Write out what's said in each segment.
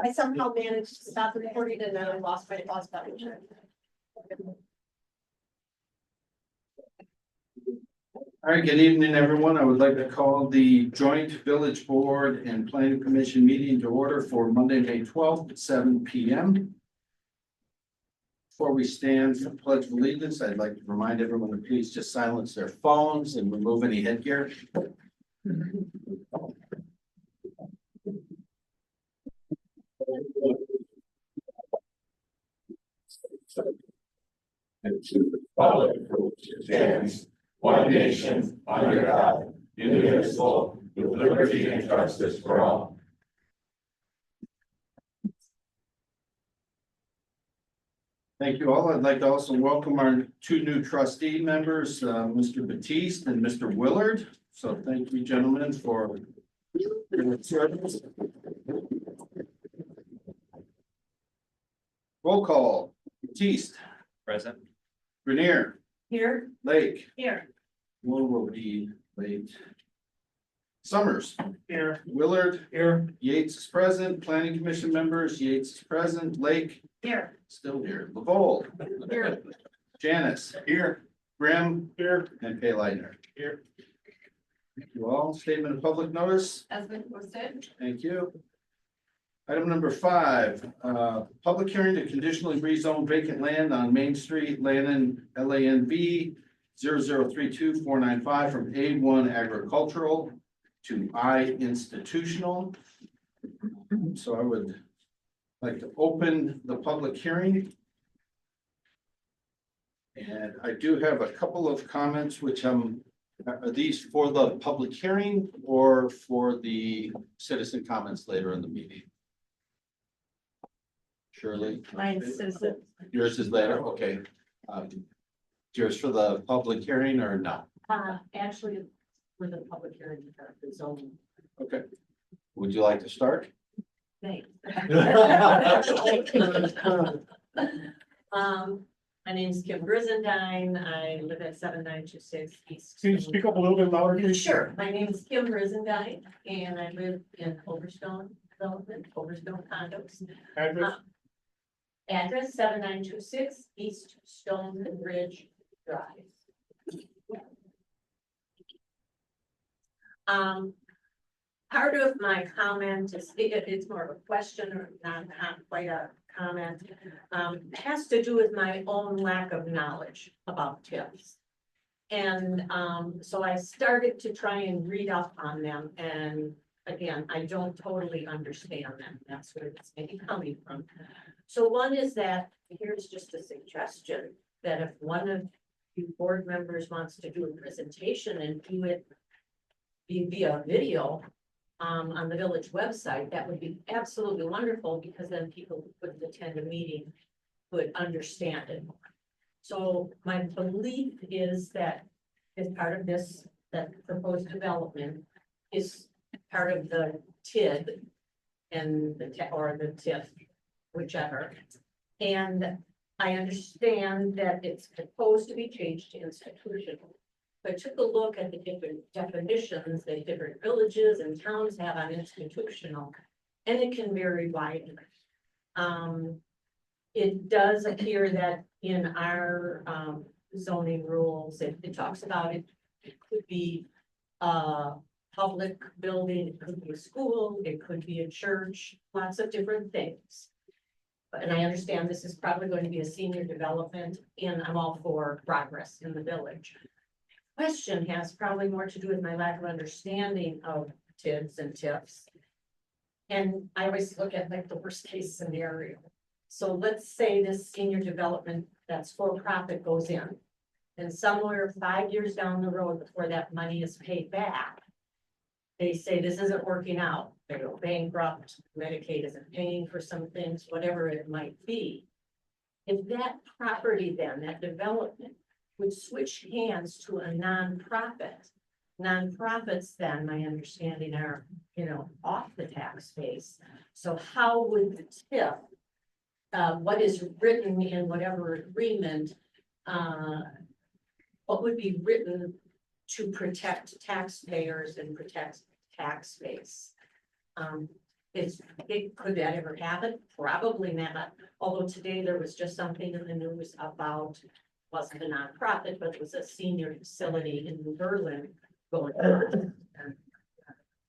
I somehow managed to stop the recording and then I lost my button. All right, good evening, everyone. I would like to call the joint village board and planning commission meeting to order for Monday, May 12th at 7 p.m. Before we stand for pledge of allegiance, I'd like to remind everyone to please just silence their phones and remove any headgear. And to the republic for which it stands, one nation, under God, indivisible, with liberty and justice for all. Thank you all. I'd like to also welcome our two new trustee members, Mr. Batiste and Mr. Willard. So thank you, gentlemen, for your service. Roll call. Batiste. Present. Grenier. Here. Lake. Here. One will be late. Summers. Here. Willard. Here. Yates is present. Planning commission members. Yates is present. Lake. Here. Still here. Lavold. Here. Janice. Here. Grimm. Here. And Kay Leitner. Here. Thank you all. Statement of public notice. Has been posted. Thank you. Item number 5, public hearing to conditionally rezone vacant land on Main Street, LANV 0032495 from A1 agricultural to I institutional. So I would like to open the public hearing. And I do have a couple of comments, which are these for the public hearing or for the citizen comments later in the meeting? Shirley? Mine says that. Yours is later, okay. Yours for the public hearing or not? Actually, for the public hearing, the zoning. Okay. Would you like to start? Thanks. My name is Kim Brizendine. I live at 7926 East. Can you speak up a little bit louder? Sure. My name is Kim Brizendine and I live in Overstone Development, Overstone Condos. Address? Address 7926 East Stone Ridge Drive. Part of my comment is, it's more of a question or not quite a comment, has to do with my own lack of knowledge about TIFs. And so I started to try and read up on them, and again, I don't totally understand them. That's where it's maybe coming from. So one is that, here's just a suggestion, that if one of you board members wants to do a presentation and do it via video on the village website, that would be absolutely wonderful, because then people who couldn't attend a meeting would understand it more. So my belief is that as part of this, that proposed development is part of the TID and the TIF, whichever. And I understand that it's proposed to be changed to institutional. I took a look at the different definitions that different villages and towns have on institutional, and it can vary widely. It does appear that in our zoning rules, it talks about it could be a public building, it could be a school, it could be a church, lots of different things. And I understand this is probably going to be a senior development, and I'm all for progress in the village. Question has probably more to do with my lack of understanding of TIDs and TIFs. And I always look at like the worst case scenario. So let's say this senior development that's for profit goes in, and somewhere 5 years down the road before that money is paid back, they say this isn't working out. They go bankrupt, Medicaid isn't paying for some things, whatever it might be. If that property then, that development, would switch hands to a nonprofit. Nonprofits then, my understanding, are, off the tax base. So how would the TIF, what is written in whatever agreement, what would be written to protect taxpayers and protect tax base? Could that ever happen? Probably not. Although today there was just something in the news about, wasn't a nonprofit, but it was a senior facility in New Berlin going on.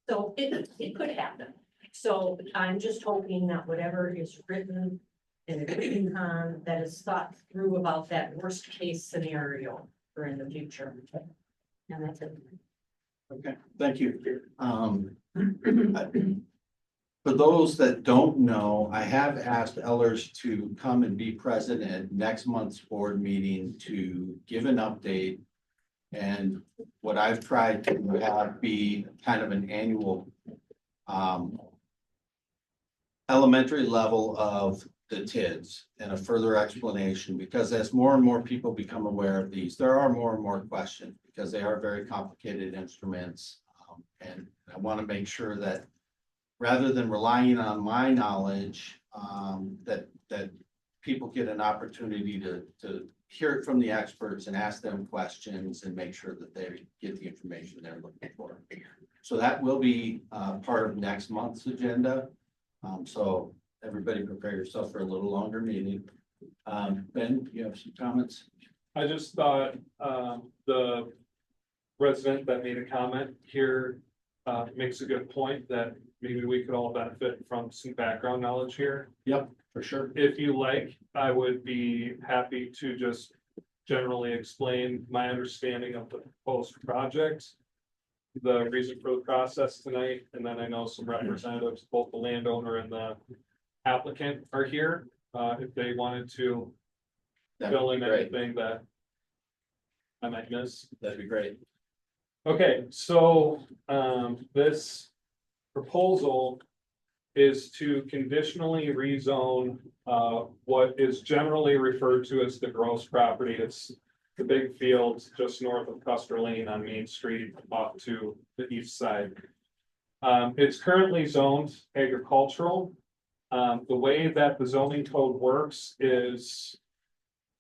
So it could happen. So I'm just hoping that whatever is written and agreed upon, that is thought through about that worst case scenario for in the future. And that's it. Okay, thank you. For those that don't know, I have asked Ellers to come and be present at next month's board meeting to give an update. And what I've tried to have be kind of an annual elementary level of the TIDs and a further explanation, because as more and more people become aware of these, there are more and more questions because they are very complicated instruments. And I want to make sure that rather than relying on my knowledge, that people get an opportunity to hear it from the experts and ask them questions and make sure that they get the information they're looking for. So that will be part of next month's agenda. So everybody prepare yourself for a little longer meeting. Ben, you have some comments? I just thought the resident that made a comment here makes a good point that maybe we could all benefit from some background knowledge here. Yep, for sure. If you like, I would be happy to just generally explain my understanding of the proposed project, the reason for the process tonight, and then I know some representatives, both the landowner and the applicant are here, if they wanted to fill in anything that I might miss. That'd be great. Okay, so this proposal is to conditionally rezone what is generally referred to as the gross property. It's the big fields just north of Custer Lane on Main Street off to the east side. It's currently zoned agricultural. The way that the zoning code works is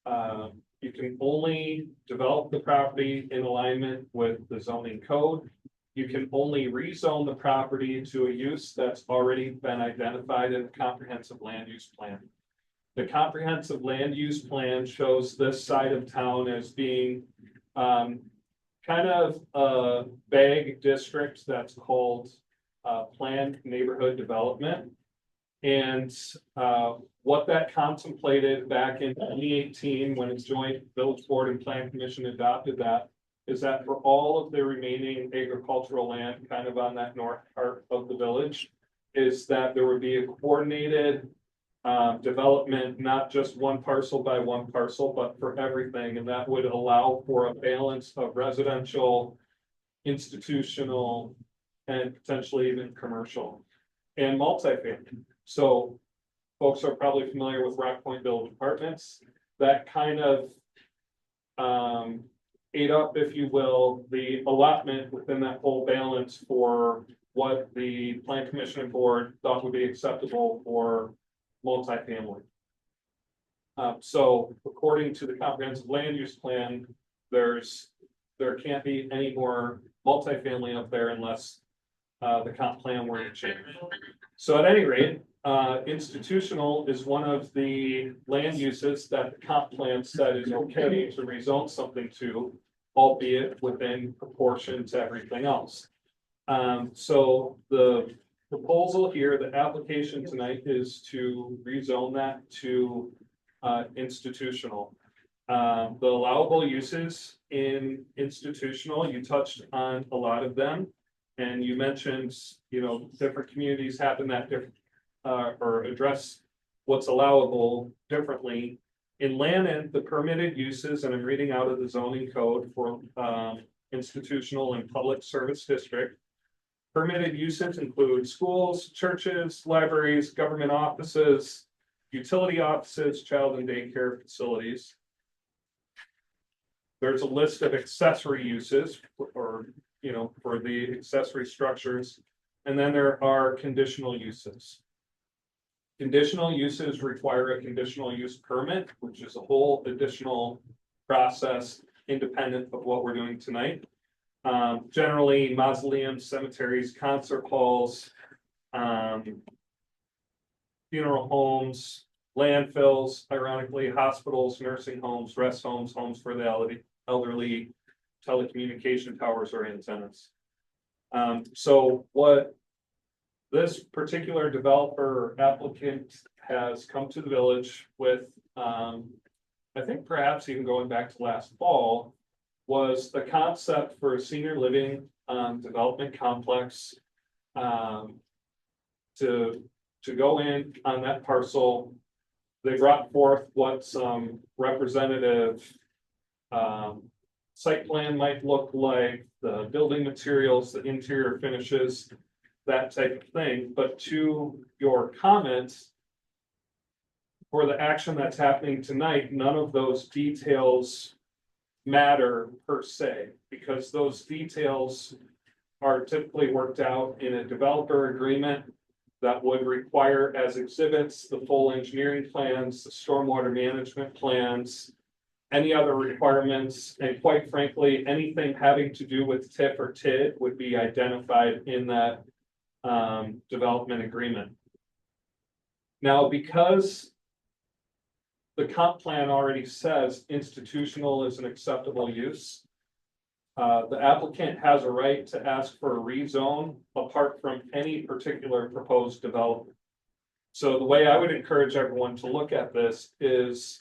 you can only develop the property in alignment with the zoning code. You can only rezone the property to a use that's already been identified in the comprehensive land use plan. The comprehensive land use plan shows this side of town as being kind of a vague district that's called planned neighborhood development. And what that contemplated back in 2018, when its joint village board and plan commission adopted that, is that for all of the remaining agricultural land kind of on that north part of the village, is that there would be a coordinated development, not just one parcel by one parcel, but for everything. And that would allow for a balance of residential, institutional, and potentially even commercial and multifamily. So folks are probably familiar with Rock Point Village Apartments. That kind of ate up, if you will, the allotment within that whole balance for what the plan commission and board thought would be acceptable for multifamily. So according to the comprehensive land use plan, there can't be any more multifamily up there unless the comp plan were to change. So at any rate, institutional is one of the land uses that the comp plan said is okay to rezone something to, albeit within proportion to everything else. So the proposal here, the application tonight is to rezone that to institutional. The allowable uses in institutional, you touched on a lot of them. And you mentioned, you know, different communities happen that different or address what's allowable differently. In Lannon, the permitted uses, and I'm reading out of the zoning code for institutional and public service district. Permitted uses include schools, churches, libraries, government offices, utility offices, child and daycare facilities. There's a list of accessory uses or, you know, for the accessory structures. And then there are conditional uses. Conditional uses require a conditional use permit, which is a whole additional process independent of what we're doing tonight. Generally, mausoleums, cemeteries, concert halls, funeral homes, landfills, ironically, hospitals, nursing homes, rest homes, homes for the elderly, telecommunication towers or antennas. So what this particular developer applicant has come to the village with, I think perhaps even going back to last fall, was the concept for a senior living development complex to go in on that parcel. They brought forth what some representative site plan might look like, the building materials, the interior finishes, that type of thing. But to your comments, for the action that's happening tonight, none of those details matter per se, because those details are typically worked out in a developer agreement that would require as exhibits the full engineering plans, the stormwater management plans, any other requirements, and quite frankly, anything having to do with TIF or TID would be identified in that development agreement. Now, because the comp plan already says institutional is an acceptable use, the applicant has a right to ask for a rezone apart from any particular proposed development. So the way I would encourage everyone to look at this is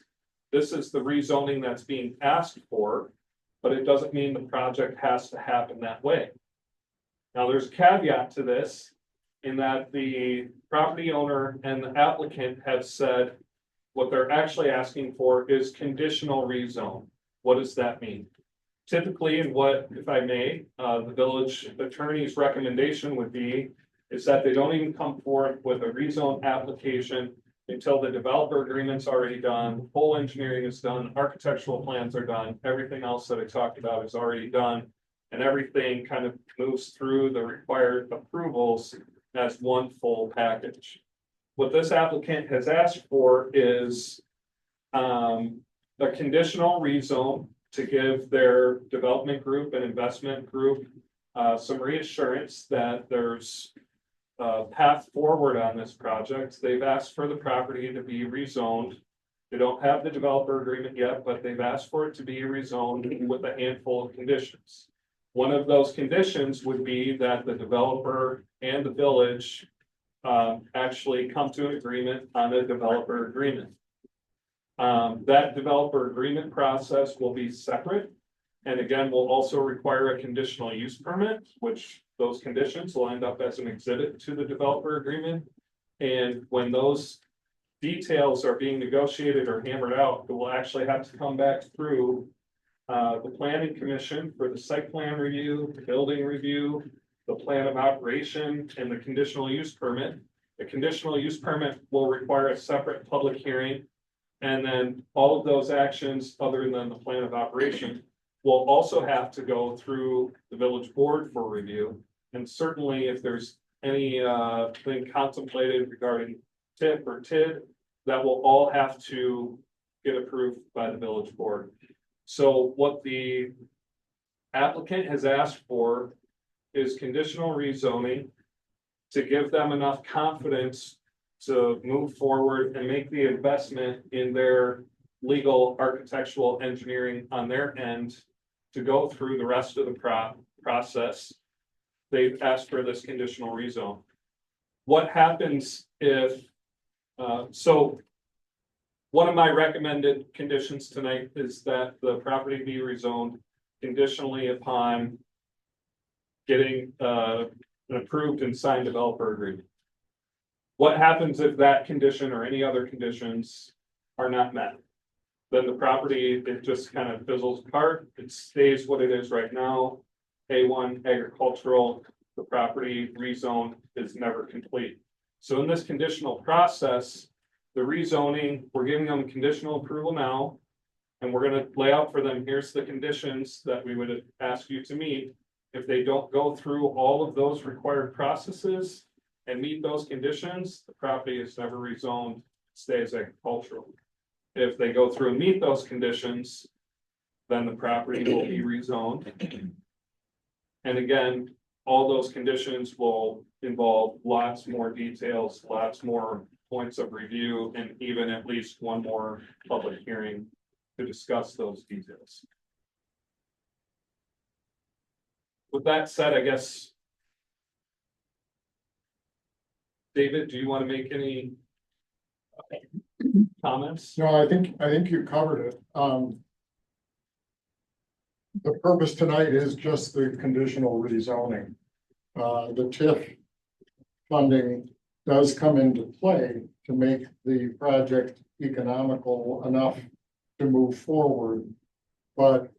the rezoning that's being asked for, but it doesn't mean the project has to happen that way. Now, there's a caveat to this in that the property owner and the applicant have said what they're actually asking for is conditional rezone. What does that mean? Typically, and what, if I may, the village attorney's recommendation would be is that they don't even come forward with a rezone application until the developer agreement's already done, full engineering is done, architectural plans are done, everything else that I talked about is already done, and everything kind of moves through the required approvals as one full package. What this applicant has asked for is a conditional rezone to give their development group and investment group some reassurance that there's a path forward on this project. They've asked for the property to be rezoned. They don't have the developer agreement yet, but they've asked for it to be rezoned with a handful of conditions. One of those conditions would be that the developer and the village actually come to an agreement on a developer agreement. That developer agreement process will be separate. And again, will also require a conditional use permit, which those conditions will end up as an exhibit to the developer agreement. And when those details are being negotiated or hammered out, it will actually have to come back through the planning commission for the site plan review, the building review, the plan of operation, and the conditional use permit. The conditional use permit will require a separate public hearing. And then all of those actions, other than the plan of operation, will also have to go through the village board for review. And certainly if there's any thing contemplated regarding TIF or TID, that will all have to get approved by the village board. So what the applicant has asked for is conditional rezoning to give them enough confidence to move forward and make the investment in their legal architectural engineering on their end to go through the rest of the process. They've asked for this conditional rezone. What happens if, so one of my recommended conditions tonight is that the property be rezoned conditionally upon getting an approved and signed developer agreement. What happens if that condition or any other conditions are not met? Then the property, it just kind of fizzles apart. It stays what it is right now. A1 agricultural, the property rezone is never complete. So in this conditional process, the rezoning, we're giving them conditional approval now, and we're going to lay out for them, here's the conditions that we would ask you to meet. If they don't go through all of those required processes and meet those conditions, the property is never rezoned, stays agricultural. If they go through and meet those conditions, then the property will be rezoned. And again, all those conditions will involve lots more details, lots more points of review, and even at least one more public hearing to discuss those details. With that said, I guess. David, do you want to make any comments? No, I think you covered it. The purpose tonight is just the conditional rezoning. The TIF funding does come into play to make the project economical enough to move forward. But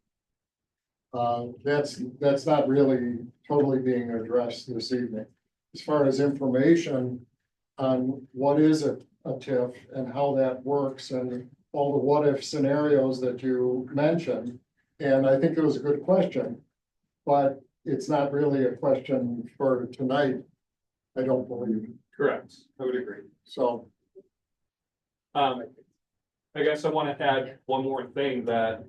that's not really totally being addressed this evening. As far as information on what is a TIF and how that works and all the what if scenarios that you mentioned. And I think it was a good question, but it's not really a question for tonight, I don't believe. Correct, I would agree. So, I guess I want to add one more thing, that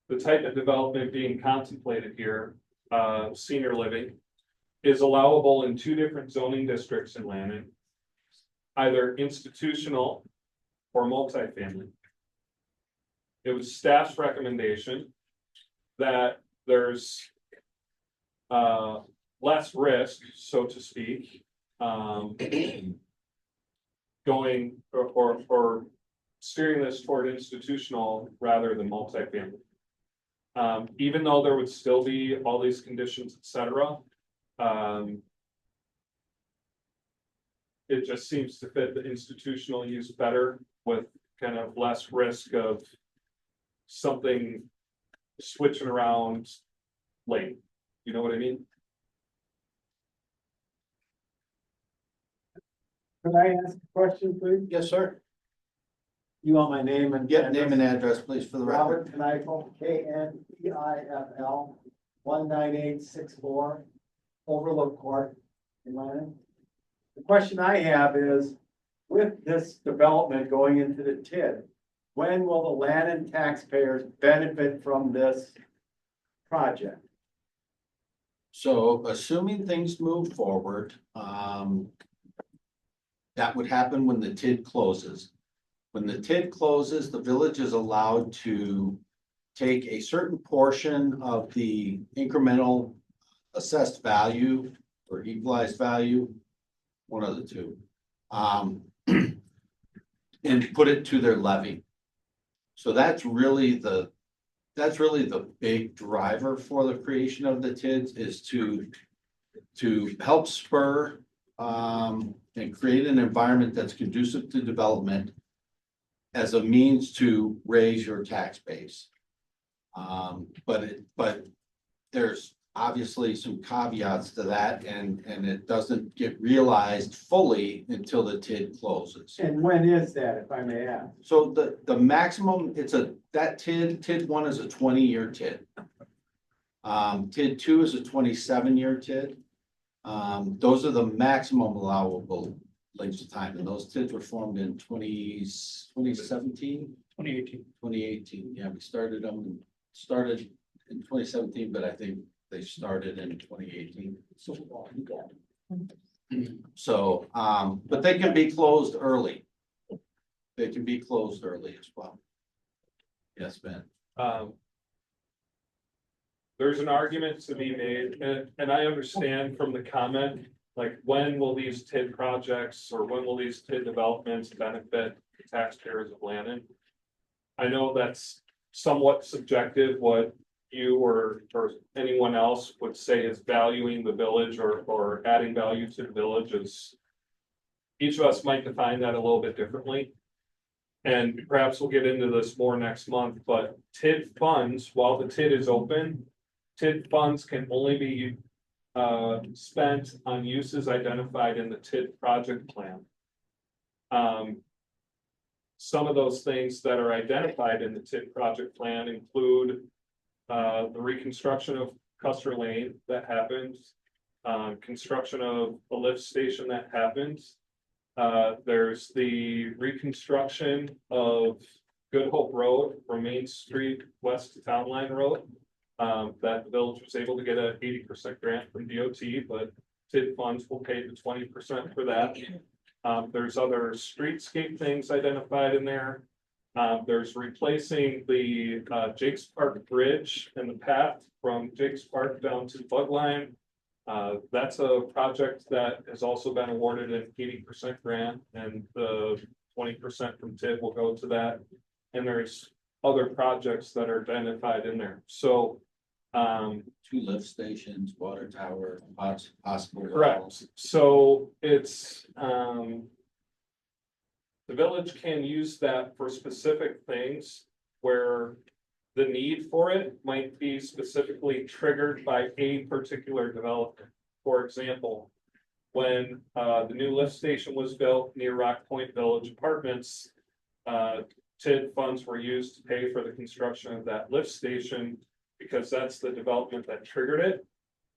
the type of development being contemplated here, senior living, is allowable in 2 different zoning districts in Lannon. Either institutional or multifamily. It was staff's recommendation that there's less risk, so to speak, going or steering this toward institutional rather than multifamily. Even though there would still be all these conditions, et cetera, it just seems to fit the institutional use better with kind of less risk of something switching around late. You know what I mean? Could I ask a question, please? Yes, sir. You want my name and? Get name and address, please, for the record. Robert Kneifel, Knifl, 19864, Overlook Court in Lannon. The question I have is, with this development going into the TID, when will the Lannon taxpayers benefit from this project? So assuming things move forward, that would happen when the TID closes. When the TID closes, the village is allowed to take a certain portion of the incremental assessed value or equalized value, one of the two, and put it to their levy. So that's really the big driver for the creation of the TIDs, is to help spur and create an environment that's conducive to development as a means to raise your tax base. But there's obviously some caveats to that, and it doesn't get realized fully until the TID closes. And when is that, if I may ask? So the maximum, that TID 1 is a 20-year TID. TID 2 is a 27-year TID. Those are the maximum allowable lengths of time, and those TIDs were formed in 2017? 2018, yeah, we started in 2017, but I think they started in 2018. So, but they can be closed early. They can be closed early as well. Yes, Ben. There's an argument to be made, and I understand from the comment, like, when will these TID projects or when will these TID developments benefit the taxpayers of Lannon? I know that's somewhat subjective, what you or anyone else would say is valuing the village or adding value to the village. Is each of us might define that a little bit differently. And perhaps we'll get into this more next month, but TID funds, while the TID is open, TID funds can only be spent on uses identified in the TID project plan. Some of those things that are identified in the TID project plan include the reconstruction of Custer Lane that happened, construction of a lift station that happened. There's the reconstruction of Good Hope Road from Main Street west to Town Line Road. that the village was able to get a 80% grant from DOT, but TID funds will pay the 20% for that. There's other streetscape things identified in there. There's replacing the Jake's Park Bridge and the path from Jake's Park down to the bug line. That's a project that has also been awarded an 80% grant, and the 20% from TID will go to that. And there's other projects that are identified in there. So 2 lift stations, water tower, possible. correct. So it's the village can use that for specific things where the need for it might be specifically triggered by a particular development. For example, when the new lift station was built near Rock Point Village Apartments, TID funds were used to pay for the construction of that lift station because that's the development that triggered it.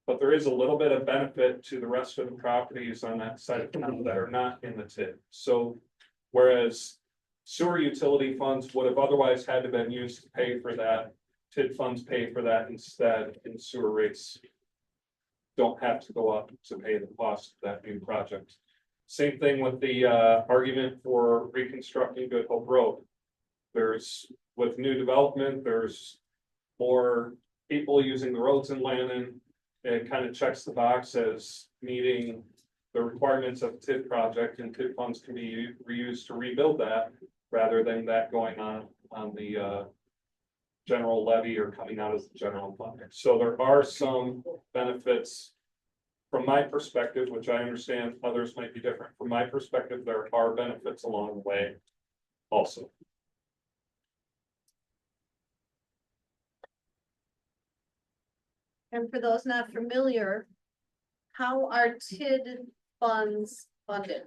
But there is a little bit of benefit to the rest of the properties on that side of town that are not in the TID. So whereas sewer utility funds would have otherwise had to been used to pay for that, TID funds pay for that instead, and sewer rates don't have to go up to pay the cost of that new project. Same thing with the argument for reconstructing Good Hope Road. There's, with new development, there's more people using the roads in Lannon. It kind of checks the box as meeting the requirements of the TID project, and TID funds can be reused to rebuild that rather than that going on the general levy or coming out of the general fund. So there are some benefits from my perspective, which I understand others might be different. From my perspective, there are benefits along the way also. And for those not familiar, how are TID funds funded?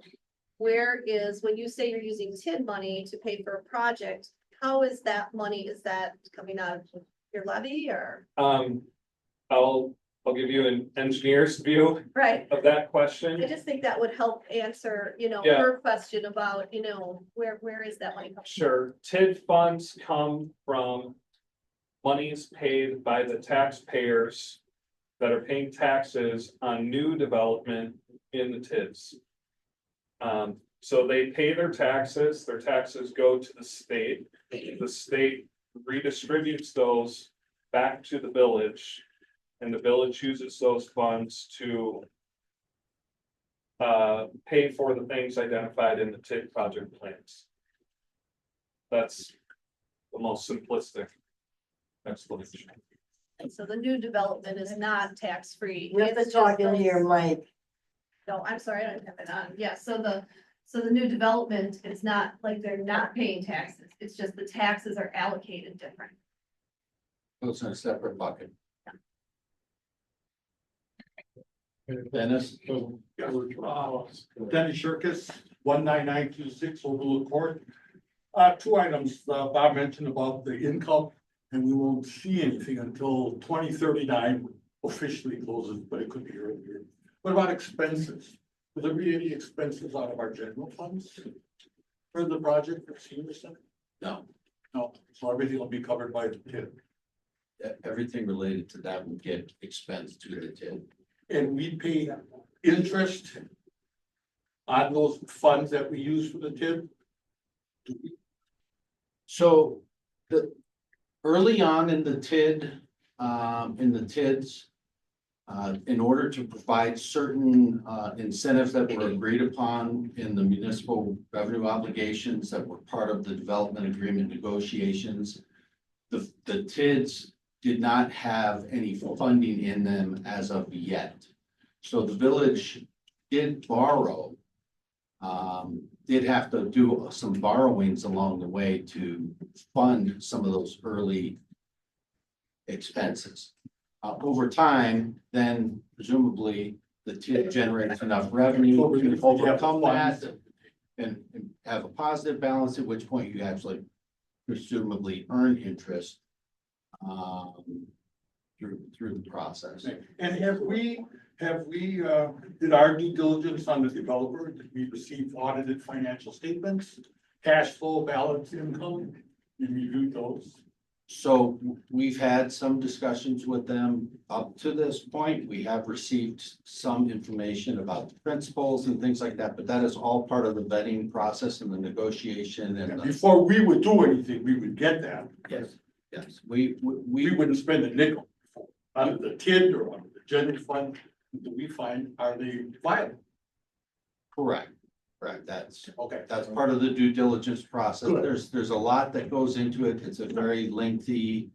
Where is, when you say you're using TID money to pay for a project, how is that money? Is that coming out of your levy or? I'll give you an engineer's view Right. of that question. I just think that would help answer, Yeah. her question about, where is that money coming? Sure, TID funds come from monies paid by the taxpayers that are paying taxes on new development in the TIDs. So they pay their taxes go to the state redistributes those back to the village, and the village uses those funds to pay for the things identified in the TID project plans. That's the most simplistic explanation. And so the new development is not tax-free. You have to It's talk just into your those- mic. No, I'm sorry, I don't have it on. Yeah, so the new development is not like they're not paying taxes. It's just the taxes are allocated different. It's in a separate bucket. Dennis? Dennis Shirkus, 19926 Overlook Court. 2 items, Bob mentioned about the income, and we won't see anything until 2039 officially closes, but it could be earlier. What about expenses? Will there be any expenses out of our general funds for the project for senior center? No, No, so everything will be covered by the TID. everything related to that would get expensed to the TID. And we pay interest on those funds that we use for the TID. So early on in the TID, in the TIDs, in order to provide certain incentives that were agreed upon in the municipal revenue obligations that were part of the development agreement negotiations, the TIDs did not have any funding in them as of yet. So the village did borrow, did have to do some borrowings along the way to fund some of those early expenses. Over time, then presumably the TID generates enough revenue to overcome that and have a positive balance, at which point you actually presumably earn interest through the process. And have we, did our due diligence on the developer, did we receive audited financial statements, cash flow, balance, income, and reviewed those? So we've had some discussions with them up to this point. We have received some information about the principles and things like that, but that is all part of the vetting process and the negotiation and the, Before we would do anything, we would get that. yes, yes, We we, wouldn't spend a nickel before, out of the TID or out of the general fund, that we find, are they viable? correct, that's Okay. part of the due diligence process. Good. There's a lot that goes into it. It's a very lengthy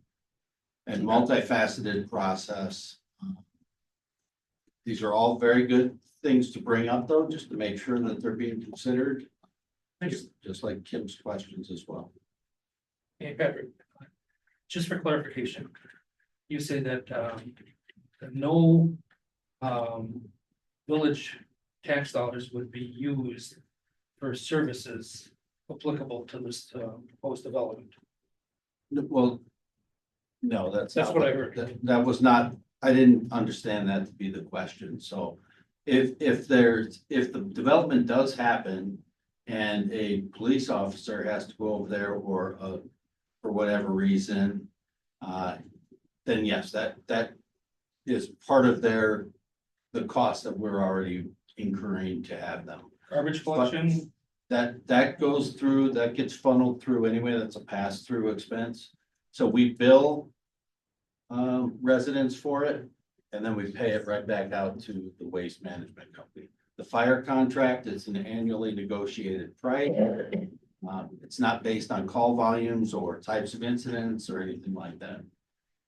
and multifaceted process. These are all very good things to bring up, though, just to make sure that they're being considered. Just like Kim's questions as well. Hey, Patrick, just for clarification, you said that, that no, village tax dollars would be used for services applicable to this, proposed development. Well, no, that's. That's not what I heard. That was not, I didn't understand that to be the question, so. If the development does happen and a police officer has to go over there or, for whatever reason. Then yes, that is part of the cost that we're already incurring to have them. Garbage collection, That goes through, that gets funneled through anyway, that's a pass-through expense. So we bill residents for it, and then we pay it right back out to the waste management company. The fire contract is an annually negotiated price. It's not based on call volumes or types of incidents or anything like that.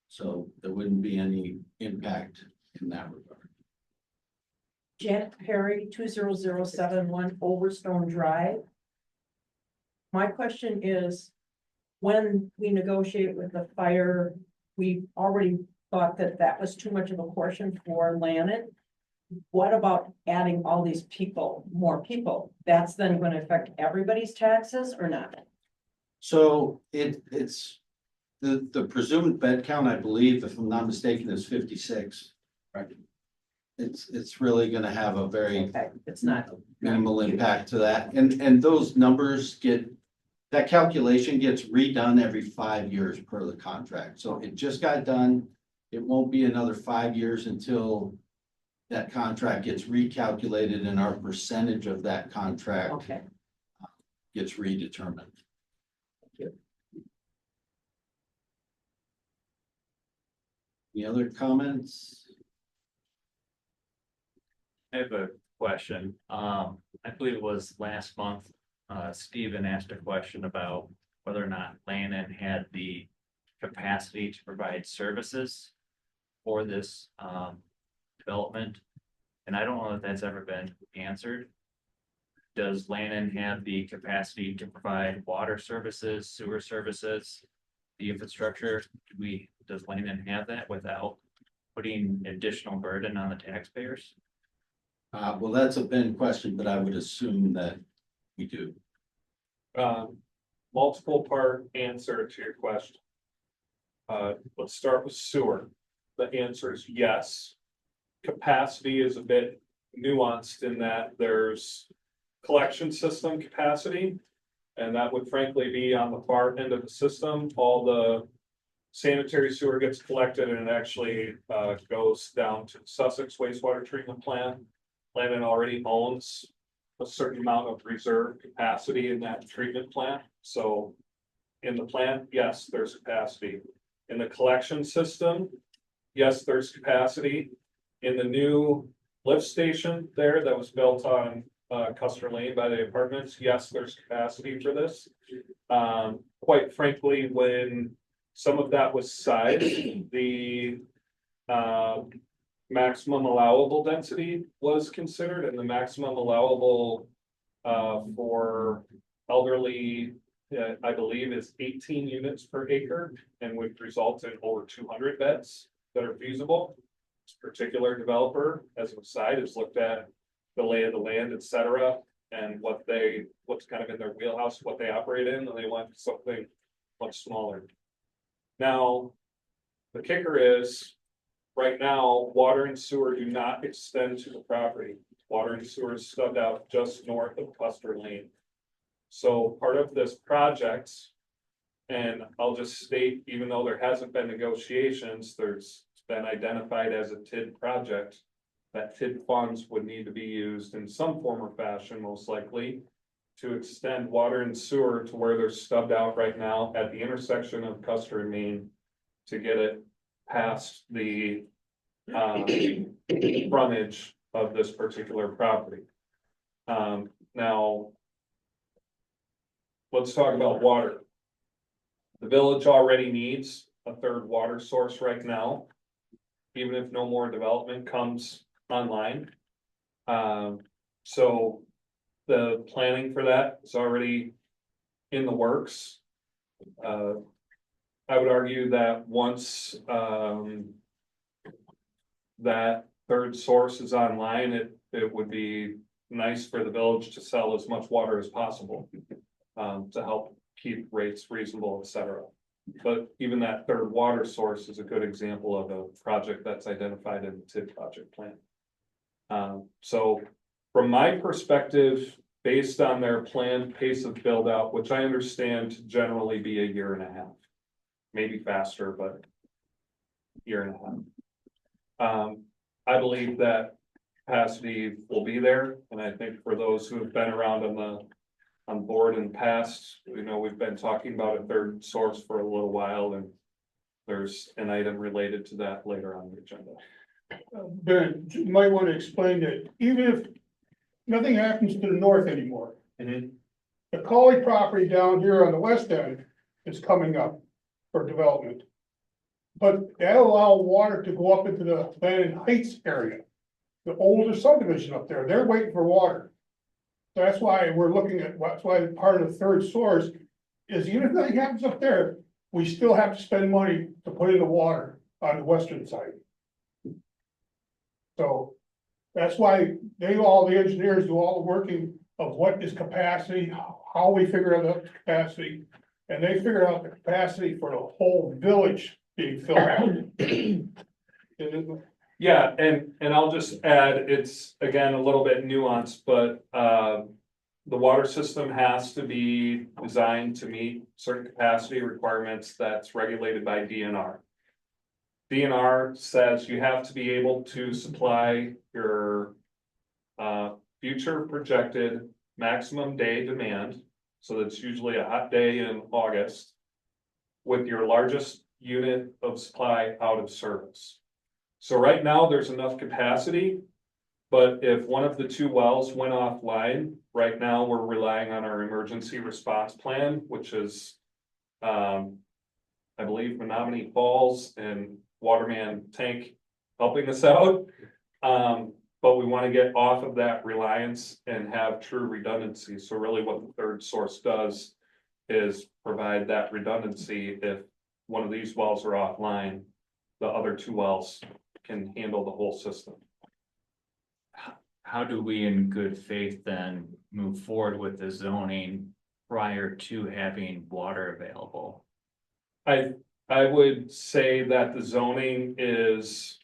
So there wouldn't be any impact in that regard. Janet Perry, 20071 Overstone Drive. My question is, when we negotiate with the fire, we already thought that that was too much of a portion for Lannon. What about adding all these people, more people? That's then going to affect everybody's taxes or not? So it's the presumed bed count, I believe, if I'm not mistaken, is 56. Right. It's really gonna have a very Okay, it's not. minimal impact to that. And those numbers that calculation gets redone every 5 years per the contract. So it just got done. It won't be another 5 years until that contract gets recalculated and our percentage of that contract Okay. gets redetermined. Any other comments? I have a question. I believe it was last month, Stephen asked a question about whether or not Lannon had the capacity to provide services for this, development. And I don't know if that's ever been answered. Does Lannon have the capacity to provide water services, sewer services, the infrastructure? Does Lannon have that without putting additional burden on the taxpayers? Well, that's a Ben question, but I would assume that we do. Multiple part answer to your question. Let's start with sewer. The answer is yes. Capacity is a bit nuanced in that there's collection system capacity. And that would frankly be on the far end of the system. All the sanitary sewer gets collected and it actually goes down to Sussex wastewater treatment plant. Lannon already owns a certain amount of reserve capacity in that treatment plant. So in the plant, yes, there's capacity. In the collection system, yes, there's capacity. In the new lift station there that was built on Custer Lane by the apartments, yes, there's capacity for this. Quite frankly, when some of that was sized, the maximum allowable density was considered, and the maximum allowable for elderly, I believe, is 18 units per acre and would result in over 200 beds that are feasible. This particular developer, as an aside, has looked at the lay of the land, et cetera, and what's kind of in their wheelhouse, what they operate in, and they want something much smaller. Now, the kicker is, right now, water and sewer do not extend to the property. Water and sewer is stubbed out just north of Custer Lane. So part of this project, And I'll just state, even though there hasn't been negotiations, there's been identified as a TID project. That TID funds would need to be used in some form or fashion, most likely, to extend water and sewer to where they're stubbed out right now at the intersection of Custer and Main, to get it past the frontage of this particular property. Now, let's talk about water. The village already needs a third water source right now, even if no more development comes online. So the planning for that is already in the works. I would argue that once that third source is online, it would be nice for the village to sell as much water as possible to help keep rates reasonable, et cetera. But even that third water source is a good example of a project that's identified in the TID project plan. So from my perspective, based on their planned pace of build out, which I understand to generally be a year and a half, maybe faster, but year and a half. I believe that capacity will be there, and I think for those who have been around on board in the past, you know, we've been talking about a third source for a little while, and there's an item related to that later on the agenda. Ben, you might want to explain that even if nothing happens to the north anymore, the Collie property down here on the west end is coming up for development. But that'll allow water to go up into the Landon Heights area. The older subdivision up there, they're waiting for water. So that's why we're looking at, that's why part of the third source is even if nothing happens up there, we still have to spend money to put in the water on the western side. So that's why all the engineers do all the working of what is capacity, how we figure out the capacity. And they figured out the capacity for the whole village being filled out. Yeah, and I'll just add, it's again, a little bit nuanced, but the water system has to be designed to meet certain capacity requirements that's regulated by DNR. DNR says you have to be able to supply your future projected maximum day demand. So that's usually a hot day in August with your largest unit of supply out of service. So right now there's enough capacity, but if one of the two wells went offline, right now we're relying on our emergency response plan, which is, I believe Menominee Falls and Waterman Tank helping us out. But we want to get off of that reliance and have true redundancy. So really what the third source does is provide that redundancy. If one of these wells are offline, the other two wells can handle the whole system. How do we in good faith then move forward with the zoning prior to having water available? I would say that the zoning is,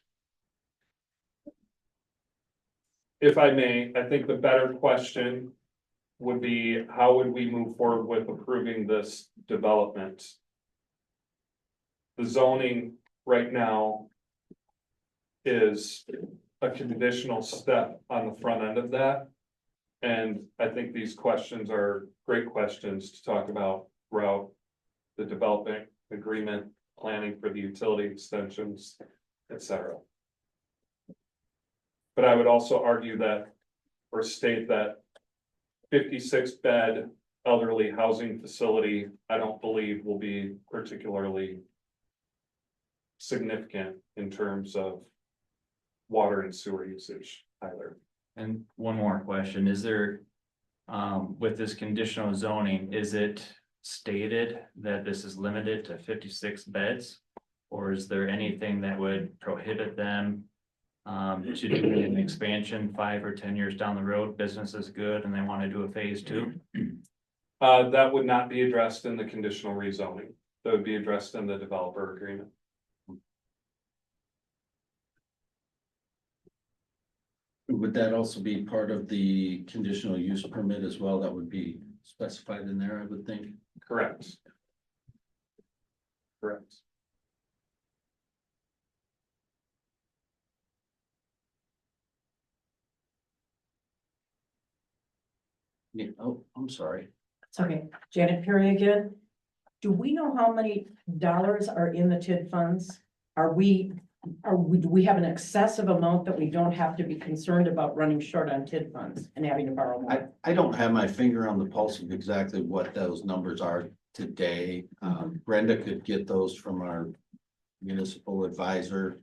if I may, I think the better question would be, how would we move forward with approving this development? The zoning right now is a conditional step on the front end of that. And I think these questions are great questions to talk about throughout the development agreement, planning for the utility extensions, et cetera. But I would also argue that, or state that 56 bed elderly housing facility, I don't believe will be particularly significant in terms of water and sewer usage either. And one more question, is there, with this conditional zoning, is it stated that this is limited to 56 beds? Or is there anything that would prohibit them to do an expansion 5 or 10 years down the road? Business is good and they want to do a phase 2? That would not be addressed in the conditional rezoning. That would be addressed in the developer agreement. Would that also be part of the conditional use permit as well? That would be specified in there, I would think. Correct. correct. Yeah, oh, I'm sorry. It's okay. Janet Perry again. Do we know how many dollars are in the TID funds? Do we have an excessive amount that we don't have to be concerned about running short on TID funds and having to borrow more? I don't have my finger on the pulse of exactly what those numbers are today. Brenda could get those from our municipal advisor,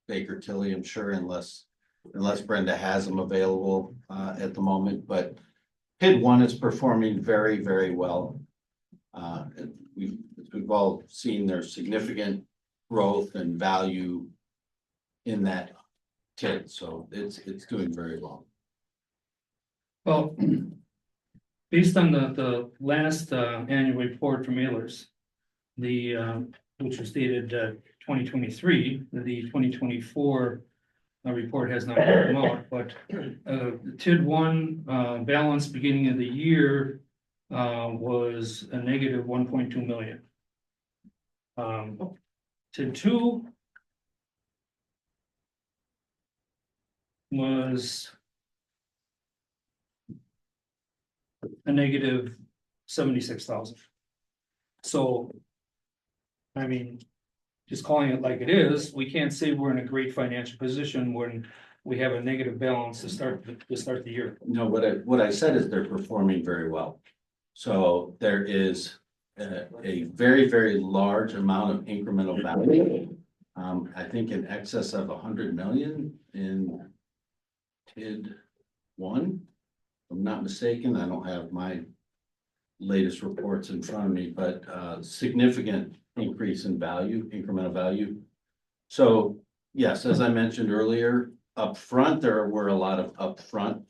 Baker Tilly, I'm sure, unless Brenda has them available, at the moment, but PID one is performing very, very well. And we've all seen there's significant growth and value in that TID, so it's doing very well. Well, based on the last annual report from Ehlers, which was dated 2023, the 2024 report has not come out, but the TID one balance beginning of the year was a negative 1.2 million. TID two was a negative 76,000. So, I mean, just calling it like it is, we can't say we're in a great financial position when we have a negative balance to start the year. No, what I said is they're performing very well. So there is a very, very large amount of incremental value. I think in excess of 100 million in TID one. If I'm not mistaken, I don't have my latest reports in front of me, but significant increase in value, incremental value. So yes, as I mentioned earlier, upfront, there were a lot of upfront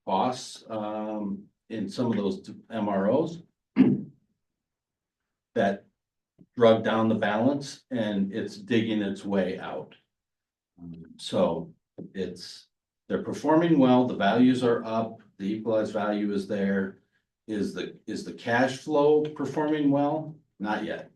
costs in some of those MROs that drug down the balance, and it's digging its way out. So they're performing well, the values are up, the equalized value is there. Is the cash flow performing well? Not yet.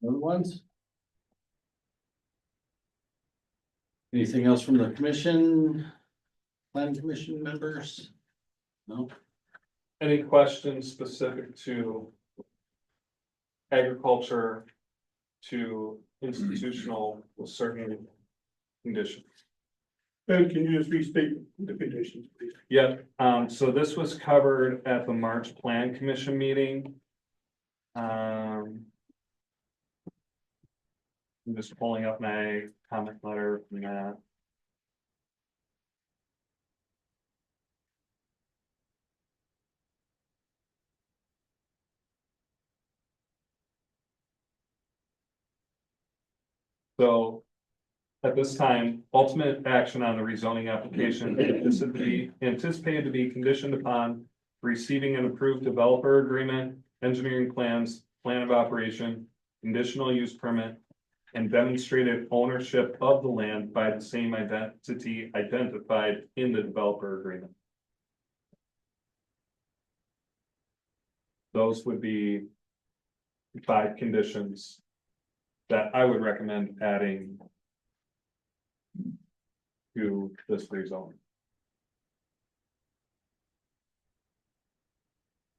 Other ones? Anything else from the commission? Planning commission members? No? Any questions specific to agriculture, to institutional with certain conditions? And can you just restate the conditions, please? Yeah, so this was covered at the March Plan Commission meeting. I'm just pulling up my comment letter from that. So at this time, ultimate action on the rezoning application anticipated to be conditioned upon receiving an approved developer agreement, engineering plans, plan of operation, conditional use permit, and demonstrated ownership of the land by the same identity identified in the developer agreement. Those would be 5 conditions that I would recommend adding to this rezone.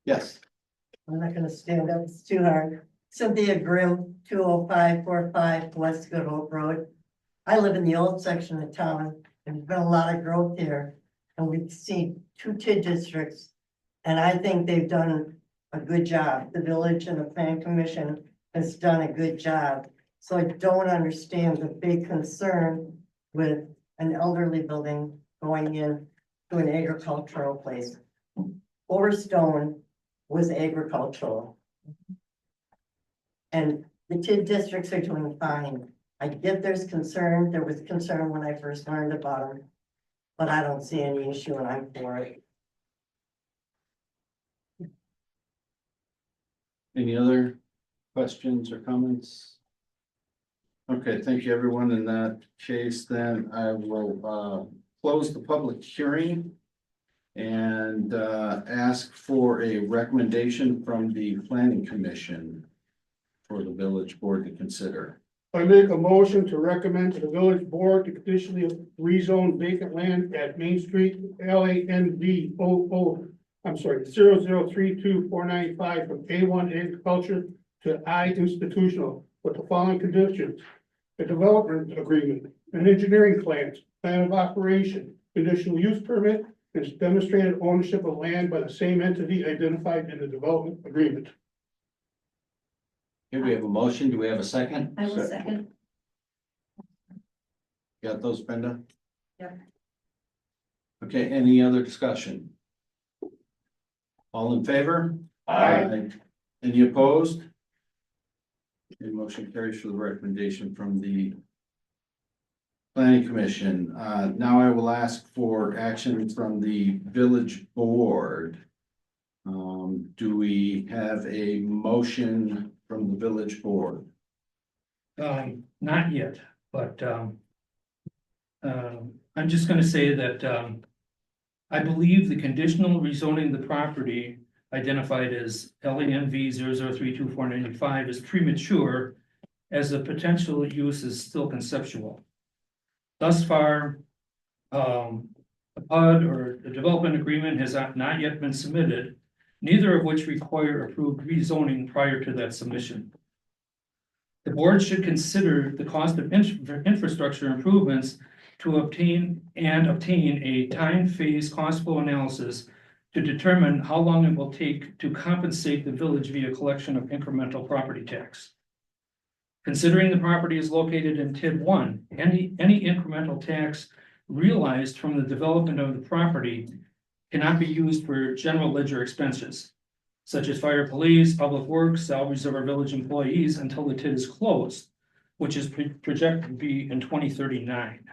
Yes. I'm not gonna stand up, it's too hard. Cynthia Grimm, 20545 West Good Hope Road. I live in the old section of town, there's been a lot of growth here, and we've seen 2 TID districts. And I think they've done a good job, the village and the plan commission has done a good job. So I don't understand the big concern with an elderly building going in to an agricultural place. Overstone was agricultural. And the TID districts are doing fine. I get there's concern, there was concern when I first learned about them. But I don't see any issue and I'm for it. Any other questions or comments? Okay, thank you, everyone. In that case, then I will close the public hearing and ask for a recommendation from the planning commission for the village board to consider. I make a motion to recommend to the village board to conditionally rezone vacant land at Main Street, LANV 0032495 from A1 agriculture to I institutional with the following conditions. A development agreement, an engineering plans, plan of operation, conditional use permit, and demonstrated ownership of land by the same entity identified in the development agreement. Here we have a motion. Do we have a second? I will second. Got those, Brenda? Yeah. Okay, any other discussion? All in favor? Aye. Any opposed? The motion carries for the recommendation from the planning commission. Now I will ask for action from the village board. Do we have a motion from the village board? Not yet, but, I'm just gonna say that, I believe the conditional rezoning the property identified as LANV 0032495 is premature, as the potential use is still conceptual. Thus far, a PUD or a development agreement has not yet been submitted, neither of which require approved rezoning prior to that submission. The board should consider the cost of infrastructure improvements to obtain a time phase cost flow analysis to determine how long it will take to compensate the village via collection of incremental property tax. Considering the property is located in TID 1, any incremental tax realized from the development of the property cannot be used for general ledger expenses, such as fire, police, public works, salaries of our village employees until the TID is closed, which is projected to be in 2039.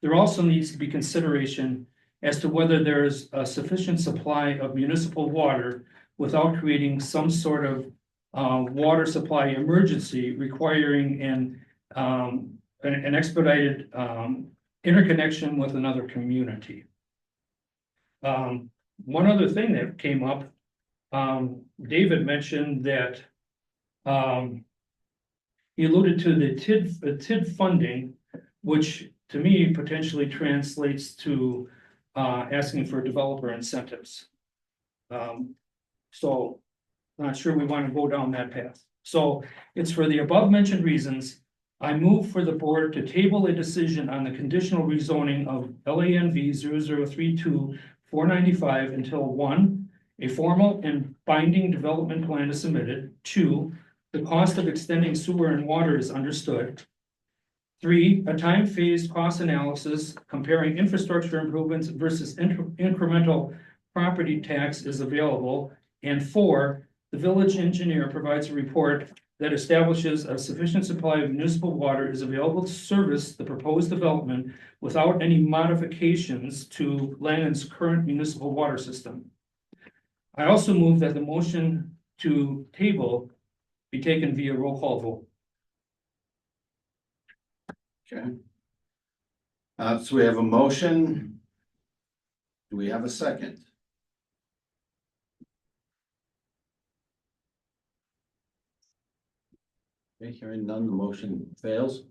There also needs to be consideration as to whether there is a sufficient supply of municipal water without creating some sort of water supply emergency requiring an expedited interconnection with another community. One other thing that came up, David mentioned that he alluded to the TID funding, which to me potentially translates to asking for developer incentives. So not sure we want to go down that path. So it's for the above mentioned reasons, I move for the board to table a decision on the conditional rezoning of LANV 0032495 until 1, a formal and binding development plan is submitted. 2, the cost of extending sewer and water is understood. 3, a time phased cost analysis comparing infrastructure improvements versus incremental property tax is available. And 4, the village engineer provides a report that establishes a sufficient supply of municipal water is available to service the proposed development without any modifications to Lannon's current municipal water system. I also move that the motion to table be taken via roll call vote. Okay. So we have a motion. Do we have a second? Okay, hearing none, the motion fails.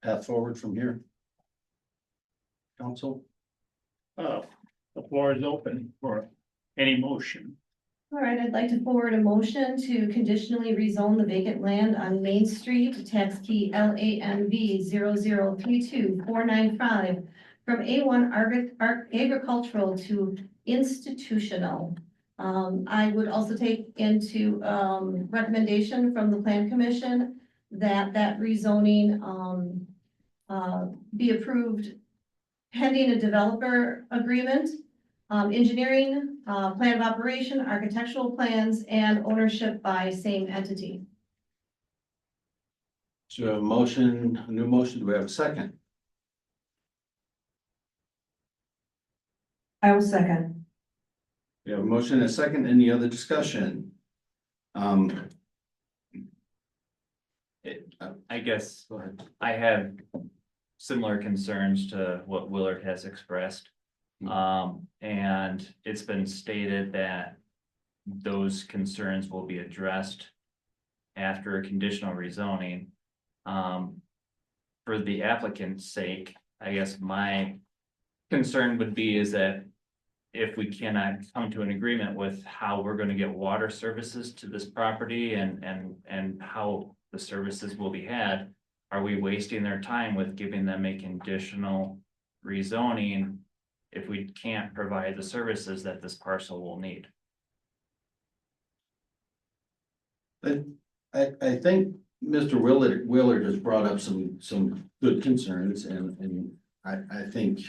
Path forward from here. Council? The floor is open for any motion. All right, I'd like to forward a motion to conditionally rezone the vacant land on Main Street, tax key LANV 0032495 from A1 agricultural to institutional. I would also take into recommendation from the Plan Commission that rezoning be approved pending a developer agreement, engineering, plan of operation, architectural plans, and ownership by same entity. So a motion, a new motion, do we have a second? I will second. We have a motion and a second, any other discussion? Um, I guess go ahead. I have similar concerns to what Willard has expressed. And it's been stated that those concerns will be addressed after a conditional rezoning. For the applicant's sake, I guess my concern would be is that if we cannot come to an agreement with how we're gonna get water services to this property and how the services will be had, are we wasting their time with giving them a conditional rezoning if we can't provide the services that this parcel will need? I think Mr. Willard has brought up some good concerns and I think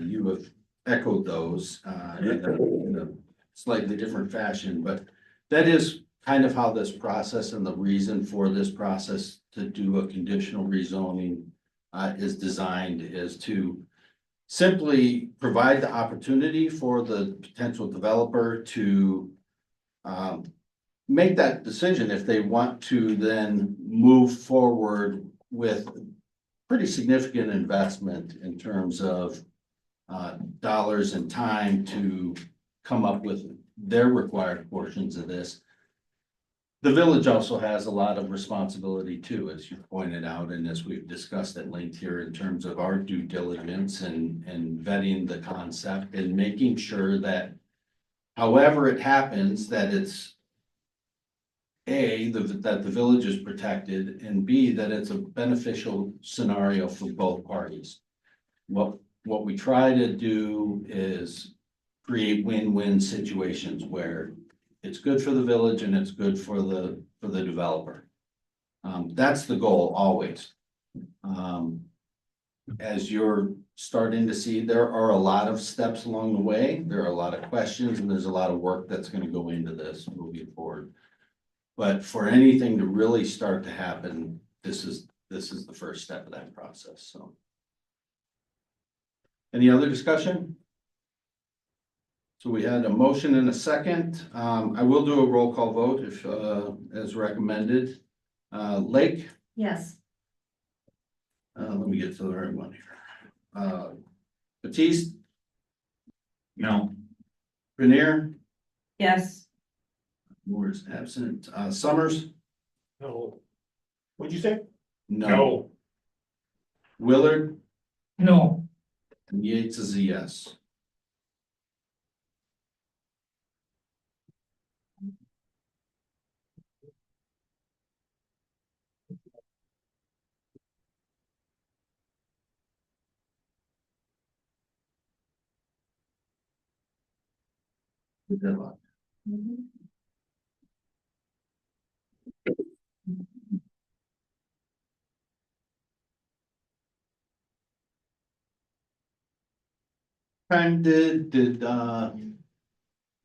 you have echoed those in a slightly different fashion, but that is kind of how this process and the reason for this process to do a conditional rezoning is designed, is to simply provide the opportunity for the potential developer to make that decision if they want to then move forward with pretty significant investment in terms of dollars and time to come up with their required portions of this. The village also has a lot of responsibility too, as you pointed out, and as we've discussed at length here in terms of our due diligence and vetting the concept and making sure that however it happens, that it's A, that the village is protected, and B, that it's a beneficial scenario for both parties. What we try to do is create win-win situations where it's good for the village and it's good for the developer. That's the goal always. As you're starting to see, there are a lot of steps along the way. There are a lot of questions and there's a lot of work that's going to go into this moving forward. But for anything to really start to happen, this is the first step of that process, so. Any other discussion? So we had a motion and a second. I will do a roll call vote if, as recommended. Lake, Yes. let me get to the right one here. Batiste, No. Grenier, Yes. Moore is absent. Summers, No. What'd you say? no. Willard, No. and Yates is a yes. Good luck. Time did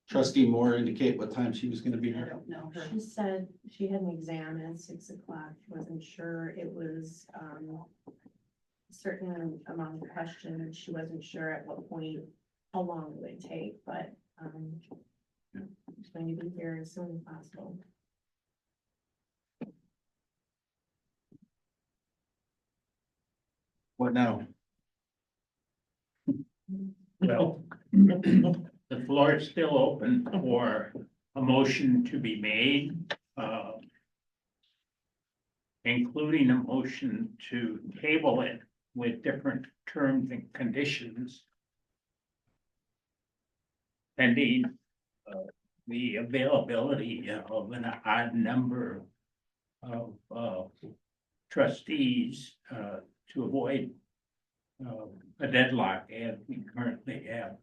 trustee Moore indicate what time she was gonna be I here? don't know. She said she had an exam at 6 o'clock. She wasn't sure it was, a certain amount of question, and she wasn't sure at what point, how long it would take, but, she's going to be here as soon as possible. What now? Well, the floor is still open for a motion to be made, including a motion to table it with different terms and conditions, pending the availability of an odd number of trustees to avoid a deadlock as we currently have.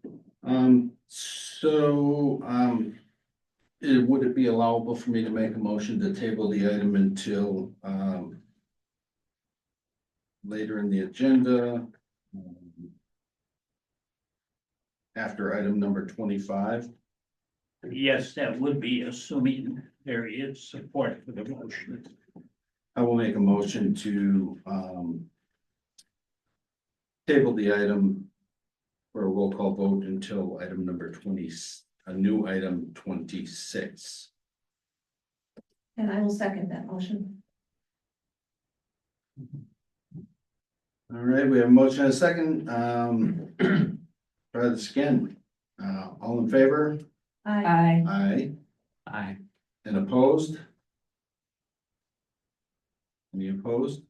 Would it be allowable for me to make a motion to table the item until later in the agenda? After item number 25? Yes, that would be assuming there is support for the motion. I will make a motion to table the item for a roll call vote until item number 20, a new item 26. And I will second that motion. All right, we have a motion and a second, try this again. All in favor? Aye. Aye. Aye. And opposed? Any opposed?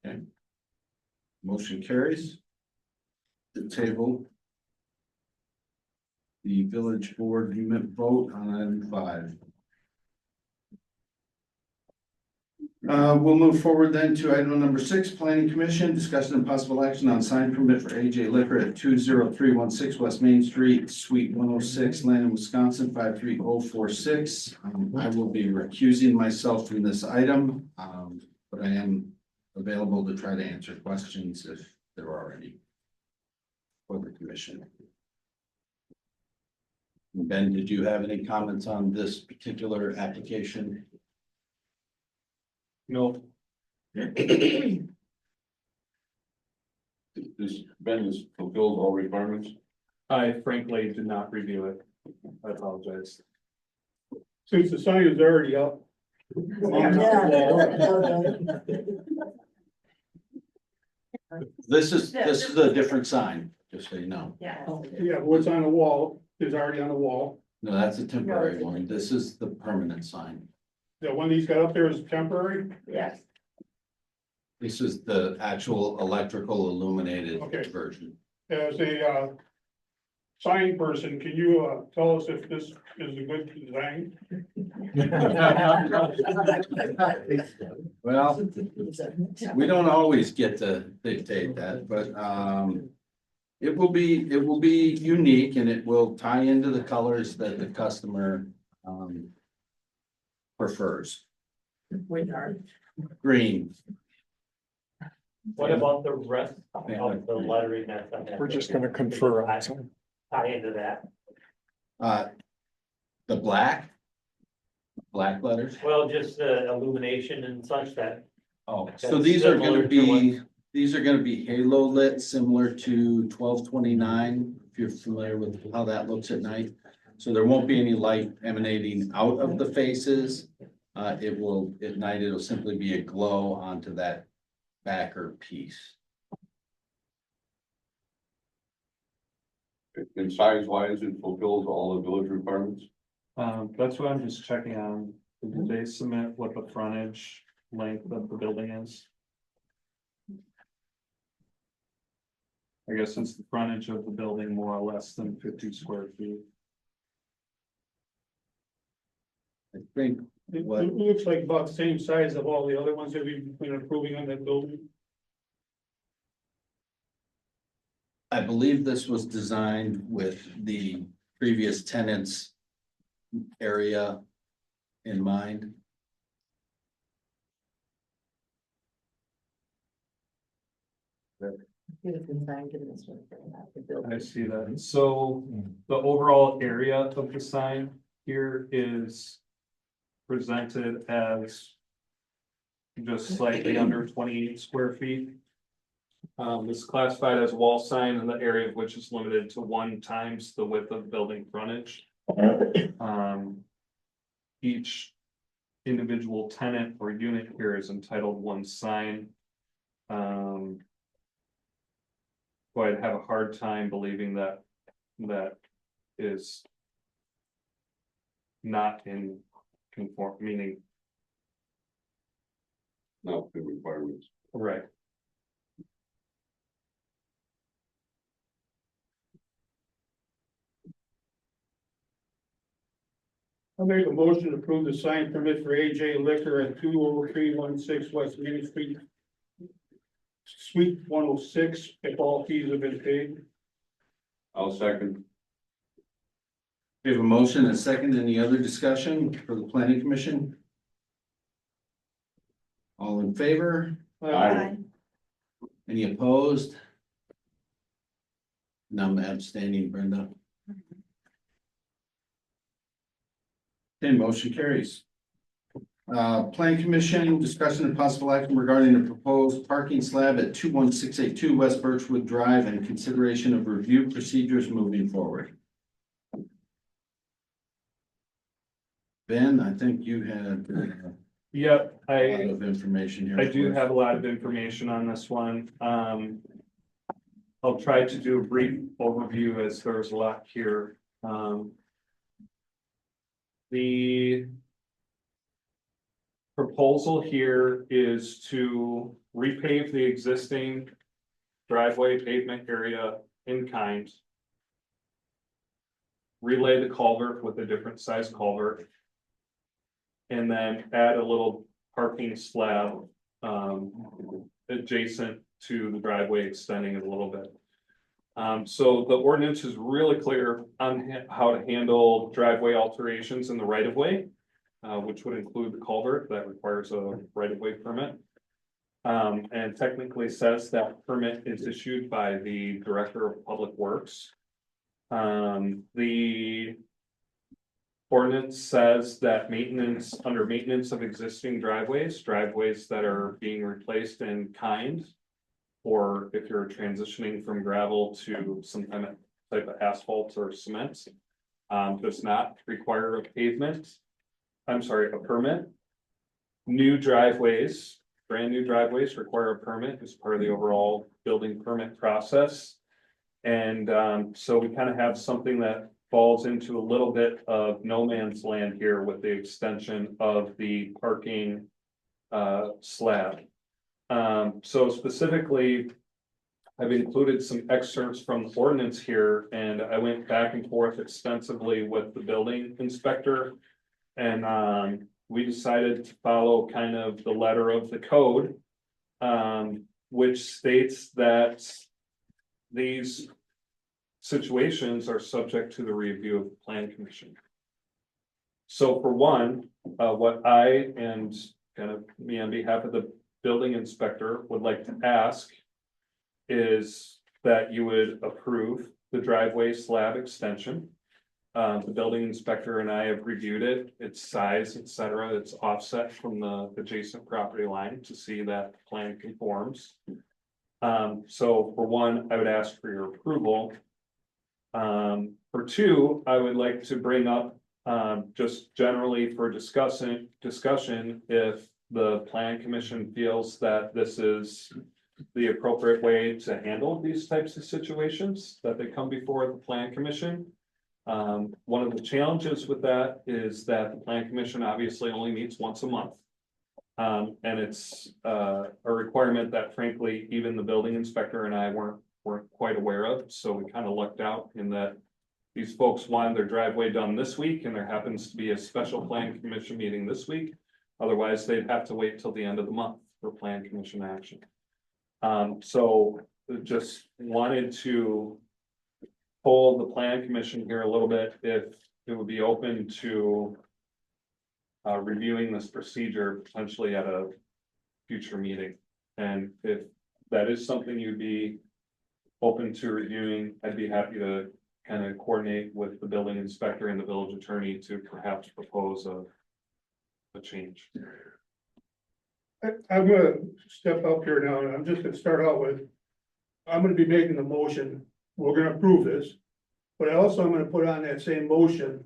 Okay. Motion carries. The table. The village board vote on item 5. We'll move forward then to item number 6, planning commission, discussion and possible action on sign permit for AJ Liquor at 20316 West Main Street, Suite 106, Landon, Wisconsin, 53046. I will be recusing myself from this item, but I am available to try to answer questions if there are any for the commission. Ben, did you have any comments on this particular application? No, This Ben has fulfilled all requirements. I frankly did not review it. I apologize. Since the sign is already up. This is a different sign, just so you know. Yeah. Yeah, what's on the wall is already on the wall. No, that's a temporary one. This is the permanent sign. The one he's got up there is temporary. Yes. This is the actual electrical illuminated Okay. version. As a sign person, can you tell us if this is a good design? Well, we don't always get to dictate that, but it will be unique and it will tie into the colors that the customer prefers. Green. What about the rest of the lettering that's on that? We're just gonna confer on some. Tie into that. The black letters. Well, just the illumination and such that. Oh, so That's these are similar gonna to be halo lit, similar to 1229, if you're familiar with how that looks at night. So there won't be any light emanating out of the faces. It will, at night, it'll simply be a glow onto that backer piece. And size wise, it fulfills all the village requirements. that's what I'm just checking on. Did they submit what the frontage length of the building is? I guess it's the frontage of the building more or less than 50 square feet. I think It what, looks like about the same size of all the other ones that we've been approving on that building. I believe this was designed with the previous tenants area in mind. I see that. So the overall area of the sign here is presented as just slightly under 28 square feet. This is classified as a wall sign in the area of which is limited to 1 times the width of building frontage. Each individual tenant or unit here is entitled 1 sign. So I'd have a hard time believing that that is not in conform, meaning, Not the requirements. right. I'll make a motion to approve the sign permit for AJ Liquor at 20316 West Main Street. Suite 106, if all fees have been paid. I'll second. We have a motion and a second. Any other discussion for the planning commission? All in favor? Aye. Any opposed? None abstaining, Brenda. Okay, motion carries. Planning commission discussion and possible action regarding the proposed parking slab at 21682 West Birchwood Drive and consideration of review procedures moving forward. Ben, I think you had Yep, a lot of information here. I do for us. have a lot of information on this one. I'll try to do a brief overview as there's a lot here. The proposal here is to repave the existing driveway pavement area in kind. Relay the culvert with a different size culvert. And then add a little parking slab adjacent to the driveway, extending it a little bit. So the ordinance is really clear on how to handle driveway alterations in the right of way, which would include the culvert that requires a right of way permit. And technically says that permit is issued by the Director of Public Works. The ordinance says that under maintenance of existing driveways that are being replaced in kind, or if you're transitioning from gravel to some kind of type of asphalt or cement, does not require a permit. New driveways, brand new driveways require a permit as part of the overall building permit process. And so we kind of have something that falls into a little bit of no man's land here with the extension of the parking slab. So specifically, I've included some excerpts from the ordinance here, and I went back and forth extensively with the building inspector. And we decided to follow kind of the letter of the code, which states that these situations are subject to the review of the Plan Commission. So for one, what I and kind of me on behalf of the building inspector would like to ask is that you would approve the driveway slab extension. The building inspector and I have reviewed it, its size, etc. It's offset from the adjacent property line to see that the plan conforms. So for one, I would ask for your approval. For two, I would like to bring up, just generally for discussion, if the Plan Commission feels that this is the appropriate way to handle these types of situations, that they come before the Plan Commission. One of the challenges with that is that the Plan Commission obviously only meets once a month. And it's a requirement that frankly, even the building inspector and I weren't quite aware of, so we kind of lucked out in that these folks wanted their driveway done this week, and there happens to be a special Plan Commission meeting this week. Otherwise, they'd have to wait till the end of the month for Plan Commission action. So just wanted to poll the Plan Commission here a little bit, if it would be open to reviewing this procedure potentially at a future meeting. And if that is something you'd be open to reviewing, I'd be happy to kind of coordinate with the building inspector and the village attorney to perhaps propose a change. I'm gonna step up here now, and I'm just gonna start out with, I'm gonna be making the motion, we're gonna approve this. But I also am gonna put on that same motion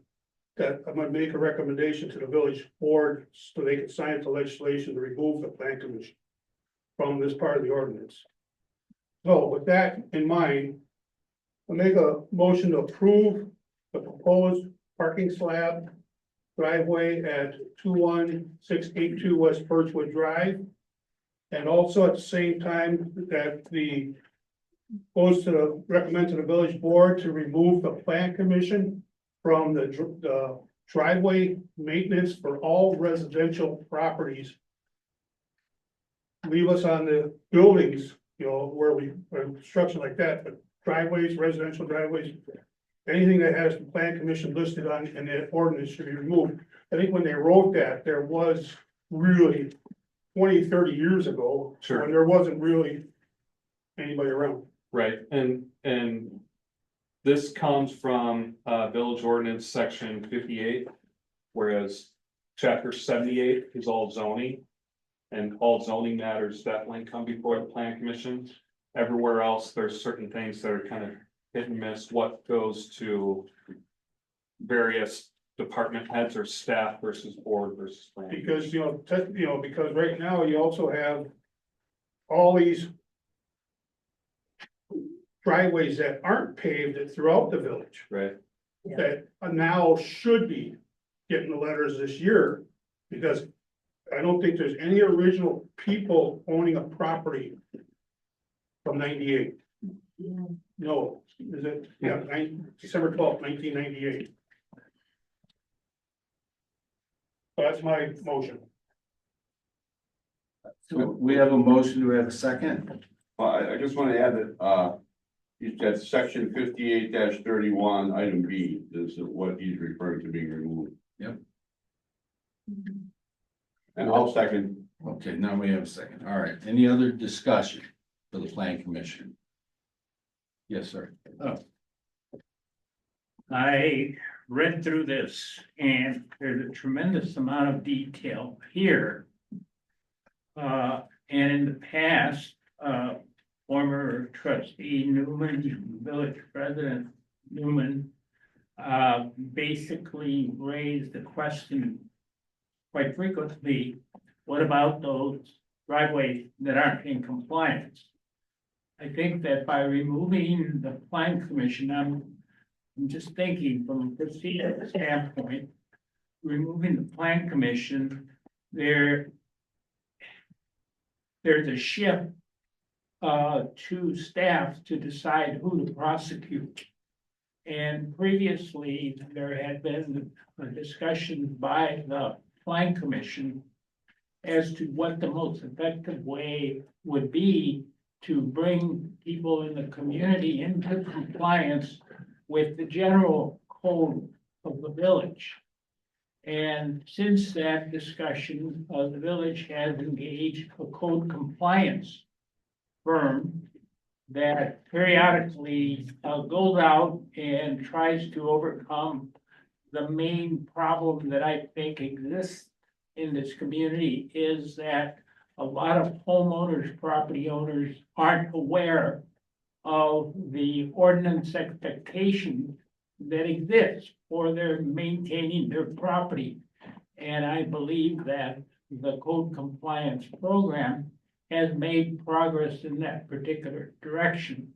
that I'm gonna make a recommendation to the village board so they can sign the legislation to remove the Plan Commission from this part of the ordinance. So with that in mind, I'll make a motion to approve the proposed parking slab driveway at 21682 West Birchwood Drive. And also at the same time that the recommend to the village board to remove the Plan Commission from the driveway maintenance for all residential properties. Leave us on the buildings, where we, construction like that, but driveways, residential driveways, anything that has the Plan Commission listed on in the ordinance should be removed. I think when they wrote that, there was really 20, 30 years ago. Sure. When there wasn't really anybody around. Right, and this comes from Village Ordinance Section 58, whereas Chapter 78 is all zoning. And all zoning matters definitely come before the Plan Commission. Everywhere else, there's certain things that are kind of hit and miss what goes to various department heads or staff versus board versus planning. Because, because right now you also have all these driveways that aren't paved throughout the village. Right. That now should be getting the letters this year, because I don't think there's any original people owning a property from 98. No, is it, yeah, December 12th, 1998. So that's my motion. So we have a motion, do we have a second? Well, I just want to add that, you said section 58-31, item B, is what he's referring to being removed. Yep. And I'll second. Okay, now we have a second. All right, any other discussion for the plan commission? Yes, sir. I read through this and there's a tremendous amount of detail here. And in the past, former trustee Newman, village president Newman, basically raised the question quite frequently, what about those driveways that aren't in compliance? I think that by removing the plan commission, I'm just thinking from a procedural standpoint, removing the plan commission, there's a shift to staff to decide who to prosecute. And previously, there had been a discussion by the plan commission as to what the most effective way would be to bring people in the community into compliance with the general code of the village. And since that discussion, the village has engaged a code compliance firm that periodically goes out and tries to overcome the main problem that I think exists in this community is that a lot of homeowners, property owners aren't aware of the ordinance expectations that exist for their maintaining their property. And I believe that the code compliance program has made progress in that particular direction.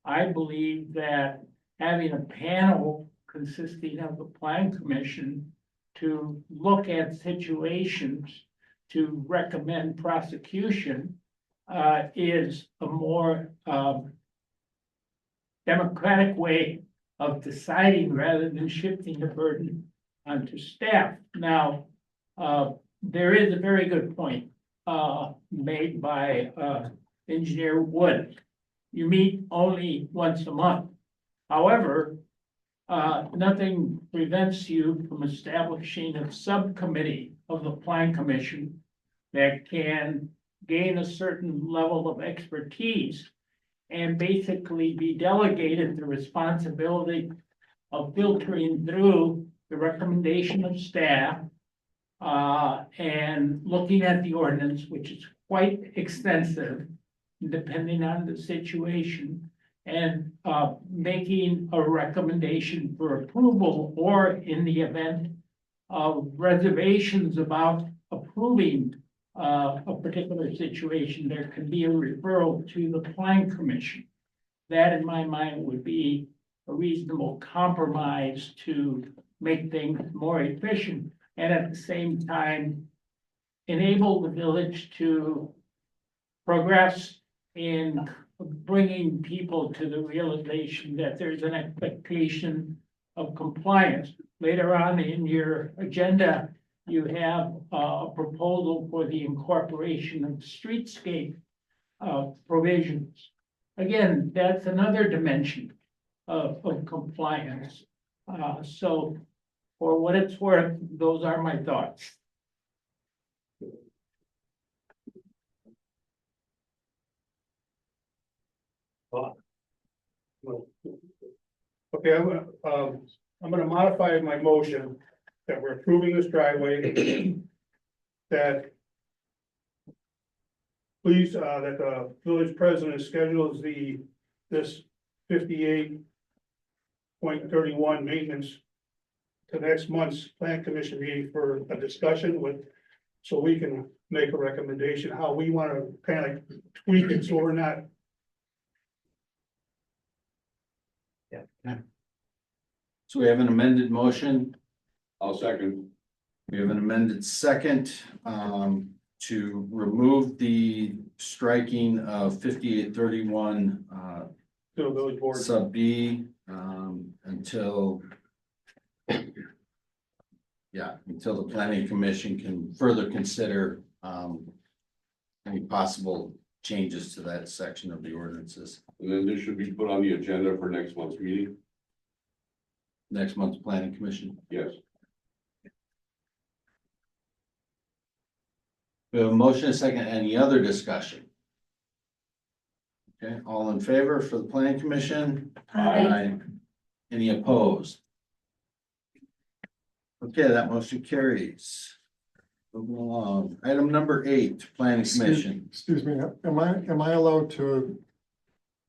I believe that having a panel consisting of the plan commission to look at situations to recommend prosecution is a more democratic way of deciding rather than shifting the burden onto staff. Now, there is a very good point made by Engineer Wood. You meet only once a month. However, nothing prevents you from establishing a subcommittee of the plan commission that can gain a certain level of expertise and basically be delegated the responsibility of filtering through the recommendation of staff and looking at the ordinance, which is quite extensive, depending on the situation, and making a recommendation for approval, or in the event of reservations about approving a particular situation, there can be a referral to the plan commission. That, in my mind, would be a reasonable compromise to make things more efficient, and at the same time, enable the village to progress in bringing people to the realization that there's an expectation of compliance. Later on in your agenda, you have a proposal for the incorporation of streetscape provisions. Again, that's another dimension of compliance. So for what it's worth, those are my thoughts. Okay, I'm gonna modify my motion that we're approving this driveway. That please, that the village president schedules this 58.31 maintenance to next month's plan commission meeting for a discussion with, so we can make a recommendation how we want to kind of tweak it, so we're not. So we have an amended motion. I'll second. We have an amended second, to remove the striking of 5831, To the village board. sub B, until. Yeah, until the planning commission can further consider, any possible changes to that section of the ordinances. And then this should be put on the agenda for next month's meeting? Next month's planning commission. Yes. We have a motion, a second, any other discussion? Okay, all in favor for the planning commission? Aye. Any opposed? Okay, that motion carries. Moving along, item number 8, planning commission. Excuse me, am I allowed to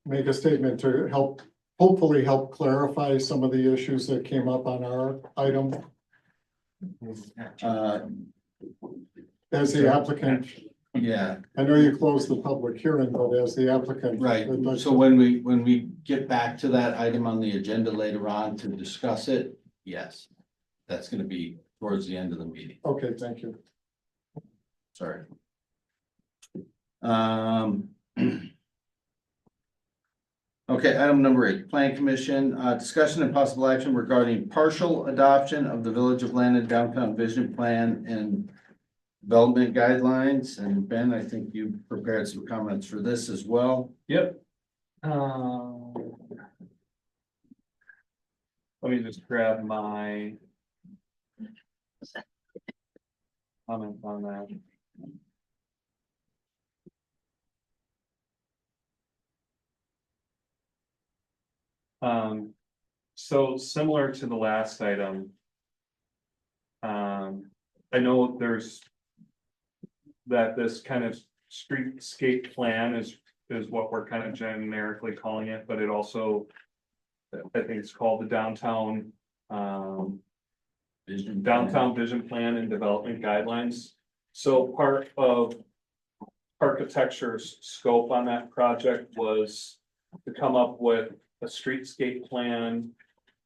make a statement to help, hopefully help clarify some of the issues that came up on our item? As the applicant, Yeah, I know you closed the public hearing, but as the applicant. right. I'd like So to- when we get back to that item on the agenda later on to discuss it, yes. That's gonna be towards the end of the meeting. Okay, thank you. Sorry. Okay, item number 8, Plan Commission, discussion and possible action regarding partial adoption of the Village of Landon Downtown Vision Plan and Development Guidelines. And Ben, I think you prepared some comments for this as well. Yep. Let me just grab my comment on that. So similar to the last item. I know there's. That this kind of streetscape plan is what we're kind of generically calling it, but it also. I think it's called the downtown. Downtown Vision Plan and Development Guidelines. So part of architecture's scope on that project was to come up with a streetscape plan,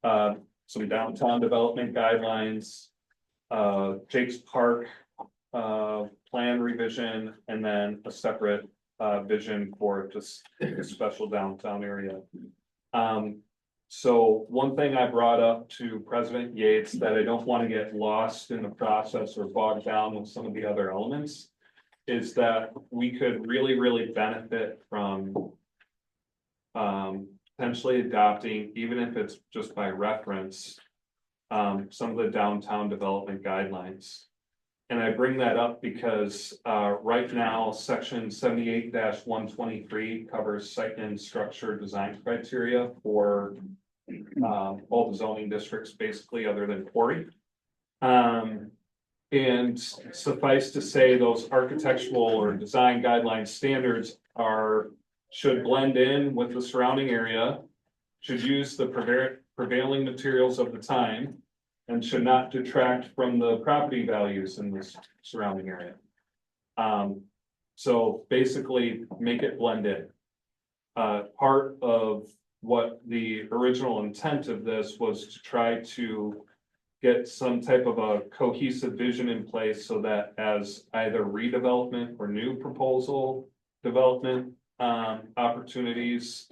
some downtown development guidelines, Jake's Park plan revision, and then a separate vision for just a special downtown area. So one thing I brought up to President Yates that I don't want to get lost in the process or bogged down with some of the other elements is that we could really benefit from potentially adopting, even if it's just by reference, some of the downtown development guidelines. And I bring that up because right now, section 78-123 covers site and structure design criteria for all the zoning districts, basically, other than quarry. And suffice to say, those architectural or design guideline standards should blend in with the surrounding area, should use the prevailing materials of the time, and should not detract from the property values in this surrounding area. So basically, make it blend in. Part of what the original intent of this was to try to get some type of a cohesive vision in place so that as either redevelopment or new proposal development opportunities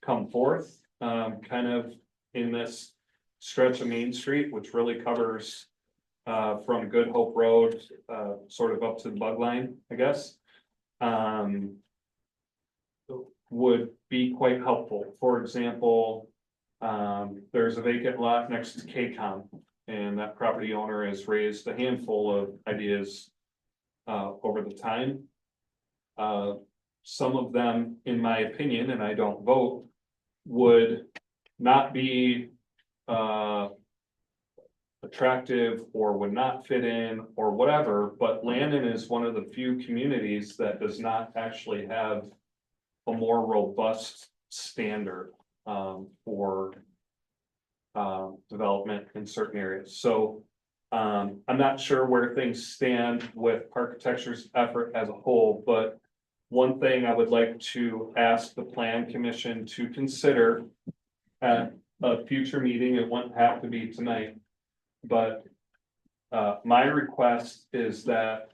come forth, kind of in this stretch of Main Street, which really covers from Good Hope Road, sort of up to the bug line, I guess, would be quite helpful. For example, there's a vacant lot next to KCOM, and that property owner has raised a handful of ideas over the time. Some of them, in my opinion, and I don't vote, would not be attractive or would not fit in or whatever, but Landon is one of the few communities that does not actually have a more robust standard for development in certain areas. So I'm not sure where things stand with architecture's effort as a whole, but one thing I would like to ask the plan commission to consider at a future meeting, it won't have to be tonight, but my request is that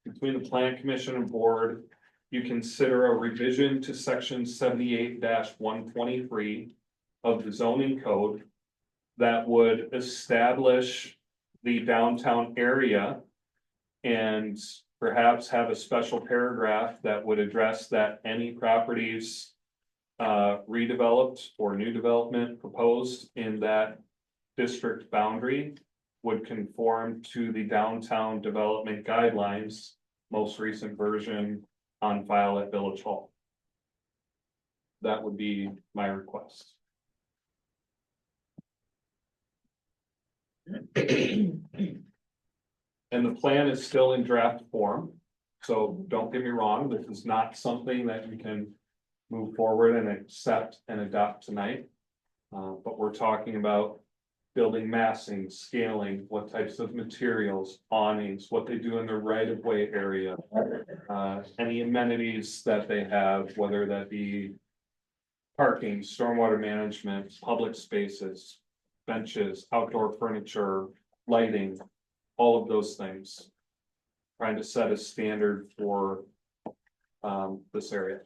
between the plan commission and board, you consider a revision to section 78-123 of the zoning code that would establish the downtown area and perhaps have a special paragraph that would address that any properties redeveloped or new development proposed in that district boundary would conform to the downtown development guidelines, most recent version on file at Village Hall. That would be my request. And the plan is still in draft form, so don't get me wrong, this is not something that you can move forward and accept and adopt tonight. But we're talking about building massing, scaling, what types of materials, awnings, what they do in the right of way area. Any amenities that they have, whether that be parking, stormwater management, public spaces, benches, outdoor furniture, lighting, all of those things. Trying to set a standard for this area.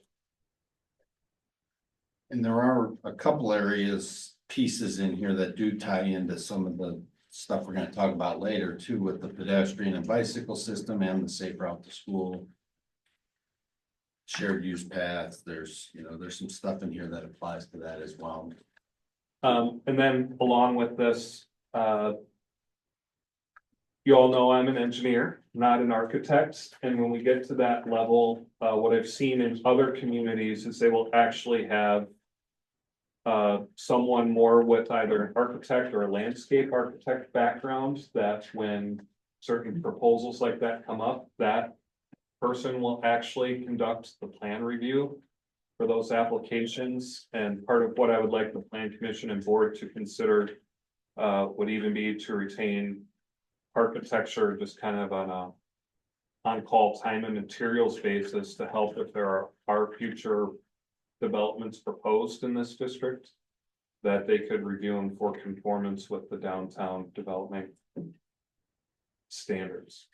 And there are a couple areas, pieces in here that do tie into some of the stuff we're gonna talk about later too, with the pedestrian and bicycle system and the safe route to school. Shared use paths, there's some stuff in here that applies to that as well. And then along with this, you all know I'm an engineer, not an architect, and when we get to that level, what I've seen in other communities is they will actually have someone more with either an architect or a landscape architect background, that when certain proposals like that come up, that person will actually conduct the plan review for those applications. And part of what I would like the plan commission and board to consider would even be to retain architecture just kind of on a on-call time and materials basis to help if there are future developments proposed in this district, that they could review them for conformance with the downtown development standards.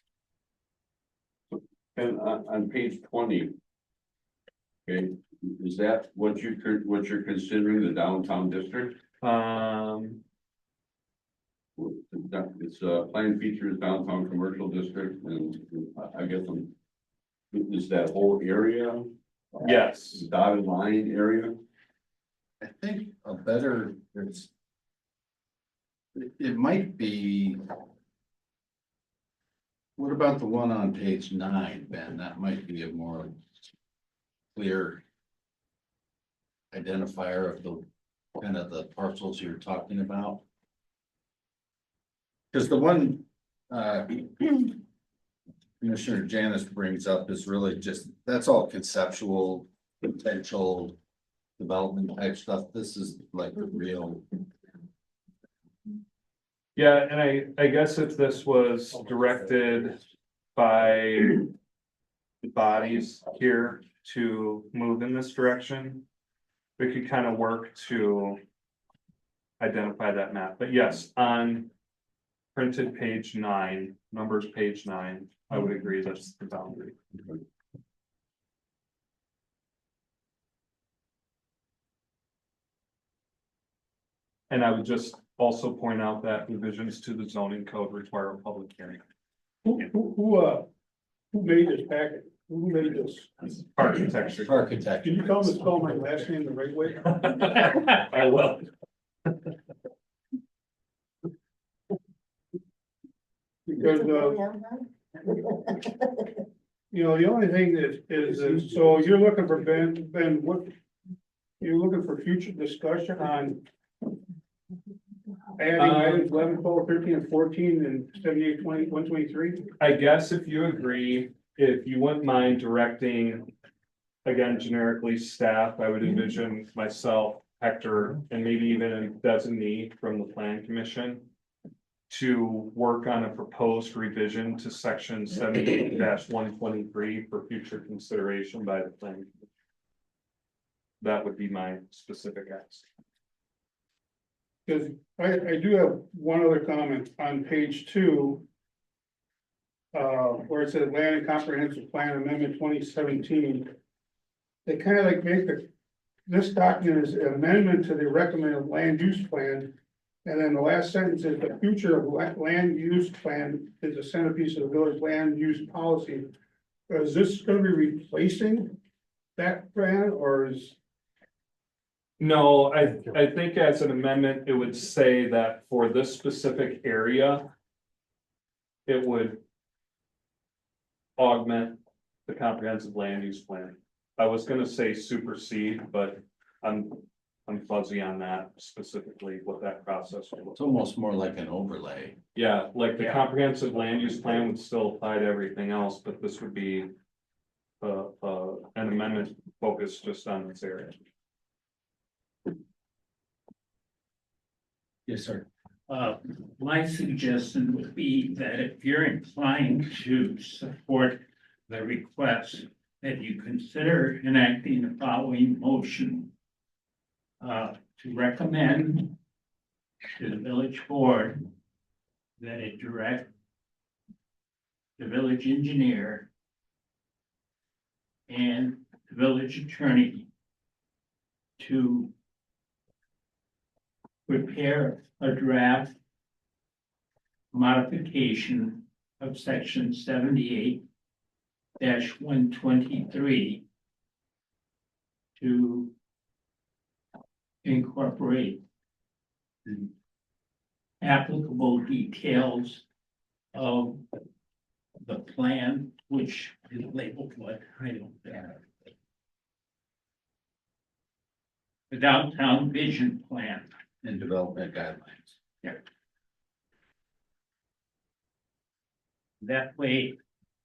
And on page 20. Okay, is that what you're considering the downtown district? It's plan features downtown commercial district, and I guess is that whole area? Yes. Dotted line area? I think a better, it might be. What about the one on page 9, Ben? That might be a more clear identifier of the kind of the parcels you're talking about. Because the one Commissioner Janice brings up is really just, that's all conceptual, potential development type stuff. This is like the real. Yeah, and I guess if this was directed by the bodies here to move in this direction, we could kind of work to identify that map. But yes, on printed page 9, numbers page 9, I would agree that's the boundary. And I would just also point out that revisions to the zoning code require a public hearing. Who made this packet? Who made this? Architecture. Architect. Can you tell me to spell my last name the right way? I will. Because, the only thing is, so you're looking for Ben, what? You're looking for future discussion on adding items 11, 12, 13, and 14, and 78, 20, 123? I guess if you agree, if you wouldn't mind directing, again, generically staff, I would envision myself Hector and maybe even a designee from the plan commission to work on a proposed revision to section 78-123 for future consideration by the plan commission. That would be my specific ask. Because I do have one other comment on page 2. Where it says Land and Comprehensive Plan Amendment 2017. They kind of like make this document is an amendment to the recommended land use plan. And then the last sentence is the future of land use plan is the centerpiece of the village land use policy. Is this going to be replacing that plan or is? No, I think as an amendment, it would say that for this specific area, it would augment the comprehensive land use plan. I was gonna say supersede, but I'm fuzzy on that specifically, what that process would look. It's almost more like an overlay. Yeah, like the Yeah. comprehensive land use plan would still apply to everything else, but this would be an amendment focused just on this area. Yes, sir. My suggestion would be that if you're inclined to support the request, that you consider enacting the following motion. To recommend to the village board that it direct the village engineer and the village attorney to prepare a draft modification of section 78-123 to incorporate the applicable details of the plan, which is labeled what I don't have. The downtown vision plan. And development guidelines. That way,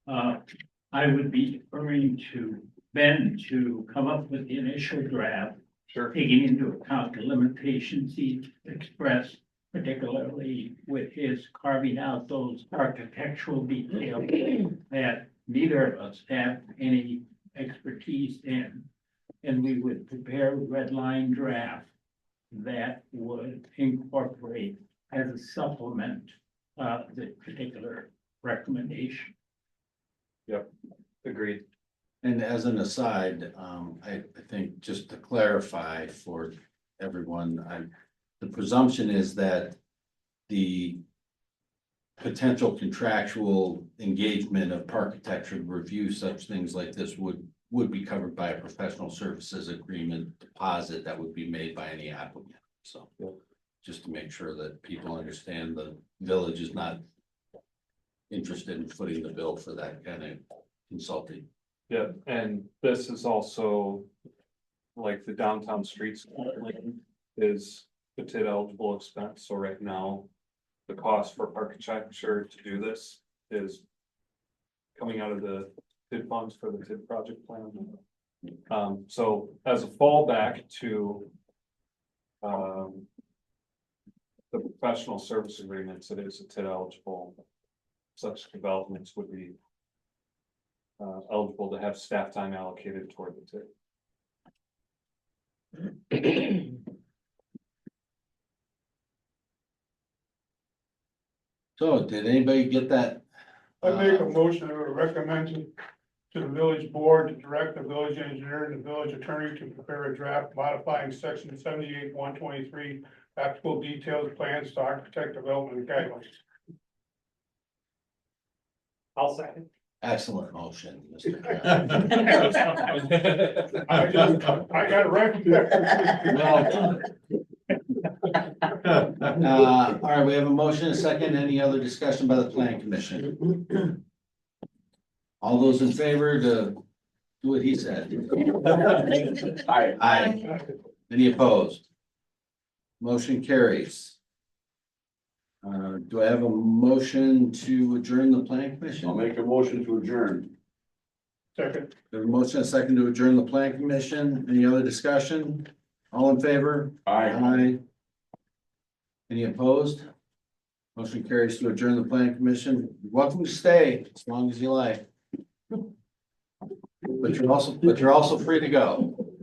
I would be deferring to Ben to come up with the initial draft. Sure. Taking into account the limitations he expressed, particularly with his carving out those architectural details that neither of us have any expertise in. And we would prepare a red line draft that would incorporate as a supplement the particular recommendation. Yep, agreed. And as an aside, I think just to clarify for everyone, the presumption is that the potential contractual engagement of architecture to review such things like this would be covered by a professional services agreement deposit that would be made by any applicant. So just to make sure that people understand the village is not interested in footing the bill for that kind of consulting. Yeah, and this is also like the downtown streets is a TID eligible expense. So right now, the cost for architecture to do this is coming out of the TID funds for the TID project plan. So as a fallback to the professional service agreements, it is a TID eligible. Such developments would be eligible to have staff time allocated toward the TID. So did anybody get that? I make a motion to recommend to the village board to direct the village engineer and the village attorney to prepare a draft modifying section 78-123 practical details plans to architect development guidelines. I'll second. Excellent motion, Mr. I got it right from there. All right, we have a motion, a second. Any other discussion by the planning commission? All those in favor to do what he said? Aye. Aye. Any opposed? Motion carries. Do I have a motion to adjourn the planning commission? I'll make a motion to adjourn. Second. We have a motion, a second to adjourn the planning commission. Any other discussion? All in favor? Aye. Any opposed? Motion carries to adjourn the planning commission. You're welcome to stay as long as you like. But you're also free to go.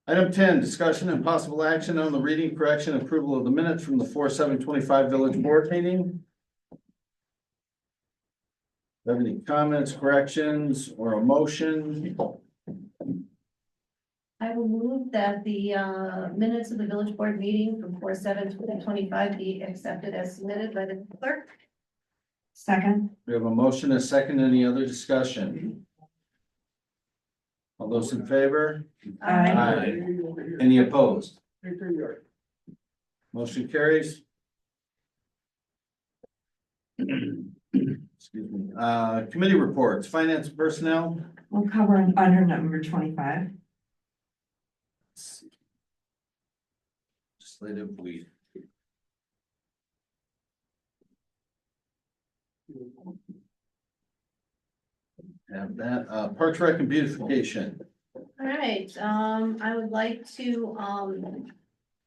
Item 10, discussion and possible action on the reading, correction, approval of the minutes from the 4/7/25 village board meeting. Have any comments, corrections, or a motion? I will move that the minutes of the village board meeting from 4/7/2025 be accepted as submitted by the clerk. Second. We have a motion, a second, any other discussion? All those in favor? Aye. Any opposed? Motion carries. Excuse me. Committee reports, finance personnel. We'll cover under number 25. Legislative weed. Have that, Parks Rec and beautification. All right, I would like to,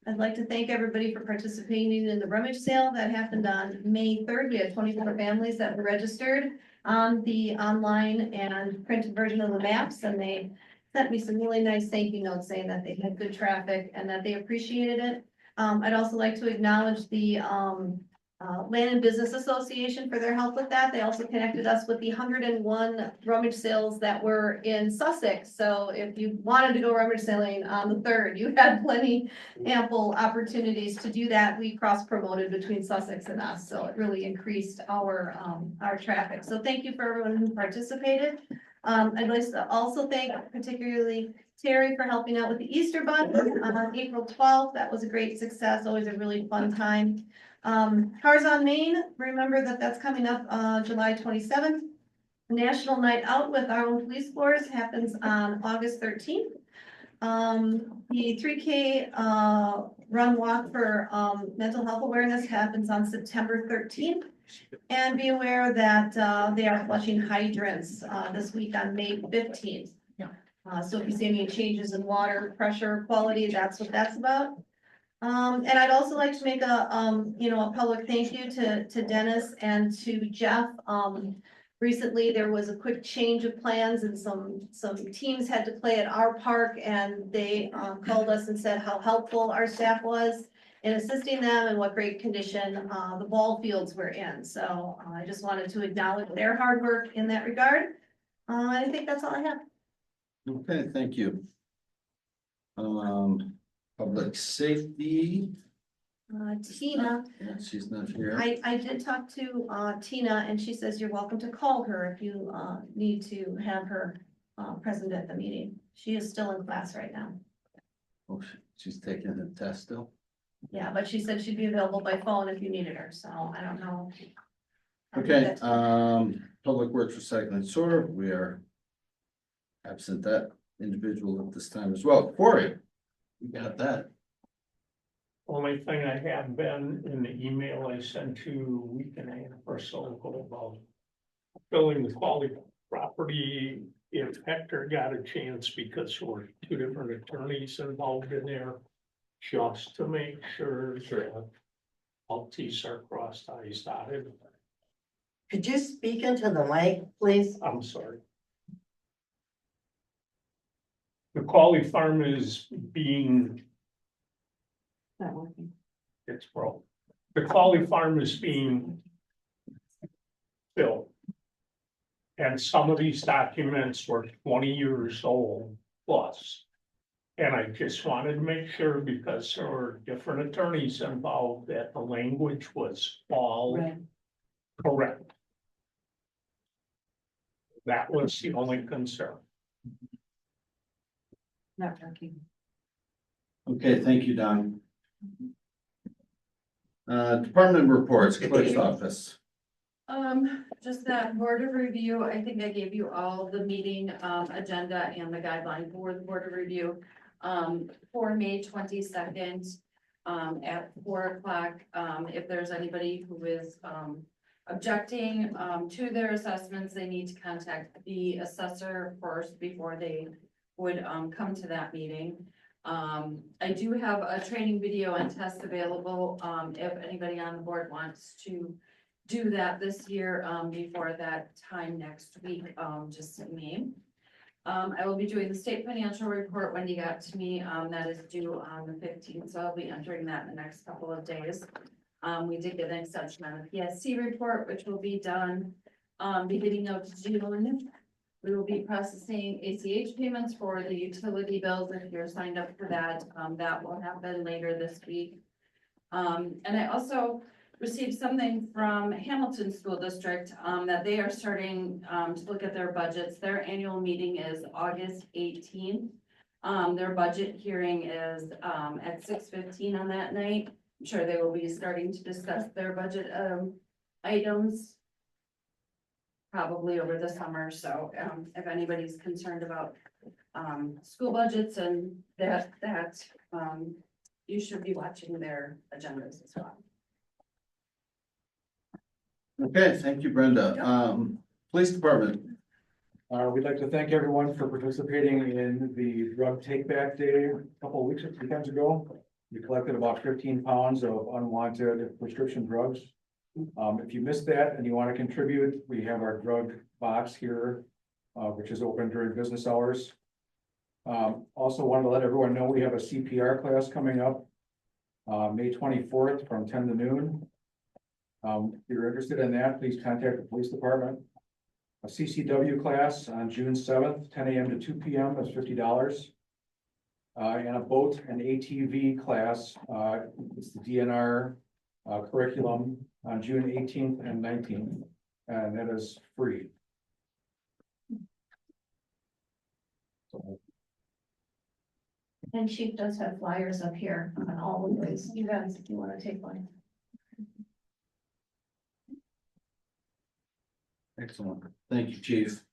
I'd like to thank everybody for participating in the rummage sale that happened on May 3rd. We had 24 families that were registered on the online and printed version of the maps, and they sent me some really nice thank you notes saying that they had good traffic and that they appreciated it. I'd also like to acknowledge the Land and Business Association for their help with that. They also connected us with the 101 rummage sales that were in Sussex. So if you wanted to go rummage selling on the 3rd, you had plenty ample opportunities to do that. We cross promoted between Sussex and us, so it really increased our traffic. So thank you for everyone who participated. I'd like to also thank particularly Terry for helping out with the Easter Bunny on April 12th. That was a great success, always a really fun time. Cars on Main, remember that that's coming up July 27th. National Night Out with our own police force happens on August 13th. The 3K run walk for mental health awareness happens on September 13th. And be aware that they are flushing hydrants this week on May 15th. So if you see any changes in water pressure quality, that's what that's about. And I'd also like to make a a public thank you to Dennis and to Jeff. Recently, there was a quick change of plans and some teams had to play at our park, and they called us and said how helpful our staff was in assisting them and what great condition the ball fields were in. So I just wanted to acknowledge their hard work in that regard. I think that's all I have. Okay, thank you. Public safety. Tina, She's not here. I did talk to Tina, and she says you're welcome to call her if you need to have her present at the meeting. She is still in class right now. Oh, she's taking the test still. Yeah, but she said she'd be available by phone if you needed her, so I don't know. Okay, Public Works Recycling Sewer, we are absent that individual at this time as well. Corey, you got that. Only thing I have been in the email I sent you a week and a half or so ago about filling the quality property. If Hector got a chance, because there were two different attorneys involved in there, just to make sure that all T's are crossed, I's dotted. Could you speak into the mic, please? I'm sorry. The quality farm is being, Not working. it's broke. The quality farm is being built. And some of these documents were 20 years old plus. And I just wanted to make sure, because there were different attorneys involved, that the language was all Right. correct. That was the only concern. Not working. Okay, thank you, Don. Department reports, clerk's office. Just that board of review, I think I gave you all the meeting agenda and the guideline for the board of review. For May 22nd, at 4 o'clock, if there's anybody who is objecting to their assessments, they need to contact the assessor first before they would come to that meeting. I do have a training video and test available, if anybody on the board wants to do that this year, before that time next week, just name. I will be doing the state financial report Wendy got to me, that is due on the 15th, so I'll be entering that in the next couple of days. We did get an extension on the PSC report, which will be done, beginning of June. We will be processing ACH payments for the utility bills if you're signed up for that. That will happen later this week. And I also received something from Hamilton School District, that they are starting, to look at their budgets. Their annual meeting is August 18th. Their budget hearing is, at 6:15 on that night. I'm sure they will be starting to discuss their budget, items probably over the summer. So, if anybody's concerned about, school budgets and that, you should be watching their agendas as well. Okay, thank you, Brenda. Police department. We'd like to thank everyone for participating in the drug take back day a couple of weekends ago. We collected about 15 pounds of unwanted prescription drugs. If you missed that and you want to contribute, we have our drug box here, which is open during business hours. Also wanted to let everyone know we have a CPR class coming up, May 24th from 10 to noon. If you're interested in that, please contact the police department. A CCW class on June 7th, 10 a.m. to 2 p.m. is $50. And a boat and ATV class, it's the DNR curriculum on June 18th and 19th, and that is free. And Chief does have flyers up here on all of those events if you want to take one. Excellent. Thank you, Chief.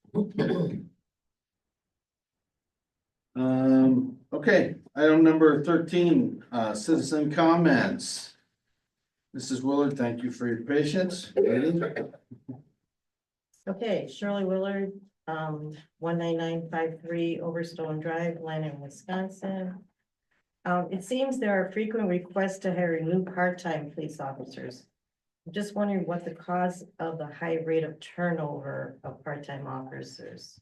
Okay, item number 13, citizen comments. Mrs. Willard, thank you for your patience. Waiting. Okay, Shirley Willard, 19953 Overstone Drive, Lanham, Wisconsin. It seems there are frequent requests to hire new part-time police officers. I'm just wondering what the cause of the high rate of turnover of part-time officers.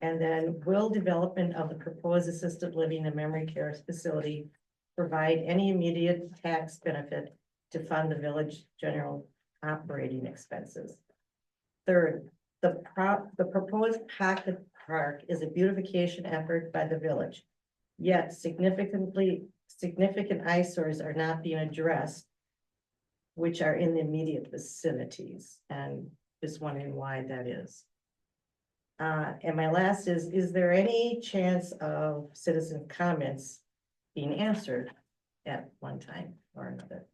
And then will development of the proposed assisted living and memory care facility provide any immediate tax benefit to fund the village general operating expenses? Third, the proposed pocket park is a beautification effort by the village. Yet significant eyesores are not being addressed, which are in the immediate vicinities, and just wondering why that is. And my last is there any chance of citizen comments being answered at one time or another?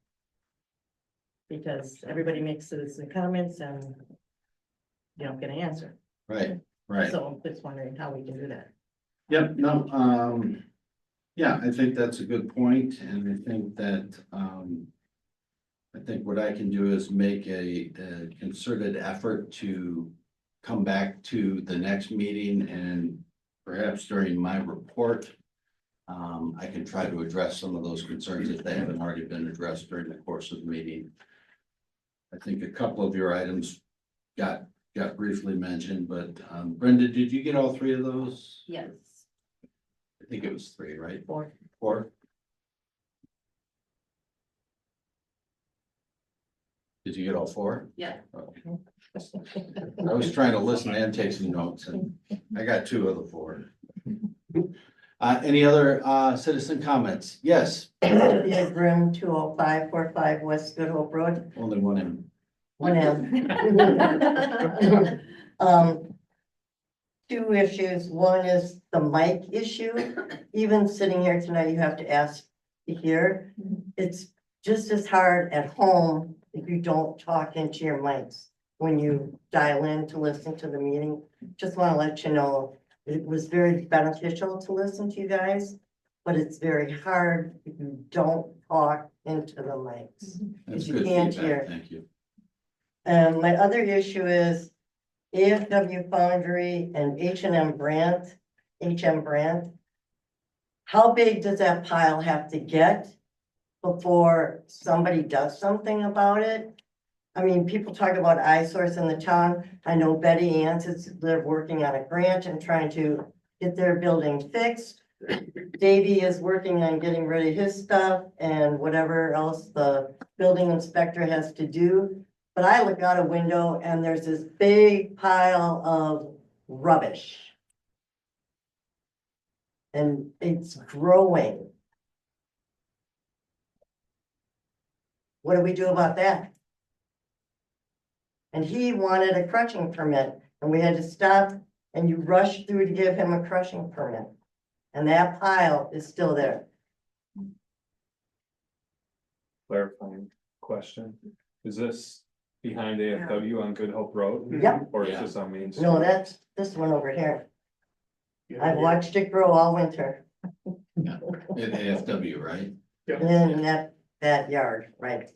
Because everybody makes citizen comments and you don't get an answer. Right, right. So I'm just wondering how we can do that. Yep, no, yeah, I think that's a good point, and I think that, I think what I can do is make a concerted effort to come back to the next meeting, and perhaps during my report, I can try to address some of those concerns if they haven't already been addressed during the course of the meeting. I think a couple of your items got briefly mentioned, but Brenda, did you get all three of those? Yes. I think it was three, right? Four. Four? Did you get all four? Yeah. Okay. I was trying to listen and take some notes, and I got two of the four. Any other citizen comments? Yes. Cynthia Grimm, 20545 West Good Hope Road. Only one in. One M. Two issues. One is the mic issue. Even sitting here tonight, you have to ask to hear. It's just as hard at home if you don't talk into your mics when you dial in to listen to the meeting. Just want to let you know, it was very beneficial to listen to you guys, but it's very hard if you don't talk into the mics. That's You good can't feedback, hear. thank you. And my other issue is AFW Foundry and H&M Brandt HM brand. How big does that pile have to get before somebody does something about it? I mean, people talk about eyesores in the town. I know Betty Ann's they're working on a grant and trying to get their building fixed. Davey is working on getting rid of his stuff and whatever else the building inspector has to do. But I look out a window and there's this big pile of rubbish. And it's growing. What do we do about that? And he wanted a crushing permit and we had to stop and you rushed through to give him a crushing permit. And that pile is still there. Clarifying question, is this behind AFW on Good Hope Road? Yep. Or is this on Main Street? No, that's this one over here. I've watched it grow all winter At AFW, right? in that yard, right?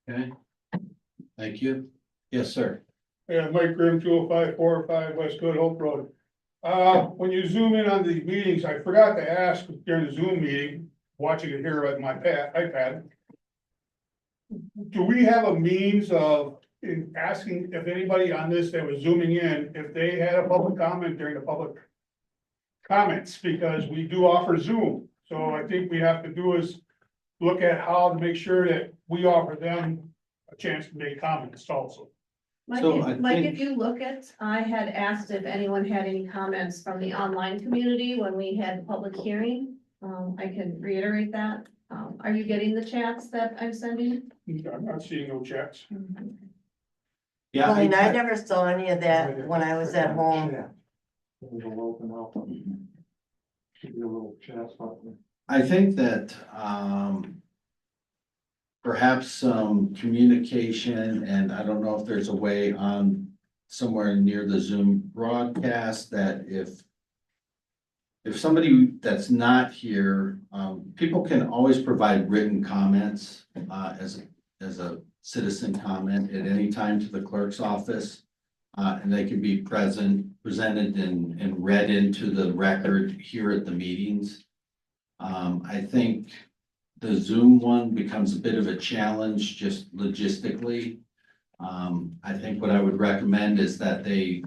Okay. Thank you. Yes, sir. Yeah, Mike Grimm, 205-405 West Good Hope Road. When you zoom in on the meetings, I forgot to ask during the Zoom meeting, watching it here at my iPad. Do we have a means of asking if anybody on this that was zooming in, if they had a public comment during the public comments, because we do offer Zoom. So I think we have to do is look at how to make sure that we offer them a chance to make comments also. Mike, So I Mike, think- if you look at, I had asked if anyone had any comments from the online community when we had the public hearing. I can reiterate that. Are you getting the chats that I'm sending? I'm not seeing no checks. Yeah, I mean, I never saw any of that when I was at home. I think that, perhaps some communication, and I don't know if there's a way on somewhere near the Zoom broadcast that if somebody that's not here, people can always provide written comments, as a citizen comment at any time to the clerk's office. And they can be presented and read into the record here at the meetings. I think the Zoom one becomes a bit of a challenge just logistically. I think what I would recommend is that if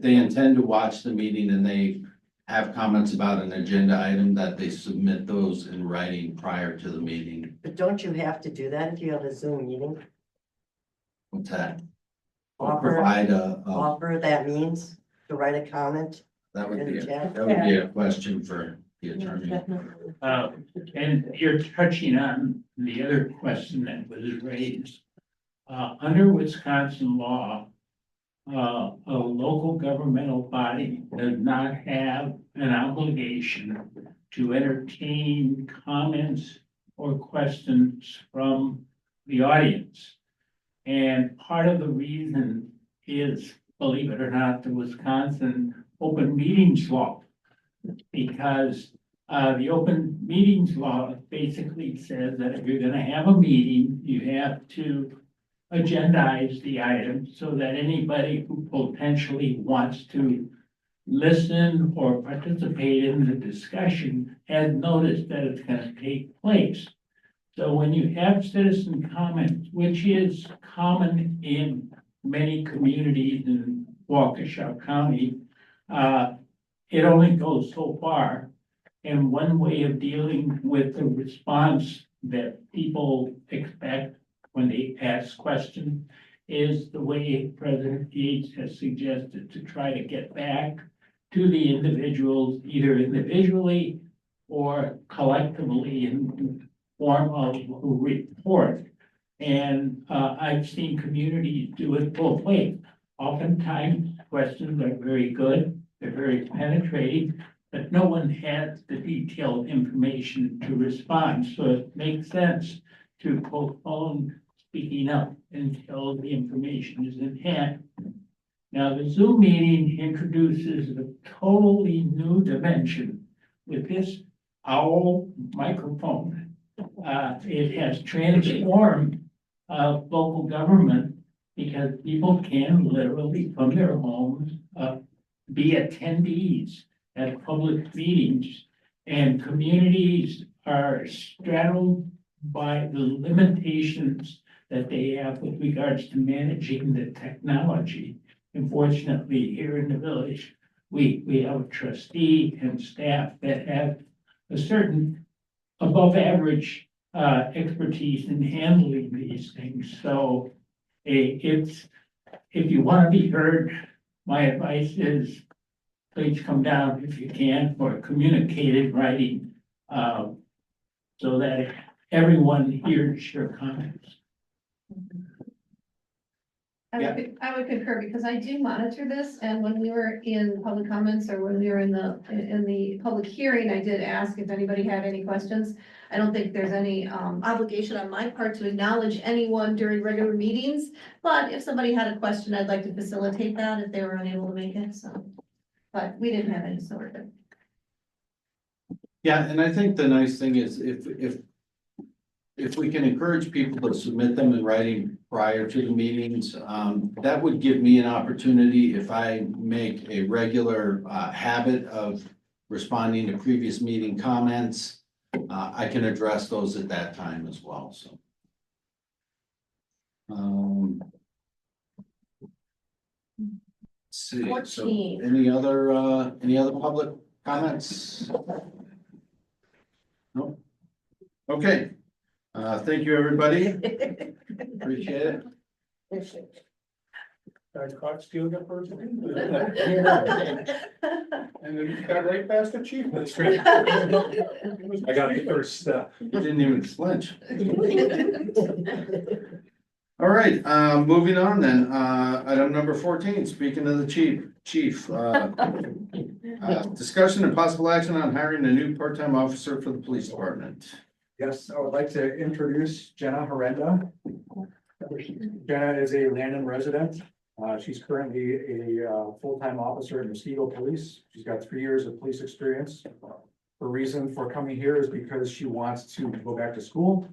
they intend to watch the meeting and they have comments about an agenda item, that they submit those in writing prior to the meeting. But don't you have to do that if you have a Zoom meeting? What's that? Offer- Provide Offer that means to write a comment that would in be, the chat? that would be a question for the attorney. And you're touching on the other question that was raised. Under Wisconsin law, a local governmental body does not have an obligation to entertain comments or questions from the audience. And part of the reason is, believe it or not, the Wisconsin open meetings law. Because the open meetings law basically says that if you're gonna have a meeting, you have to agendize the item so that anybody who potentially wants to listen or participate in the discussion has noticed that it's gonna take place. So when you have citizen comments, which is common in many communities in Waukesha County, it only goes so far. And one way of dealing with the response that people expect when they ask questions is the way President Gates has suggested, to try to get back to the individuals, either individually or collectively in form of a report. And I've seen communities do it both ways. Oftentimes, questions are very good, they're very penetrating, but no one has the detailed information to respond. So it makes sense to postpone speaking up until the information is in hand. Now, the Zoom meeting introduces a totally new dimension with this owl microphone. It has transformed local government because people can literally from their homes, be attendees at public meetings. And communities are straddled by the limitations that they have with regards to managing the technology. Unfortunately, here in the village, we have a trustee and staff that have a certain above average expertise in handling these things. So if you want to be heard, my advice is please come down if you can, or communicate in writing, so that everyone hears your comments. I would concur, because I do monitor this, and when we were in public comments or when we were in the public hearing, I did ask if anybody had any questions. I don't think there's any obligation on my part to acknowledge anyone during regular meetings, but if somebody had a question, I'd like to facilitate that if they were unable to make it, so. But we didn't have any, so we're good. Yeah, and I think the nice thing is if we can encourage people to submit them in writing prior to the meetings, that would give me an opportunity, if I make a regular habit of responding to previous meeting comments, I can address those at that time as well, so. Let's see, so 14. any other public comments? No? Okay, thank you, everybody. Appreciate it. I caught stealing a person. And then he got right past the chief. That's right. I got the first step. You didn't even flinch. All right, moving on then, item number 14, speaking of the chief, discussion and possible action on hiring a new part-time officer for the police department. Yes, I would like to introduce Jenna Horrenda. Jenna is a Landon resident. She's currently a full-time officer in Mosquito Police. She's got 3 years of police experience. Her reason for coming here is because she wants to go back to school.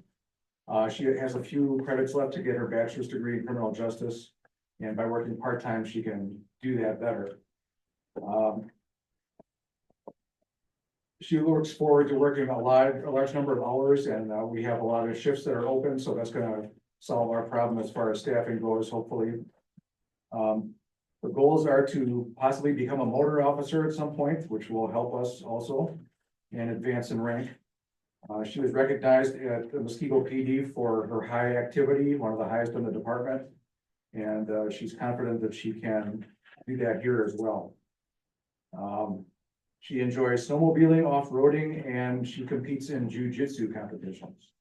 She has a few credits left to get her bachelor's degree in criminal justice. And by working part-time, she can do that better. She looks forward to working a large number of hours, and we have a lot of shifts that are open, so that's gonna solve our problem as far as staffing goes, hopefully. The goals are to possibly become a motor officer at some point, which will help us also and advance in rank. She was recognized at the Mosquito PD for her high activity, one of the highest in the department. And she's confident that she can do that here as well. She enjoys snowmobiling, off-roading, and she competes in jiu-jitsu competitions.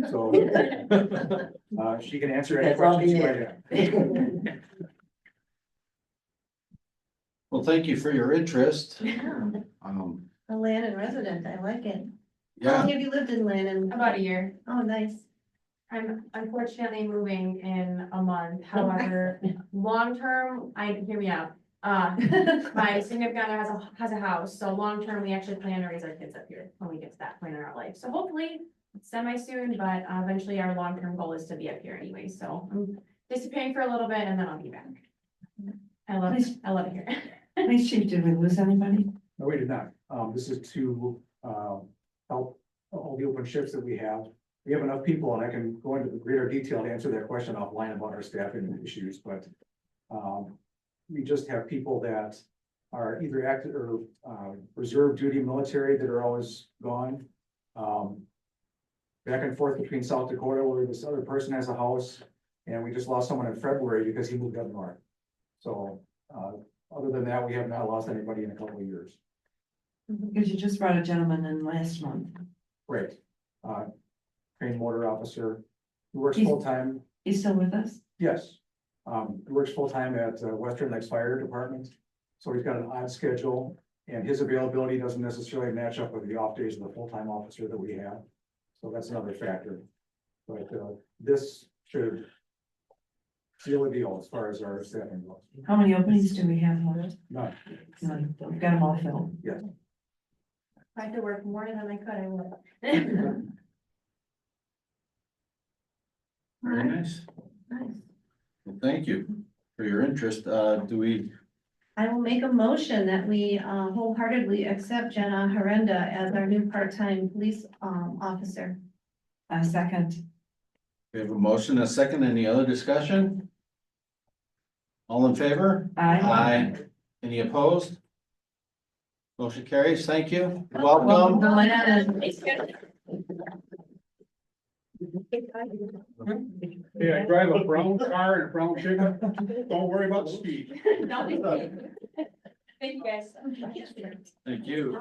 So she can answer any questions you might have. Well, thank you for your interest. Yeah, a Landon resident, I like it. How Yeah, long have you lived in Landon? About a year. Oh, nice. I'm unfortunately moving in a month. However, long-term, hear me out. My significant other has a house, so long-term, we actually plan to raise our kids up here when we get to that point in our life. So hopefully semi-soon, but eventually our long-term goal is to be up here anyway. So I'm disappearing for a little bit and then I'll be back. I love it here. Nice chief, did we lose anybody? No, we did not. This is to help all the open shifts that we have. We have enough people, and I can go into greater detail to answer that question offline about our staffing issues, but we just have people that are either active or reserve duty military that are always gone. Back and forth between South Dakota, where this other person has a house, and we just lost someone in February because he moved up north. So other than that, we have not lost anybody in a couple of years. Because you just brought a gentleman in last month. Great. Trained motor officer who works He's- full-time. He's still with us? Yes. He works full-time at Western Lakes Fire Department. So he's got an odd schedule, and his availability doesn't necessarily match up with the off days of the full-time officer that we have. So that's another factor. But this should seal the deal as far as our staffing goes. How many openings do we have left? None. None. We've got them all filled. Yes. If I could work more than I could, I would. Very nice. Nice. Well, thank you for your interest. Do we, I will make a motion that we wholeheartedly accept Jenna Harenda as our new part-time police officer. A second. we have a motion, a second, any other discussion? All in favor? Aye. Any opposed? Motion carries. Thank you. Welcome. Hey, I drive a brown car and a brown pickup. Don't worry about speed. Thank you, guys. Thank you.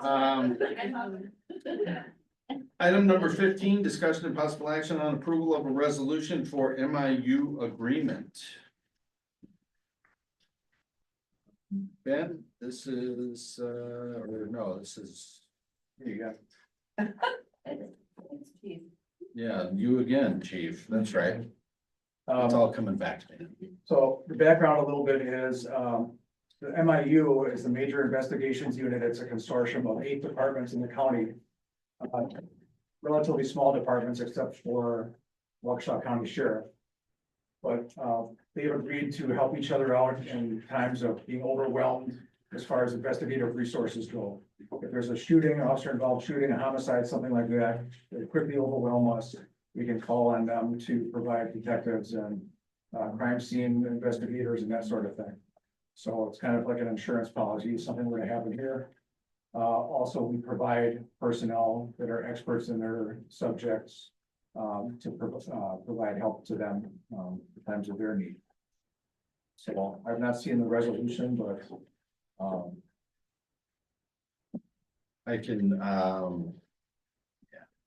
Item number 15, discussion and possible action on approval of a resolution for MIU agreement. Ben, this is, or no, this is, here you go. Yeah, you again, chief. That's right. It's all coming back to me. So the background a little bit is, the MIU is the Major Investigations Unit. It's a consortium of 8 departments in the county. Relatively small departments except for Waukesha County Sheriff. But they've agreed to help each other out in times of being overwhelmed as far as investigative resources go. If there's a shooting, officer involved shooting, a homicide, something like that, they quickly overwhelm us. We can call on them to provide detectives and crime scene investigators and that sort of thing. So it's kind of like an insurance policy, if something were to happen here. Also, we provide personnel that are experts in their subjects to provide help to them in times of their need. So I've not seen the resolution, but I can, I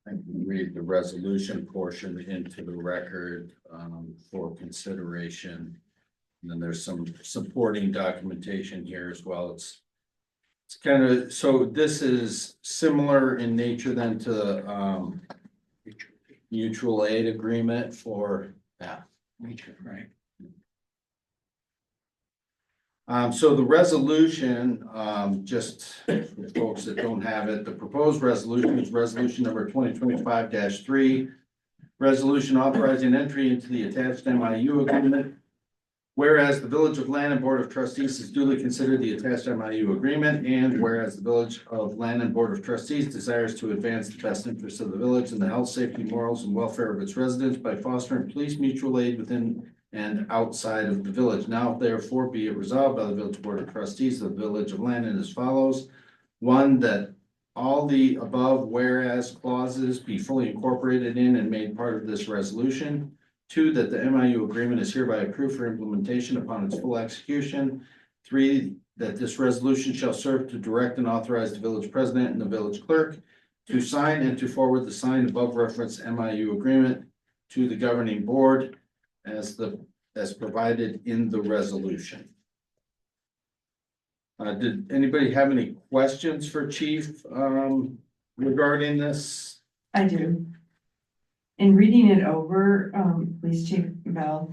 can read the resolution portion into the record for consideration. And then there's some supporting documentation here as well. It's kind of, so this is similar in nature then to mutual aid agreement for, yeah. Right. So the resolution, just for folks that don't have it, the proposed resolution is resolution number 2025-3. Resolution authorizing entry into the attached MIU agreement. Whereas the Village of Lannon Board of Trustees has duly considered the attached MIU agreement, and whereas the Village of Lannon Board of Trustees desires to advance the best interests of the village and the health, safety, morals, and welfare of its residents by fostering police mutual aid within and outside of the village. Now therefore be it resolved by the Village Board of Trustees of the Village of Lannon as follows. 1, that all the above whereas clauses be fully incorporated in and made part of this resolution. 2, that the MIU agreement is hereby approved for implementation upon its full execution. 3, that this resolution shall serve to direct and authorize the village president and the village clerk to sign and to forward the signed above referenced MIU agreement to the governing board as provided in the resolution. Did anybody have any questions for Chief regarding this? I do. In reading it over, Police Chief Bell,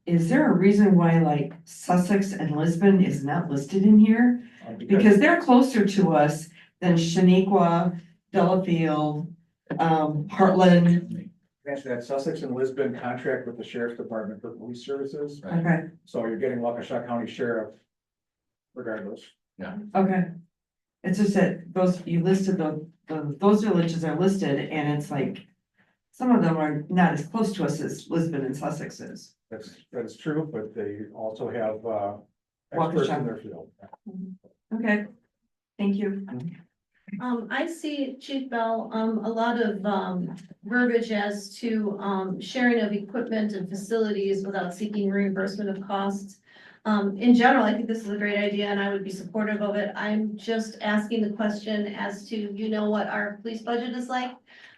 is there a reason why like Sussex and Lisbon is not listed in here? Because they're closer to us than Shaniqua, Delafield, Heartland. Answer that, Sussex and Lisbon contract with the Sheriff's Department for police services. Okay, So you're getting Waukesha County Sheriff regardless. okay. It's just that those, you listed those villages are listed and it's like, some of them are not as close to us as Lisbon and Sussex is. That is true, but they also have experts in their field. Okay, thank you. I see, Chief Bell, a lot of verbiage as to sharing of equipment and facilities without seeking reimbursement of costs. In general, I think this is a great idea and I would be supportive of it. I'm just asking the question as to, you know, what our police budget is like.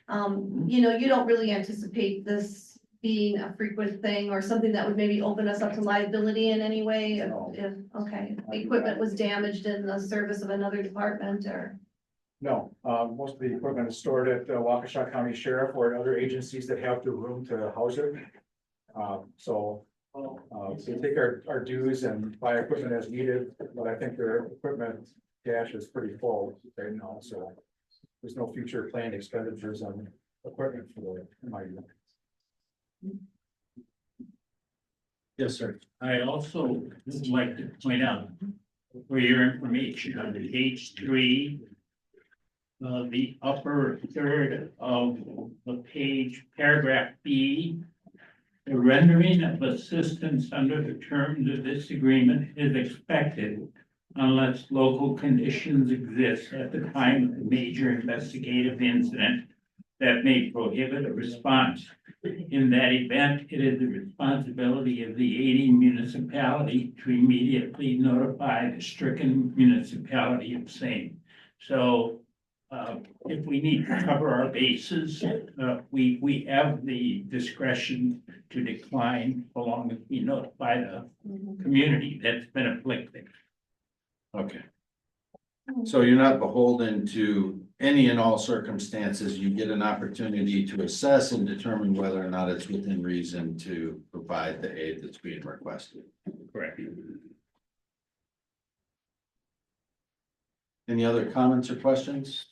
You know, you don't really anticipate this being a frequent thing or something that would maybe open us up to liability in any way if equipment was damaged in the service of another department or. No, most of the equipment is stored at the Waukesha County Sheriff or at other agencies that have the room to house it. So we take our dues and buy equipment as needed, but I think their equipment cache is pretty full right now, so there's no future planned expenditures on equipment for the MIU. Yes, sir. I also would like to point out for your information on page 3. The upper third of the page, paragraph B. The rendering of assistance under the terms of this agreement is expected unless local conditions exist at the time of the major investigative incident that may prohibit a response. In that event, it is the responsibility of the aiding municipality to immediately notify the stricken municipality of same. So if we need to cover our bases, we have the discretion to decline so long as we notify the community that's been afflicted. Okay. So you're not beholden to any and all circumstances. You get an opportunity to assess and determine whether or not it's within reason to provide the aid that's being requested. Correct. Any other comments or questions?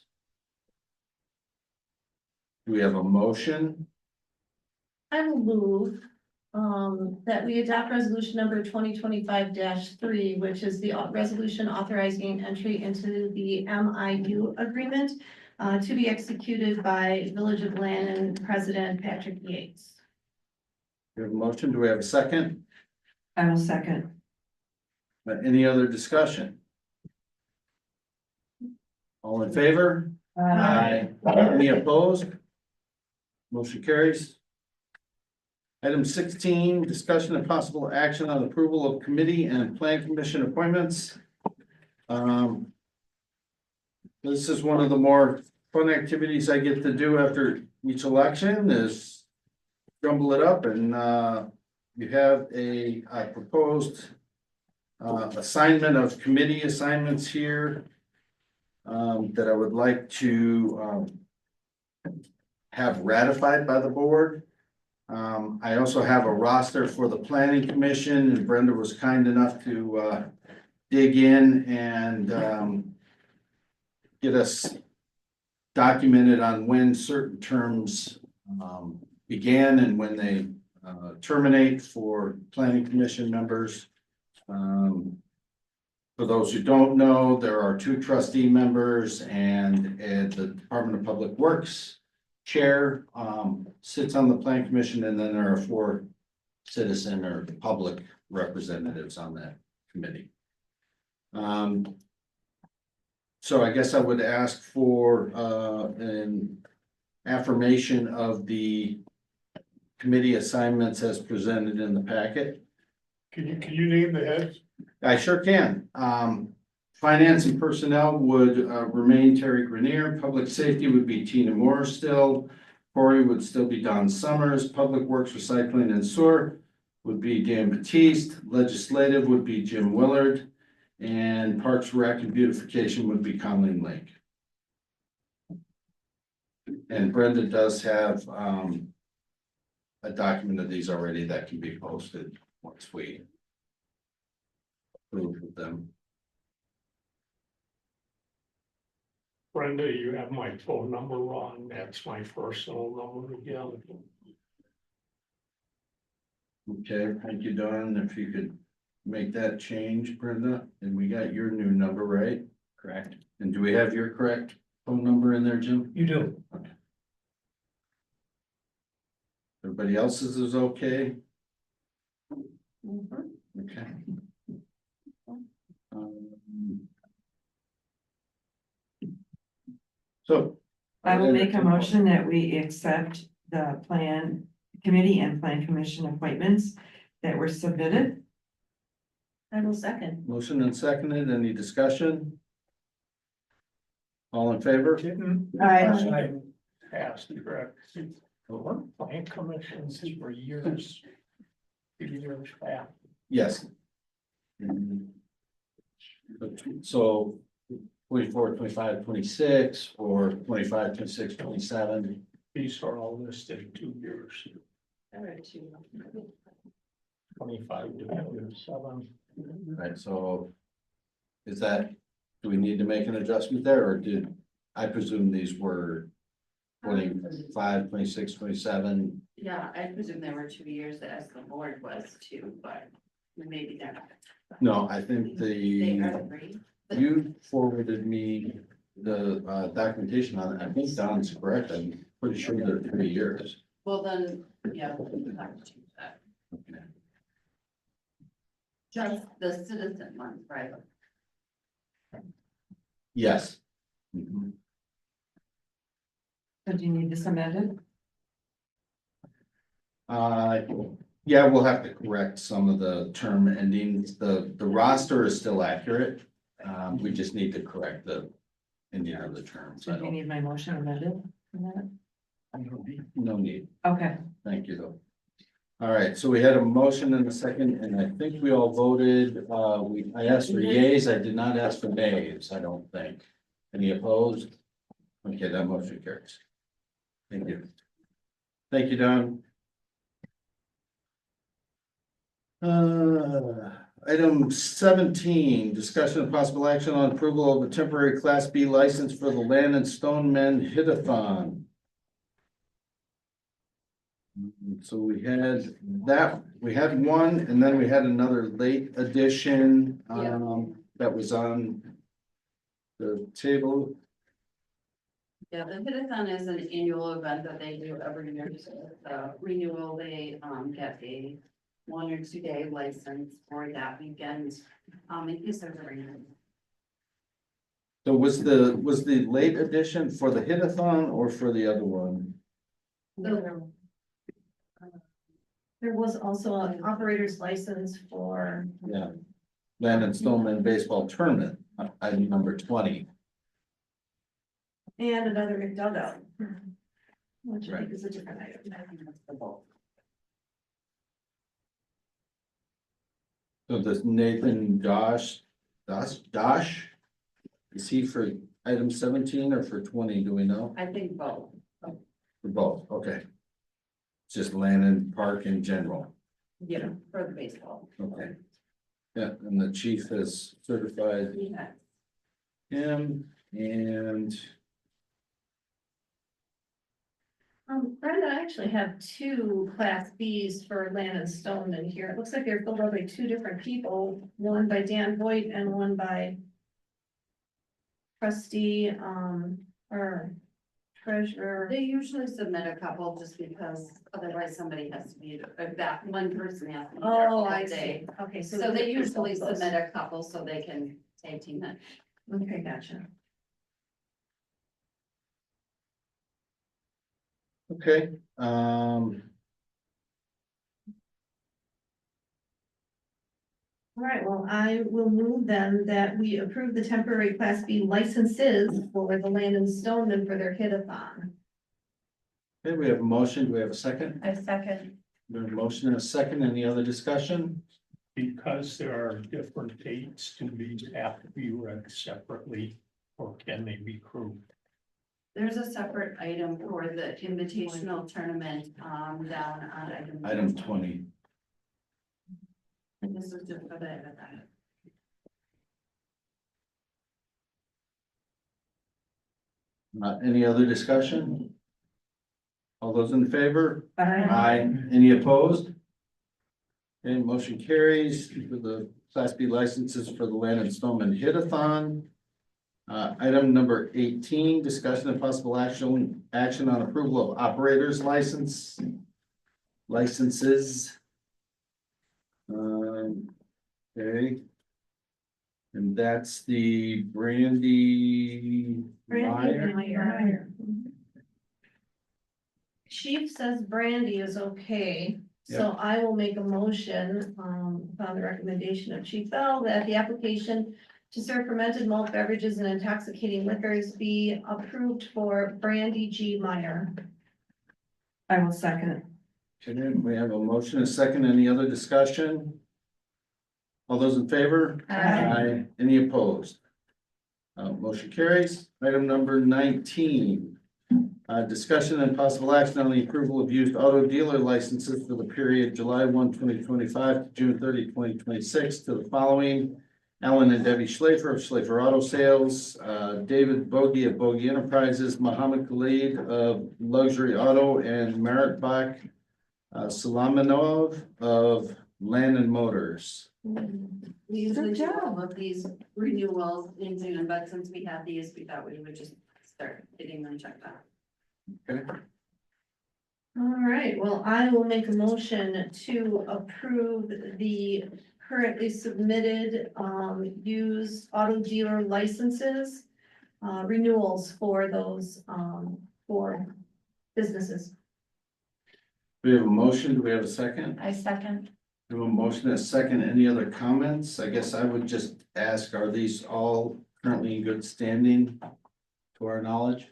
Do we have a motion? I will move that we adopt resolution number 2025-3, which is the resolution authorizing entry into the MIU agreement to be executed by Village of Lannon President Patrick Yates. We have a motion. Do we have a second? I will second. Any other discussion? All in favor? Aye. Any opposed? Motion carries. Item 16, discussion and possible action on approval of committee and plan commission appointments. This is one of the more fun activities I get to do after each election is jumble it up, and you have a proposed assignment of committee assignments here that I would like to have ratified by the board. I also have a roster for the planning commission, and Brenda was kind enough to dig in and get us documented on when certain terms began and when they terminate for planning commission members. For those who don't know, there are 2 trustee members, and the Department of Public Works chair sits on the plan commission, and then there are 4 citizen or public representatives on that committee. So I guess I would ask for an affirmation of the committee assignments as presented in the packet. Can you name the heads? I sure can. Finance and personnel would remain Terry Grenier. Public safety would be Tina Moore still. Corey would still be Don Summers. Public Works, Recycling and Sewer would be Dan Batiste. Legislative would be Jim Willard. And Parks, Rec and Beautification would be Colleen Lake. And Brenda does have a document of these already that can be posted once we approve of them. Brenda, you have my phone number wrong. That's my personal number again. Okay, thank you, Don. If you could make that change, Brenda, and we got your new number, right? Correct. And do we have your correct phone number in there, Jim? You do. Okay. Everybody else's is okay? Okay. So. I will make a motion that we accept the plan committee and plan commission appointments that were submitted. I will second. Motion and seconded. Any discussion? All in favor? Aye. Past, correct. Plan commissions for years. Years back. Yes. So 24, 25, 26, or 25, 26, 27. These are all listed 2 years. 25 to 27. Right, so is that, do we need to make an adjustment there, or did, I presume these were 25, 26, 27. Yeah, I presume there were 2 years as the board was too, but maybe they're not. No, I think They are three. you forwarded me the documentation on it. I think Don's correct. I'm pretty sure they're 3 years. Well, then, yeah, we'll have to change that. Okay. Just the citizen ones, right? Yes. Mhm. So do you need this amended? Yeah, we'll have to correct some of the term endings. The roster is still accurate. We just need to correct the ending of the terms. So do you need my motion amended? No need. Okay. Thank you, though. All right, so we had a motion and a second, and I think we all voted. I asked for yays. I did not ask for nays, I don't think. Any opposed? Okay, that motion carries. Thank you. Thank you, Don. Item 17, discussion of possible action on approval of a temporary Class B license for the Land and Stone Men Hit-a-thon. So we had one, and then we had another late addition, that was on the table. Yeah, the Hit-a-thon is an annual event that they do every year. So the renewal, they get a 1 or 2 day license for that weekend. In case there's a rain. So was the late addition for the Hit-a-thon or for the other one? There was also an operator's license for, Yeah. Land and Stoneman Baseball Tournament, item number 20. and another McDonough. Which I think is a different item. So this Nathan Dosh, is he for item 17 or for 20, do we know? I think both. For both, okay. It's just land and park in general, Yeah, for the baseball. okay. Yeah, and the chief has certified Yeah. him, and Brenda, I actually have 2 Class Bs for Land and Stoneman here. It looks like they're filled out by 2 different people, one by Dan Voigt and one by trustee, or treasurer. They usually submit a couple just because otherwise somebody has to be, that one person has to be there Oh, all I day. see. Okay, So they usually submit a couple so they can tag team it. Okay, gotcha. okay, All right, well, I will move then that we approve the temporary Class B licenses for the Land and Stoneman for their hit-a-thon. okay, we have a motion, do we have a second? I second. We have a motion and a second, any other discussion? Because there are different dates, do these have to be read separately, or can they be grouped? There's a separate item for the invitational tournament, down on Item 20. And this is just for that. Any other discussion? All those in favor? Aye. Any opposed? Okay, motion carries for the Class B licenses for the Land and Stoneman Hit-a-thon. Item number 18, discussion of possible action on approval of operators licenses. Okay. And that's the Brandy Meyer. Chief says brandy is okay, so I will make a motion, upon the recommendation of Chief Bell, that the application to serve fermented malt beverages and intoxicating liquors be approved for Brandy G. Meyer. I will second. Okay, we have a motion, a second, any other discussion? All those in favor? Aye. Any opposed? Motion carries. Item number 19. Discussion and possible action on the approval of used auto dealer licenses for the period July 1, 2025 to June 30, 2026 to the following Alan and Debbie Schlafer of Schlafer Auto Sales, David Bogie of Bogie Enterprises, Muhammad Khalid of Luxury Auto, and Merit Bach Salamanov of Landon Motors. We usually do all of these renewals in June, but since we have these, we thought we would just start getting them checked out. Okay. All right, well, I will make a motion to approve the currently submitted, used auto dealer licenses, renewals for those, for businesses. We have a motion. Do we have a second? I second. We have a motion and a second. Any other comments? I guess I would just ask, are these all currently in good standing to our knowledge?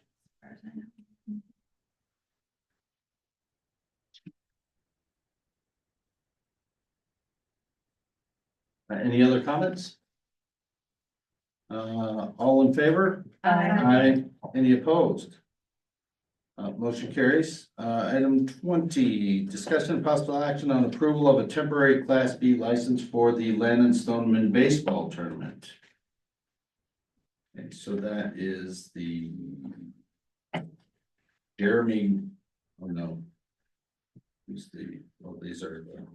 Any other comments? All in favor? Aye. Any opposed? Motion carries. Item 20, discussion and possible action on approval of a temporary Class B license for the Landon Stoneman Baseball Tournament. Okay, so that is the Jeremy, oh no. Who's the, well, these are the.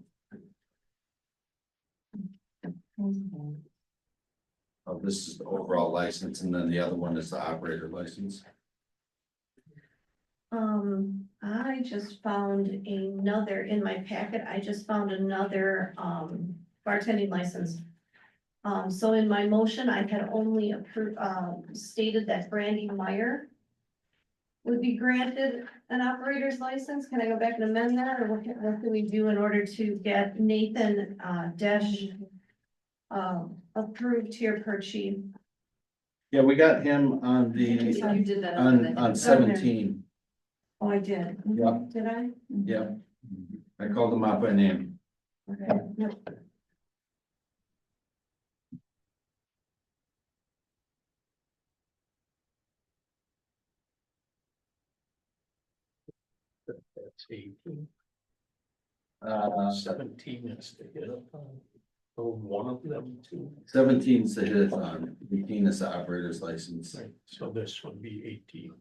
Oh, this is the overall license, and then the other one is the operator license. I just found another, in my packet, I just found another, bartending license. So in my motion, I had only approved, stated that Brandy Meyer would be granted an operator's license. Can I go back and amend that, or what can we do in order to get Nathan, Desch, approved here per chief? Yeah, we got him on You the, did that. on 17. Oh, I did. Yeah. Did I? Yeah. I called him out by name. Okay, yep. That's 18. 17 is to hit upon. Oh, one of them too. 17's the hit on, 18 is the operator's license. Right, so this would be 18.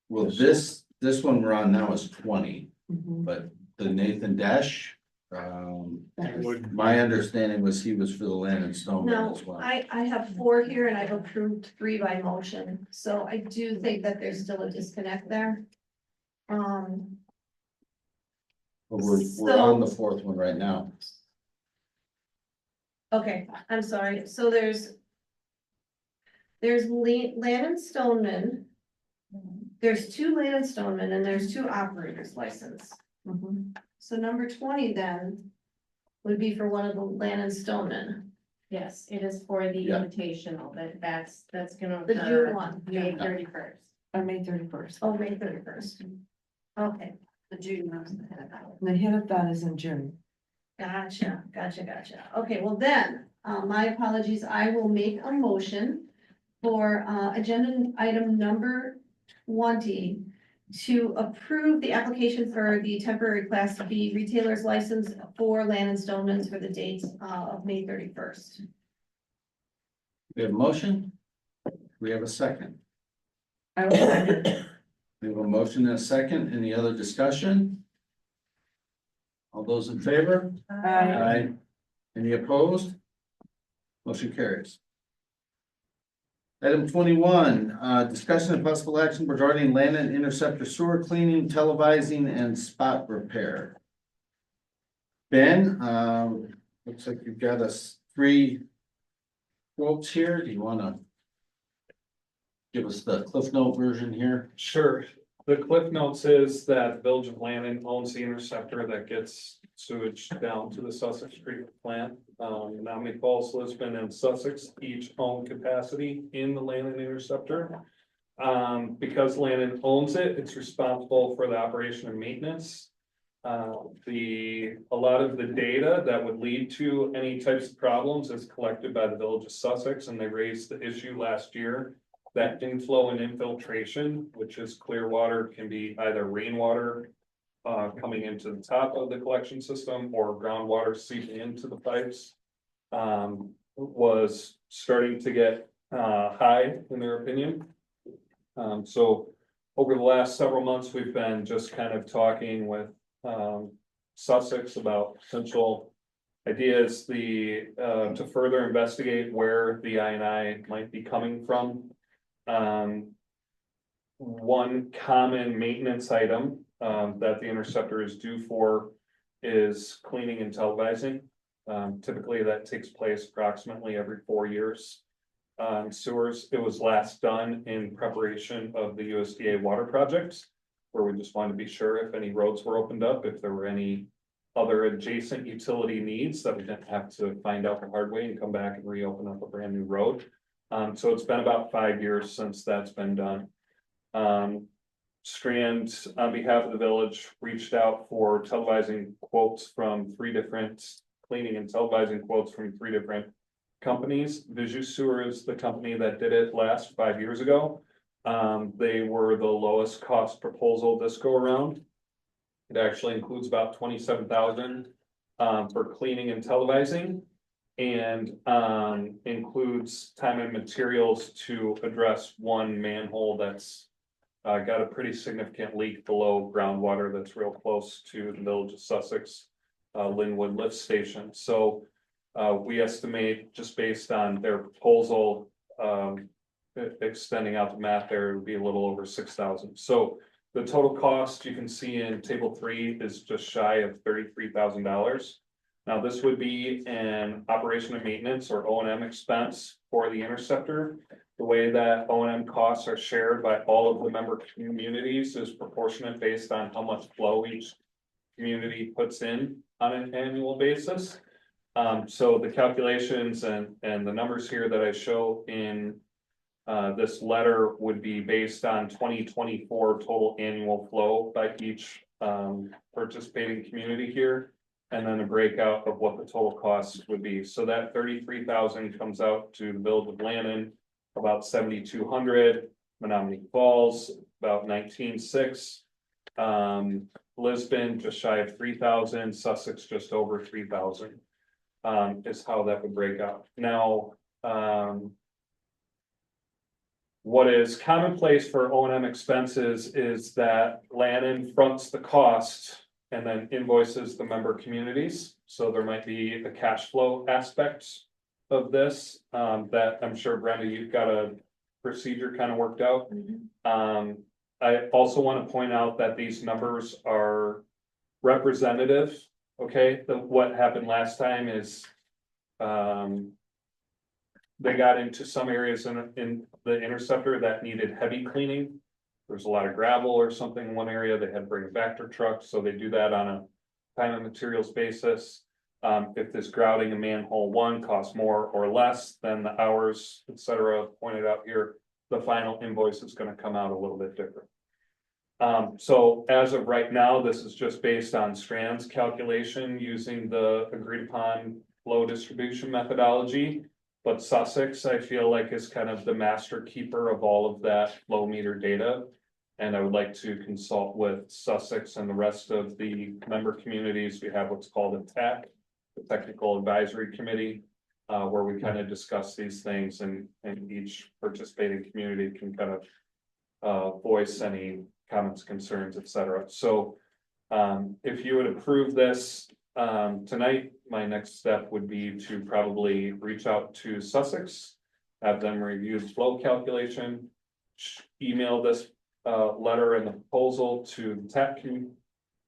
Well, this one we're on now is 20, but the Nathan Dash, my understanding was he was for the Landon Stoneman No, as well. I have 4 here and I've approved 3 by motion, so I do think that there's still a disconnect there. But we're on the 4th one right now. Okay, I'm sorry, so there's Landon Stoneman. There's 2 Landon Stoneman and there's 2 operators license. So number 20 then would be for one of the Landon Stoneman. Yes, it is for the Yeah. invitational, that's gonna The June occur one. May 31st. On May 31st. Oh, May 31st. Okay, The June one's the head of that. The hit-a-thon is in June. gotcha. Okay, well then, my apologies, I will make a motion for, agenda item number 20 to approve the application for the temporary Class B retailer's license for Landon Stoneman's for the date, of May 31st. We have a motion. We have a second. I will second. We have a motion and a second. Any other discussion? All those in favor? Aye. Any opposed? Motion carries. Item 21, discussion and possible action regarding Landon Interceptor sewer cleaning, televising, and spot repair. Ben, looks like you've got us 3 quotes here. Do you want to give us the Cliff Note version here? Sure. The Cliff Notes is that the Village of Landon owns the interceptor that gets sewage down to the Sussex treatment plant. Menominee Falls, Lisbon, and Sussex each own capacity in the Landon interceptor. Because Landon owns it, it's responsible for the operation and maintenance. A lot of the data that would lead to any types of problems is collected by the Village of Sussex, and they raised the issue last year that inflow and infiltration, which is clear water, can be either rainwater coming into the top of the collection system or groundwater seeping into the pipes. was starting to get high in their opinion. So over the last several months, we've been just kind of talking with Sussex about potential ideas, to further investigate where the INI might be coming from. One common maintenance item that the interceptor is due for is cleaning and televising. Typically that takes place approximately every 4 years. Sewers, it was last done in preparation of the USDA water projects, where we just wanted to be sure if any roads were opened up, if there were any other adjacent utility needs that we didn't have to find out the hard way and come back and reopen up a brand new road. So it's been about 5 years since that's been done. Strand, on behalf of the village, reached out for televising quotes from 3 different cleaning and televising quotes from 3 different companies. VillageBoard is the company that did it last 5 years ago. They were the lowest cost proposal this go around. It actually includes about 27,000 for cleaning and televising, and includes time and materials to address one manhole that's got a pretty significant leak below groundwater that's real close to the village of Sussex, Linwood lift station. So we estimate, just based on their proposal, extending out the math there, it would be a little over 6,000. So the total cost you can see in table 3 is just shy of $33,000. Now, this would be an operation and maintenance, or O&M expense, for the interceptor. The way that O&M costs are shared by all of the member communities is proportionate based on how much flow each community puts in on an annual basis. So the calculations and the numbers here that I show in this letter would be based on 2024 total annual flow by each participating community here, and then a breakout of what the total costs would be. So that 33,000 comes out to the village of Lannon about 7,200, Menominee Falls about 19,600, Lisbon just shy of 3,000, Sussex just over 3,000. Is how that would break out. Now, what is commonplace for O&M expenses is that Lannon fronts the cost and then invoices the member communities. So there might be a cash flow aspect of this, that I'm sure, Brenda, you've got a procedure kind of worked out. I also want to point out that these numbers are representative. Okay, what happened last time is they got into some areas in the interceptor that needed heavy cleaning. There's a lot of gravel or something in one area. They had to bring a Vector truck, so they do that on a time and materials basis. If this grouting in manhole 1 costs more or less than the hours, etc., pointed out here, the final invoice is going to come out a little bit different. So as of right now, this is just based on Strand's calculation using the agreed upon flow distribution methodology. But Sussex, I feel like, is kind of the master keeper of all of that flow meter data. And I would like to consult with Sussex and the rest of the member communities. We have what's called a TAC, the Technical Advisory Committee, where we kind of discuss these things, and each participating community can kind of voice any comments, concerns, etc. So if you would approve this tonight, my next step would be to probably reach out to Sussex, have them review the flow calculation, email this letter and the proposal to the TAC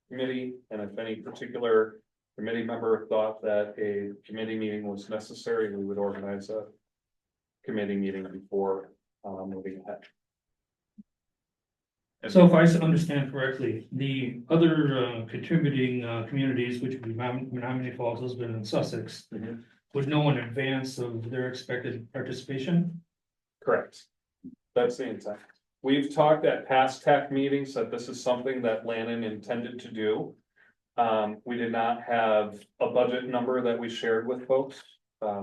committee, and if any particular committee member thought that a committee meeting was necessary, we would organize a committee meeting before moving ahead. So if I understand correctly, the other contributing communities, which would be Menominee Falls, Lisbon, and Sussex, would know in advance of their expected participation? Correct. That's the intent. We've talked at past TAC meetings that this is something that Lannon intended to do. We did not have a budget number that we shared with folks.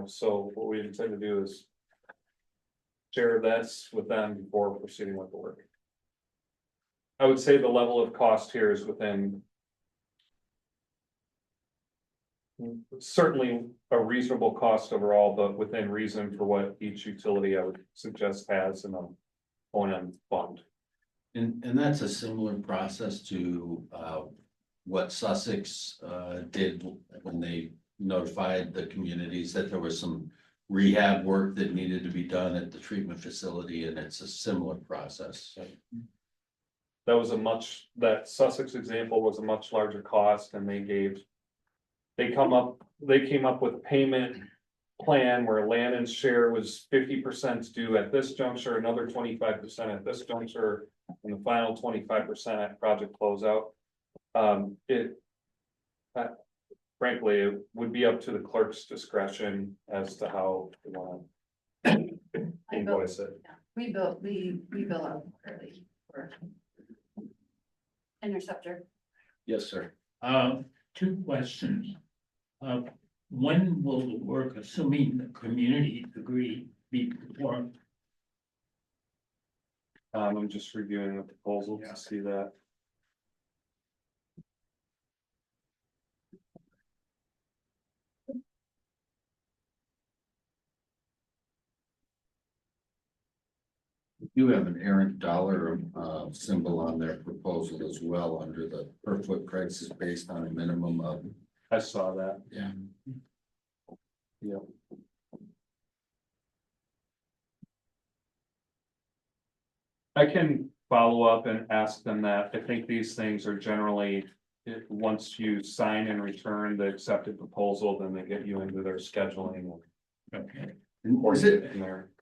So what we intend to do is share this with them before proceeding with the work. I would say the level of cost here is within certainly a reasonable cost overall, but within reason for what each utility I would suggest has in a O&M fund. And that's a similar process to, what Sussex, did when they notified the communities that there was some rehab work that needed to be done at the treatment facility, and it's a similar process. That was that Sussex example was a much larger cost, and they came up with a payment plan where Lannon's share was 50% due at this juncture, another 25% at this juncture, and the final 25% at project closeout. Frankly, it would be up to the clerk's discretion as to how they want to invoice it. We bill out early for interceptor. Yes, sir. Two questions. When will the work, assuming the community agree, be performed? I'm just reviewing the proposal to see that. You have an errant dollar symbol on their proposal as well under the per foot prices based on a minimum of. I saw that. Yeah. Yeah. I can follow up and ask them that. I think these things are generally, once you sign and return the accepted proposal, then they get you into their scheduling. Okay.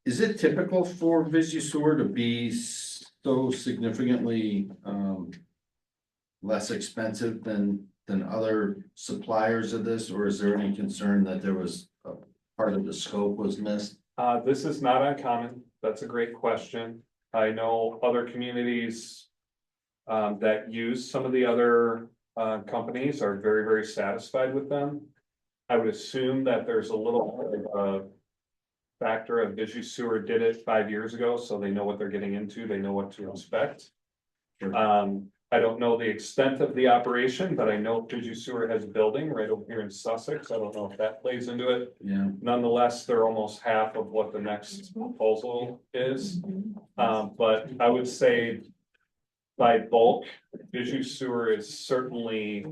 Is it typical for VillageSewer to be so significantly less expensive than other suppliers of this, or is there any concern that there was a part of the scope was missed? This is not uncommon. That's a great question. I know other communities that use some of the other companies are very, very satisfied with them. I would assume that there's a little factor of VillageSewer did it 5 years ago, so they know what they're getting into, they know what to expect. Sure. I don't know the extent of the operation, but I know VillageSewer has a building right over here in Sussex. I don't know if that plays into it. Yeah. Nonetheless, they're almost half of what the next proposal is. But I would say by bulk, VillageSewer is certainly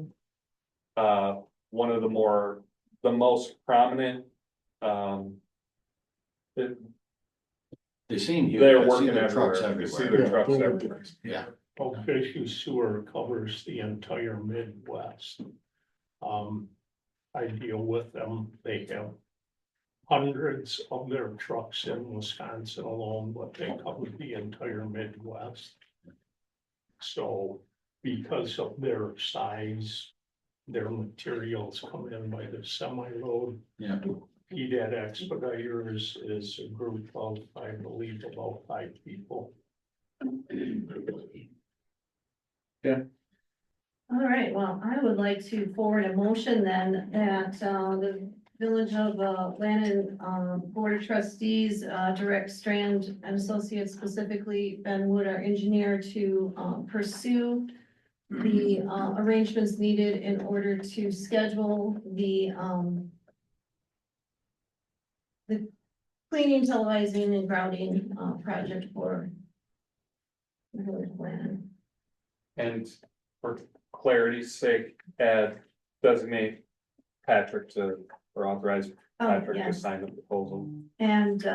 one of the most prominent. They seem huge. They're I see working their trucks everywhere. You see everywhere. their trucks everywhere. Yeah. VillageSewer covers the entire Midwest. I deal with them. They have hundreds of their trucks in Wisconsin alone, but they cover the entire Midwest. So because of their size, their materials come in by the semi-load. Yeah. PDAT Expeditors is a group of, I believe, about 5 people. Yeah. All right, well, I would like to forward a motion then that the Village of Lannon Board of Trustees direct Strand and Associates, specifically Ben Wood, our engineer, to pursue the arrangements needed in order to schedule the cleaning, televising, and grouting project for the Village of Lannon. And for clarity's sake, designate Patrick or authorize Patrick to yes. sign the proposal. And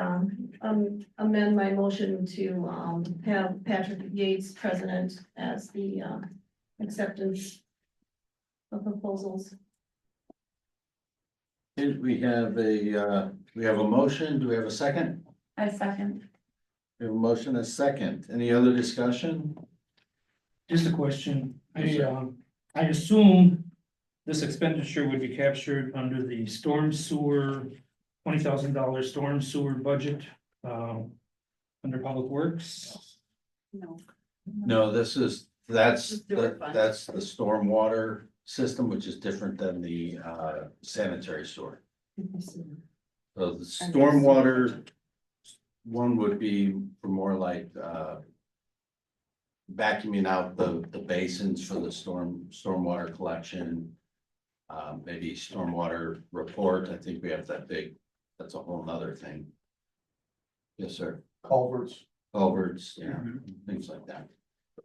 amend my motion to have Patrick Yates president as the acceptance of proposals. And we have a motion. Do we have a second? I second. We have a motion, a second. Any other discussion? Just a question. I assume this expenditure would be captured under the storm sewer, $20,000 storm sewer budget, under Public Works. No. No, that's the stormwater system, which is different than the sanitary sewer. So the stormwater one would be for more like vacuuming out the basins for the stormwater collection. maybe stormwater report, I think we have that big, that's a whole nother thing. Yes, sir. Culverts. Culverts, yeah, things like that.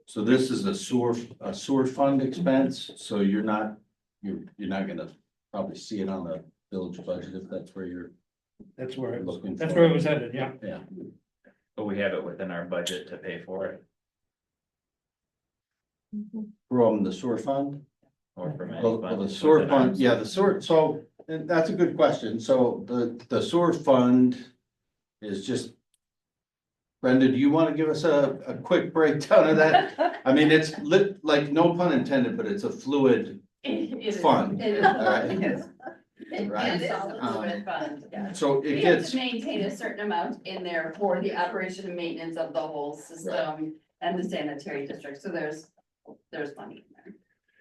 So this is a sewer fund expense, so you're not gonna probably see it on the village budget if that's where you're That's where it was, looking. that's for where it was headed, yeah. Yeah, But we have it within our budget to pay for it, from the sewer fund. or from any Well, fund the sewer within our- fund, yeah, the sewer, so, and that's a good question, so the sewer fund is just. Brenda, do you want to give us a quick breakdown of that? I mean, it's lit, like, no pun intended, but it's a fluid fund. It is. Right. It is. Right. It is a fluid fund, yeah. So it We have gets, to maintain a certain amount in there for the operation and maintenance of the whole system and the sanitary district, so there's money in there.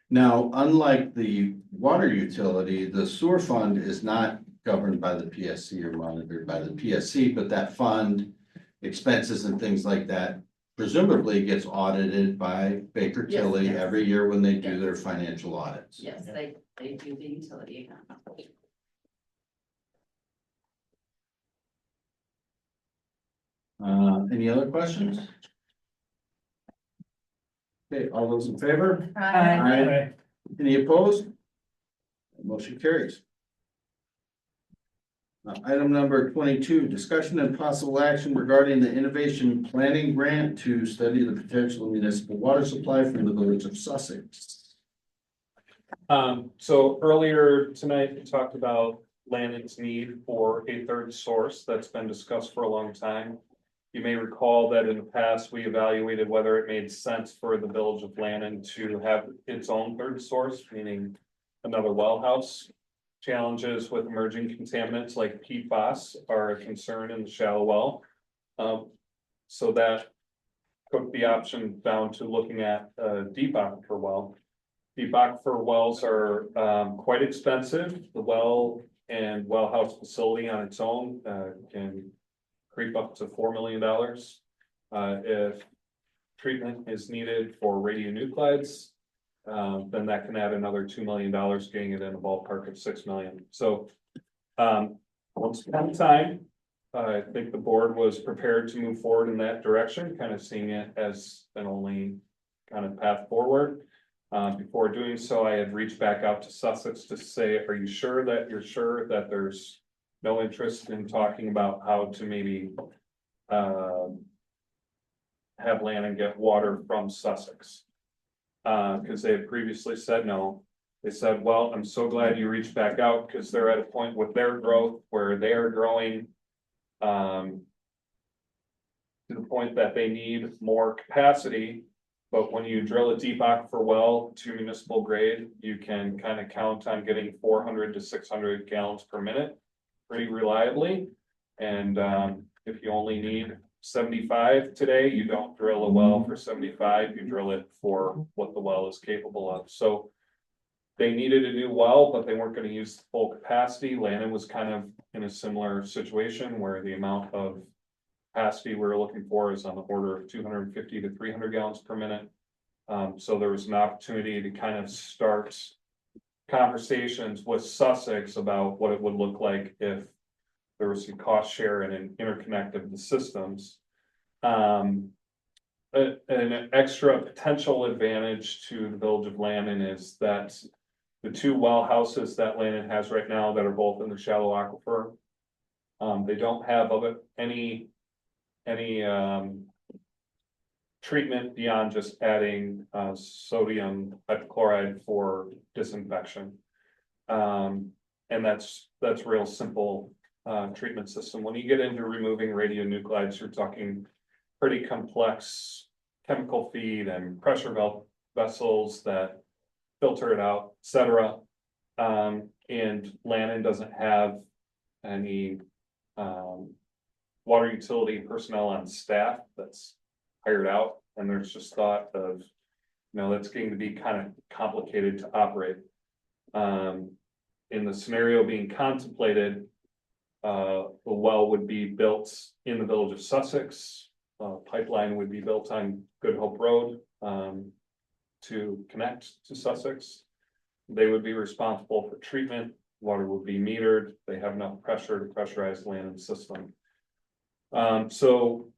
now, unlike the water utility, the sewer fund is not governed by the PSC or monitored by the PSC, but that fund. Expenses and things like that presumably gets audited by Baker Yes, Tilly yes. every year when they do their financial audits. Yes, they do the utility account. Any other questions? Okay, all those in favor? Aye. Any opposed? Motion carries. Item number 22, discussion and possible action regarding the innovation planning grant to study the potential municipal water supply from the village of Sussex. So earlier tonight, we talked about Lannon's need for a third source that's been discussed for a long time. You may recall that in the past, we evaluated whether it made sense for the village of Lannon to have its own third source, meaning another well house. Challenges with emerging contaminants like PFAS are a concern in the shallow well. So that took the option down to looking at a deep aquifer well. Deep aquifer wells are quite expensive. The well and well house facility on its own can creep up to $4 million. If treatment is needed for radionuclides, then that can add another $2 million, getting it in a ballpark of $6 million. So once upon a time, I think the board was prepared to move forward in that direction, kind of seeing it as an only kind of path forward. Before doing so, I had reached back out to Sussex to say, are you sure that you're sure that there's no interest in talking about how to maybe have Lannon get water from Sussex? Because they had previously said no. They said, well, I'm so glad you reached back out because they're at a point with their growth where they are growing to the point that they need more capacity. But when you drill a deep aquifer well to municipal grade, you can kind of count on getting 400 to 600 gallons per minute pretty reliably. And if you only need 75 today, you don't drill a well for 75, you drill it for what the well is capable of. So they needed a new well, but they weren't going to use the full capacity. Lannon was kind of in a similar situation where the amount of capacity we were looking for is on the order of 250 to 300 gallons per minute. So there was an opportunity to kind of start conversations with Sussex about what it would look like if there was some cost share and an interconnect of the systems. An extra potential advantage to the village of Lannon is that the two well houses that Lannon has right now that are both in the shallow aquifer, they don't have any treatment beyond just adding sodium hypochlorite for disinfection. And that's real simple treatment system. When you get into removing radionuclides, you're talking pretty complex chemical feed and pressure vessels that filter it out, etc. And Lannon doesn't have any water utility personnel on staff that's hired out, and there's just thought of, that's getting to be kind of complicated to operate. In the scenario being contemplated, the well would be built in the village of Sussex. Pipeline would be built on Good Hope Road to connect to Sussex. They would be responsible for treatment, water would be metered, they have enough pressure to pressurize the land system. So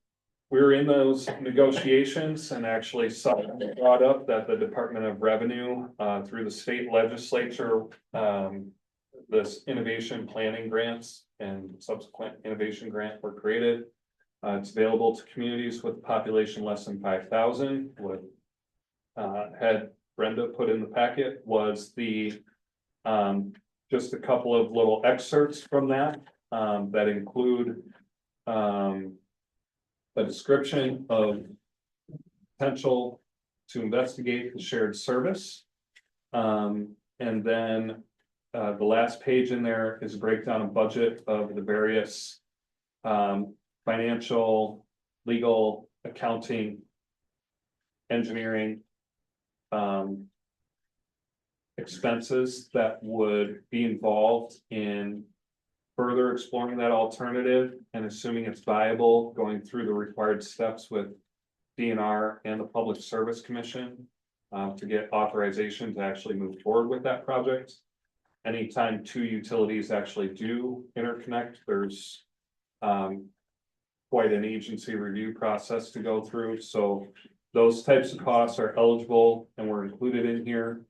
we're in those negotiations and actually something brought up that the Department of Revenue, through the state legislature, this innovation planning grants and subsequent innovation grant were created. It's available to communities with a population less than 5,000. What had Brenda put in the packet was the just a couple of little excerpts from that that include a description of potential to investigate the shared service. And then the last page in there is a breakdown of budget of the various financial, legal, accounting, engineering expenses that would be involved in further exploring that alternative and assuming it's viable, going through the required steps with DNR and the Public Service Commission to get authorization to actually move forward with that project. Anytime two utilities actually do interconnect, there's quite an agency review process to go through. So those types of costs are eligible and were included in here.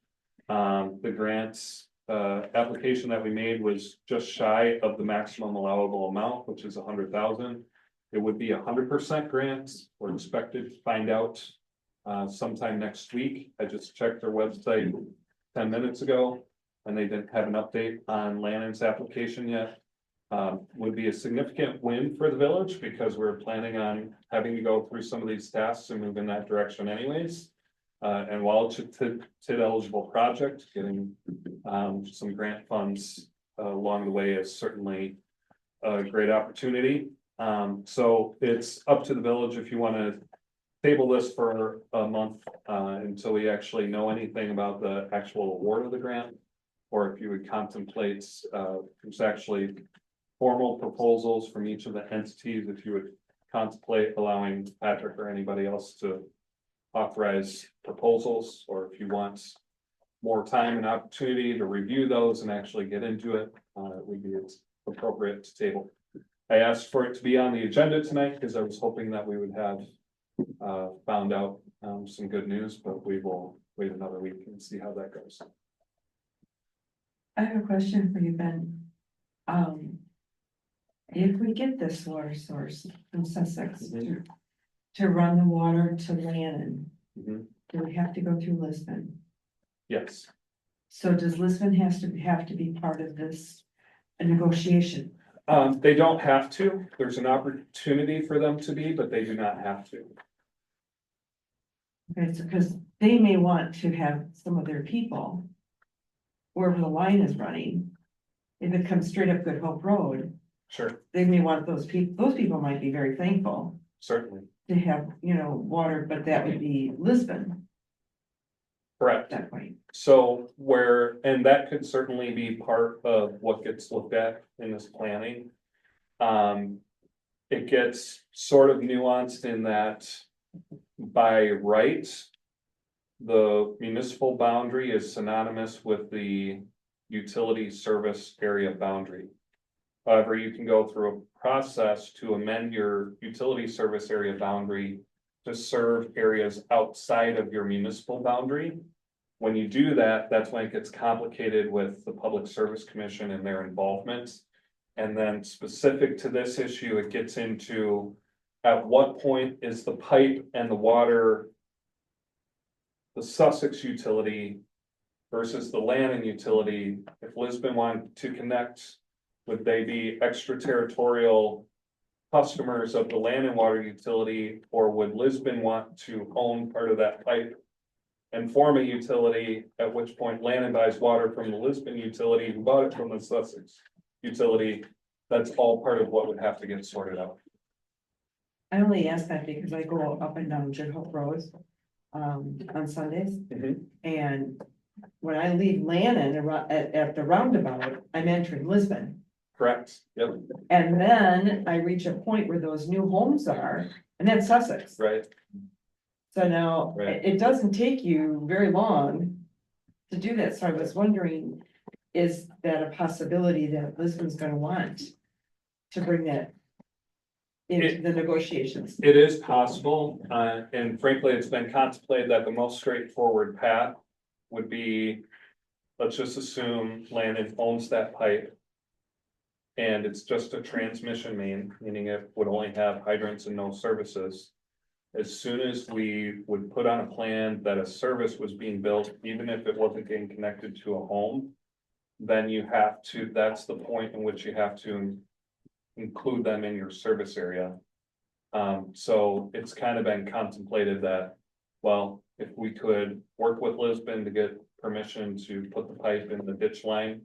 The grants application that we made was just shy of the maximum allowable amount, which is 100,000. It would be 100% grants. We're expected to find out sometime next week. I just checked their website 10 minutes ago and they didn't have an update on Lannon's application yet. Would be a significant win for the village because we're planning on having to go through some of these tasks and move in that direction anyways. And while it's a TID eligible project, getting some grant funds along the way is certainly a great opportunity. So it's up to the village if you want to table this for a month until we actually know anything about the actual award of the grant, or if you would contemplate there's actually formal proposals from each of the entities, if you would contemplate allowing Patrick or anybody else to authorize proposals, or if you want more time and opportunity to review those and actually get into it, it would be appropriate to table. I asked for it to be on the agenda tonight because I was hoping that we would have found out some good news, but we will wait another week and see how that goes. I have a question for you, Ben. If we get this water source from Sussex to run the water to Lannon, do we have to go through Lisbon? Yes. So does Lisbon have to be part of this negotiation? They don't have to. There's an opportunity for them to be, but they do not have to. Okay, so because they may want to have some of their people wherever the line is running. If it comes straight up Good Hope Road, sure, they may want those people. Those people might be very thankful certainly. to have, water, but that would be Lisbon Correct. at that point. So and that could certainly be part of what gets looked at in this planning. It gets sort of nuanced in that by right, the municipal boundary is synonymous with the utility service area boundary. However, you can go through a process to amend your utility service area boundary to serve areas outside of your municipal boundary. When you do that, that's when it gets complicated with the Public Service Commission and their involvement. And then specific to this issue, it gets into at what point is the pipe and the water, the Sussex utility versus the Lannon utility. If Lisbon wanted to connect, would they be extraterritorial customers of the Lannon water utility, or would Lisbon want to own part of that pipe and form a utility, at which point Lannon buys water from the Lisbon utility who bought it from the Sussex utility? That's all part of what would have to get sorted out. I only ask that because I go up and down Good Hope Road on Sundays. And when I leave Lannon at the roundabout, I'm entering Lisbon. Correct. Yep. And then I reach a point where those new homes are, and that's Sussex. Right. So now Right. it doesn't take you very long to do that, so I was wondering, is that a possibility that Lisbon's gonna want to bring that into the negotiations? It is possible, and frankly, it's been contemplated that the most straightforward path would be, let's just assume Landon owns that pipe. And it's just a transmission main, meaning it would only have hydrants and no services. As soon as we would put on a plan that a service was being built, even if it wasn't getting connected to a home, then you have to, that's the point in which you have to include them in your service area. So it's kind of been contemplated that, well, if we could work with Lisbon to get permission to put the pipe in the ditch line,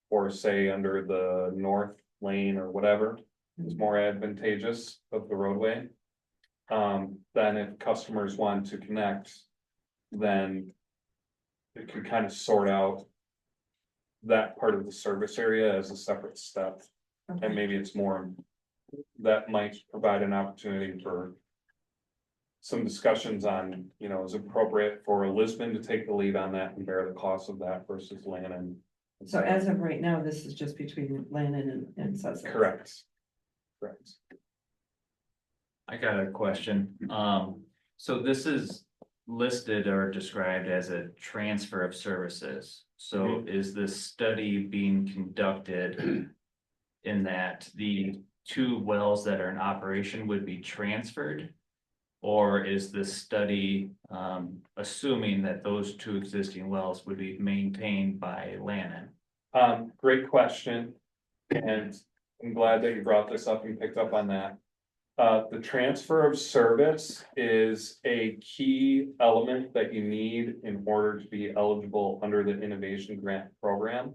or say under the north lane or whatever is more advantageous of the roadway. Then if customers want to connect, then it can kind of sort out that part of the service area as a separate step. And maybe it's more, that might provide an opportunity for some discussions on, you know, is it appropriate for Lisbon to take the lead on that and bear the cost of that versus Lannon. So as of right now, this is just between Landon and Sussex. Correct. Correct. I got a question. So this is listed or described as a transfer of services. So is this study being conducted in that the two wells that are in operation would be transferred? Or is this study assuming that those two existing wells would be maintained by Lannon? Great question. And I'm glad that you brought this up and picked up on that. The transfer of service is a key element that you need in order to be eligible under the Innovation Grant Program.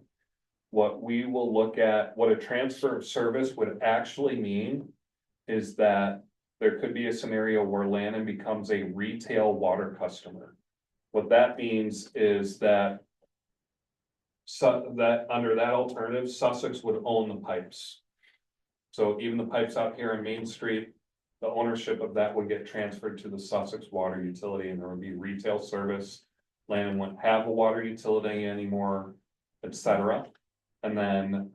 What we will look at, what a transfer of service would actually mean is that there could be a scenario where Lannon becomes a retail water customer. What that means is that that under that alternative, Sussex would own the pipes. So even the pipes out here on Main Street, the ownership of that would get transferred to the Sussex water utility, and there would be retail service. Lannon wouldn't have a water utility anymore, etc. And then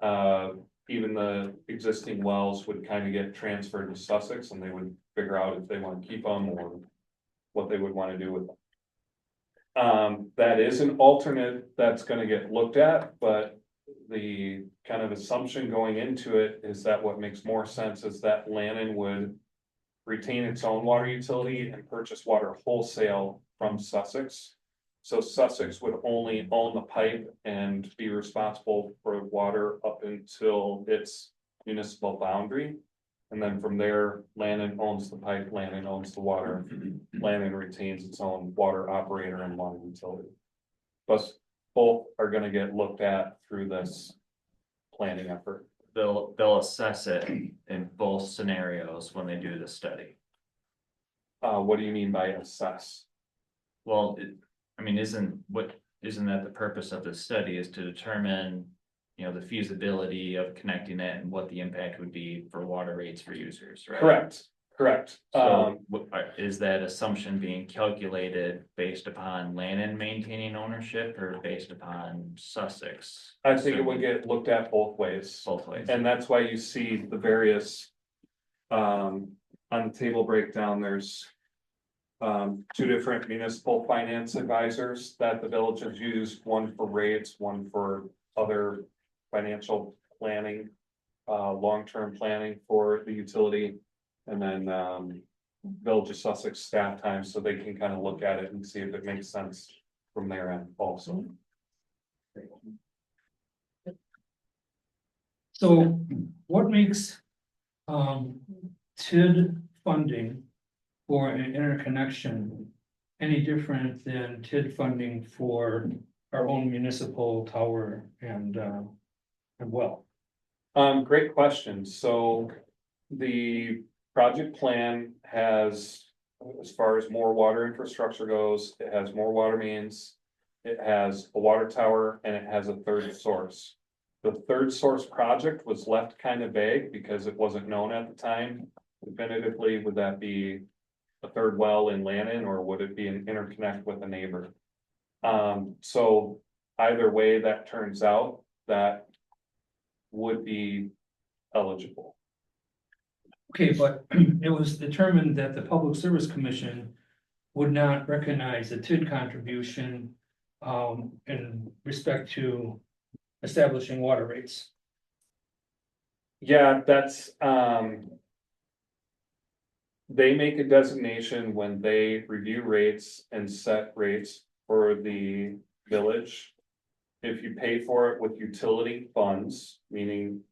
even the existing wells would kind of get transferred to Sussex, and they would figure out if they want to keep them or what they would want to do with them. That is an alternate that's going to get looked at, but the kind of assumption going into it is that what makes more sense is that Lannon would retain its own water utility and purchase water wholesale from Sussex. So Sussex would only own the pipe and be responsible for water up until its municipal boundary. And then from there, Lannon owns the pipe, Lannon owns the water, Lannon retains its own water operator and water utility. But both are gonna get looked at through this planning effort. They'll assess it in both scenarios when they do the study. What do you mean by assess? Well, I mean, isn't that the purpose of the study is to determine, you know, the feasibility of connecting it and what the impact would be for water rates for users, right? Correct. So is that assumption being calculated based upon Lannon maintaining ownership or based upon Sussex? I think it would get looked at both ways. Both ways. And that's why you see the various, on the table breakdown, there's two different municipal finance advisors that the village has used, one for rates, one for other financial planning, long-term planning for the utility. And then Village of Sussex staff time, so they can kind of look at it and see if it makes sense from their end also. So what makes TID funding for an interconnection any different than TID funding for our own municipal tower and well? Great question. So the project plan has, as far as more water infrastructure goes, it has more water mains, it has a water tower, and it has a third source. The third source project was left kind of vague because it wasn't known at the time. Definitively, would that be a third well in Lannon, or would it be an interconnect with a neighbor? So either way that turns out, that would be eligible. Okay, but it was determined that the Public Service Commission would not recognize the TID contribution in respect to establishing water rates. Yeah, that's, they make a designation when they review rates and set rates for the village. If you pay for it with utility funds, meaning,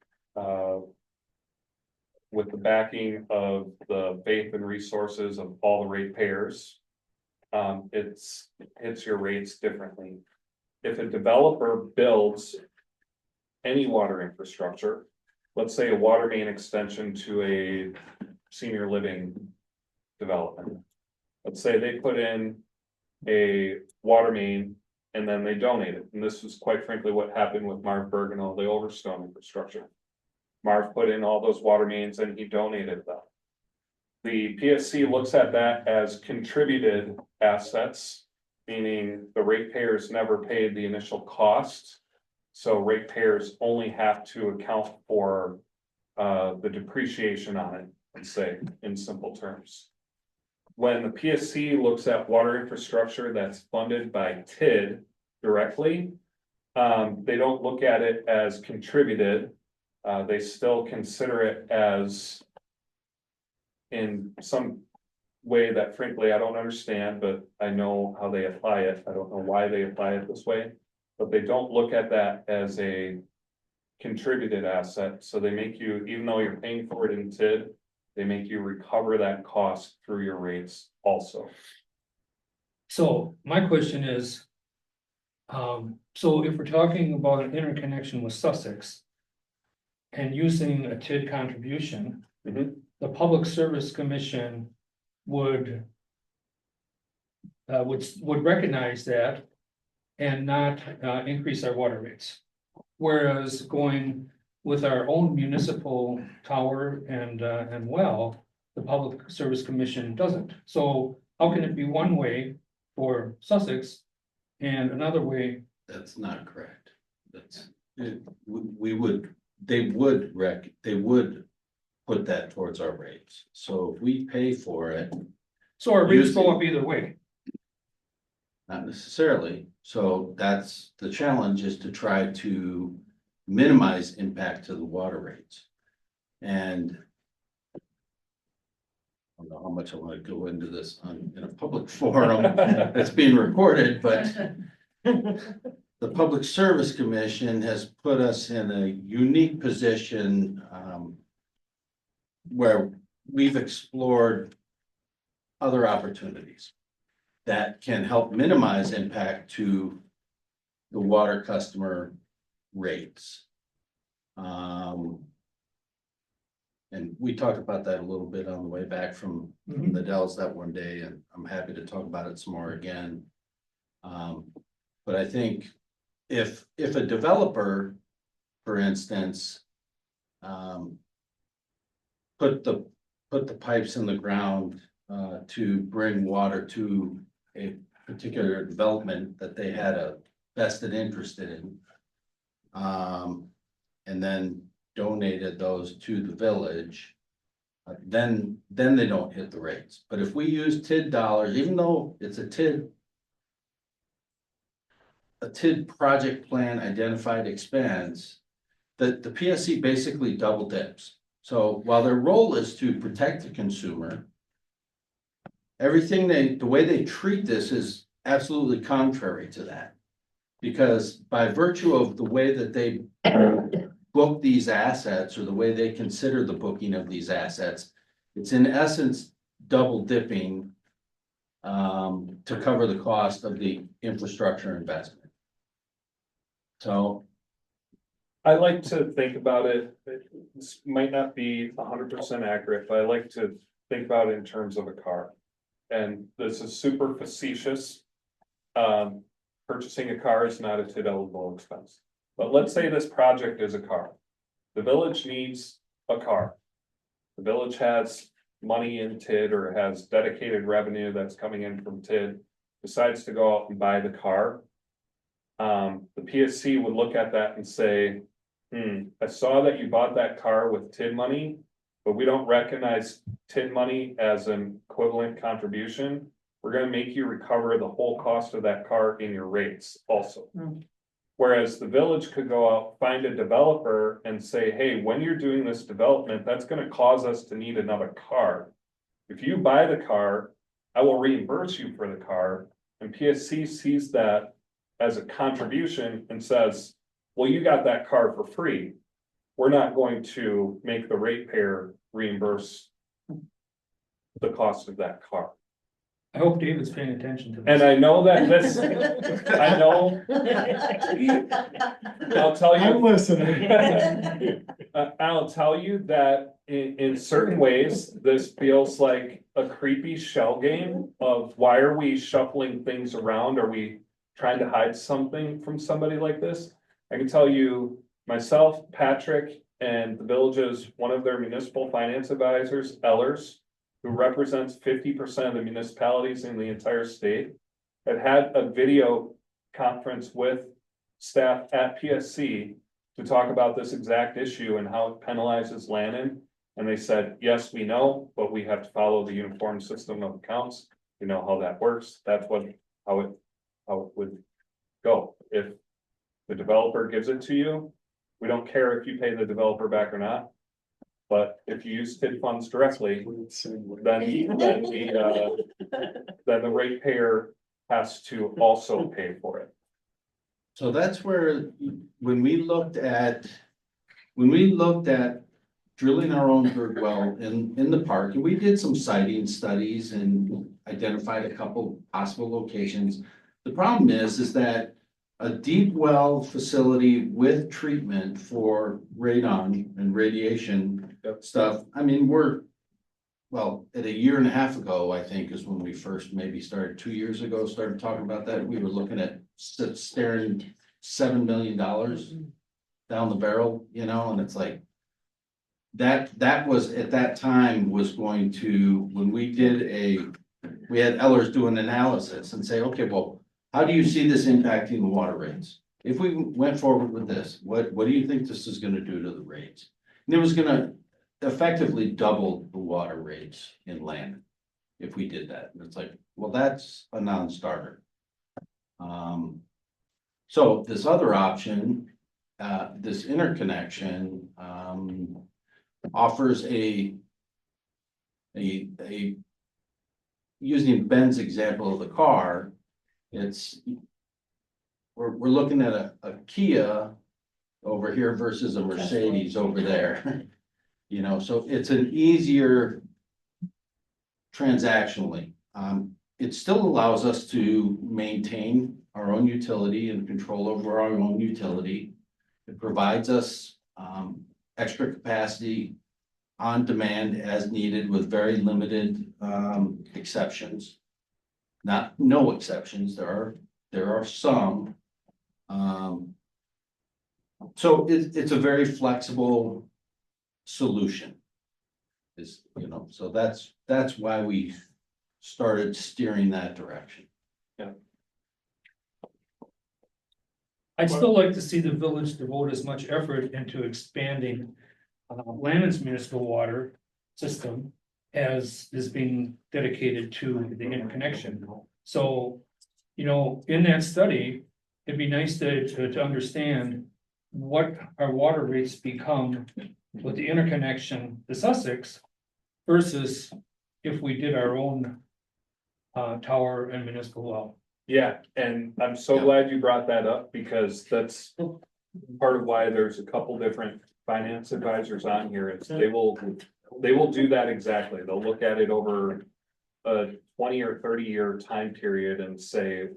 with the backing of the faith and resources of all the ratepayers, it's your rates differently. If a developer builds any water infrastructure, let's say a water main extension to a senior living development. Let's say they put in a water main and then they donate it. And this is quite frankly what happened with Marv Berg and all the Overstone infrastructure. Marv put in all those water mains and he donated them. The PSC looks at that as contributed assets, meaning the ratepayers never paid the initial cost. So ratepayers only have to account for the depreciation on it, let's say, in simple terms. When the PSC looks at water infrastructure that's funded by TID directly, they don't look at it as contributed. They still consider it as in some way that frankly I don't understand, but I know how they apply it. I don't know why they apply it this way, but they don't look at that as a contributed asset. So they make you, even though you're paying for it in TID, they make you recover that cost through your rates also. So my question is, so if we're talking about an interconnection with Sussex and using a TID contribution, the Public Service Commission would recognize that and not increase our water rates. Whereas going with our own municipal tower and well, the Public Service Commission doesn't. So how can it be one way for Sussex and another way? That's not correct. That's, they would put that towards our rates. So if we pay for it. So our rates go up either way. Not necessarily. So that's the challenge, is to try to minimize impact to the water rates. And I don't know how much I want to go into this in a public forum that's being recorded, but the Public Service Commission has put us in a unique position where we've explored other opportunities that can help minimize impact to the water customer rates. And we talked about that a little bit on the way back from the Dells that one day, and I'm happy to talk about it some more again. But I think if a developer, for instance, put the pipes in the ground to bring water to a particular development that they had a vested interest in, and then donated those to the village, then they don't hit the rates. But if we use TID dollars, even though it's a TID project plan identified expense, the PSC basically double dips. So while their role is to protect the consumer, the way they treat this is absolutely contrary to that. Because by virtue of the way that they book these assets, or the way they consider the booking of these assets, it's in essence double dipping to cover the cost of the infrastructure investment. So I like to think about it, this might not be 100% accurate, but I like to think about it in terms of a car. And this is super facetious. Purchasing a car is not a TID eligible expense. But let's say this project is a car. The village needs a car. The village has money in TID or has dedicated revenue that's coming in from TID, decides to go out and buy the car. the PSC would look at that and say, I saw that you bought that car with TID money, but we don't recognize TID money as an equivalent contribution. We're gonna make you recover the whole cost of that car in your rates also. Whereas the village could go out, find a developer and say, hey, when you're doing this development, that's gonna cause us to need another car. If you buy the car, I will reimburse you for the car. And PSC sees that as a contribution and says, well, you got that car for free. We're not going to make the ratepayer reimburse the cost of that car. I hope David's paying attention to this. And I know that this, I know, I'll tell I'm you, listening. I'll tell you that in certain ways, this feels like a creepy shell game of why are we shuffling things around? Are we trying to hide something from somebody like this? I can tell you, myself, Patrick, and the village's, one of their municipal finance advisors, Ellers, who represents 50% of the municipalities in the entire state, had a video conference with staff at PSC to talk about this exact issue and how it penalizes Lannon. And they said, yes, we know, but we have to follow the uniform system of accounts. You know how that works. That's how it would go. If the developer gives it to you, we don't care if you pay the developer back or not. But if you use TID funds directly, then the ratepayer has to also pay for it. So that's where, when we looked at drilling our own dirt well in the park, and we did some siting studies and identified a couple possible locations. The problem is that a deep well facility with treatment for radon and radiation stuff, I mean, at a year and a half ago, I think, is when we first maybe started, 2 years ago, started talking about that. We were looking at staring $7 million down the barrel, and it's like, that was at that time was going to, when we had Ellers do an analysis and say, okay, well, how do you see this impacting the water rates? If we went forward with this, what do you think this is gonna do to the rates? And it was gonna effectively double the water rates in land if we did that. And it's like, well, that's a non-starter. So this other option, this interconnection, offers a using Ben's example of the car, we're looking at a Kia over here versus a Mercedes over there. So it's an easier transactionally. It still allows us to maintain our own utility and control over our own utility. It provides us extra capacity on demand as needed with very limited exceptions. No exceptions, there are some. So it's a very flexible solution. So that's why we started steering that direction. Yeah. I'd still like to see the village devote as much effort into expanding Lannon's municipal water system as is being dedicated to the interconnection. So, in that study, it'd be nice to understand what our water rates become with the interconnection to Sussex versus if we did our own tower and municipal well. Yeah, and I'm so glad you brought that up because that's part of why there's a couple different finance advisors on here. Is they will do that exactly. They'll look at it over a 20 or 30-year time period and say,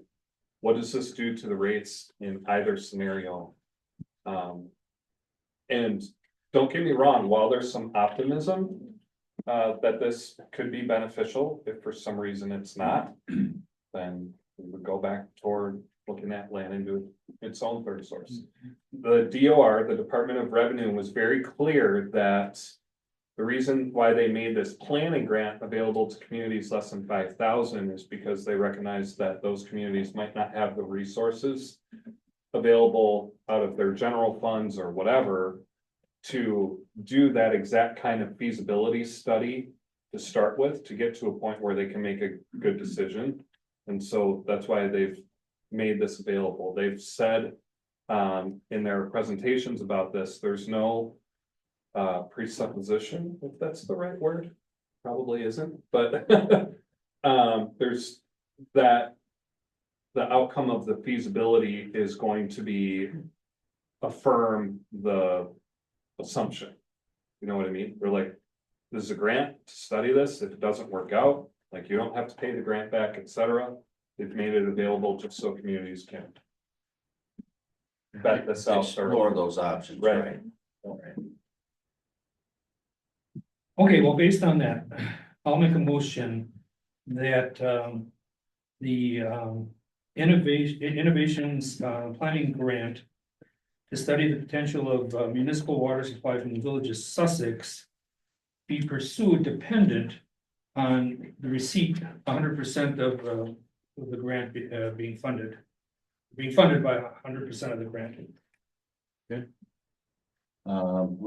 what does this do to the rates in either scenario? And don't get me wrong, while there's some optimism that this could be beneficial, if for some reason it's not, then we would go back toward looking at land into its own third source. The DOR, the Department of Revenue, was very clear that the reason why they made this planning grant available to communities less than 5,000 is because they recognize that those communities might not have the resources available out of their general funds or whatever to do that exact kind of feasibility study to start with, to get to a point where they can make a good decision. And so that's why they've made this available. They've said in their presentations about this, there's no presupposition, if that's the right word, probably isn't, but there's that the outcome of the feasibility is going to be affirm the assumption. You know what I mean? We're like, this is a grant to study this. If it doesn't work out, like you don't have to pay the grant back, etc. They've made it available just so communities can vet this out. Explore those options, Right. Okay, well, based on that, I'll make a motion that the innovations planning grant to study the potential of municipal water supply from the village of Sussex be pursued dependent on the receipt 100% of the grant being funded by 100% of the grant. We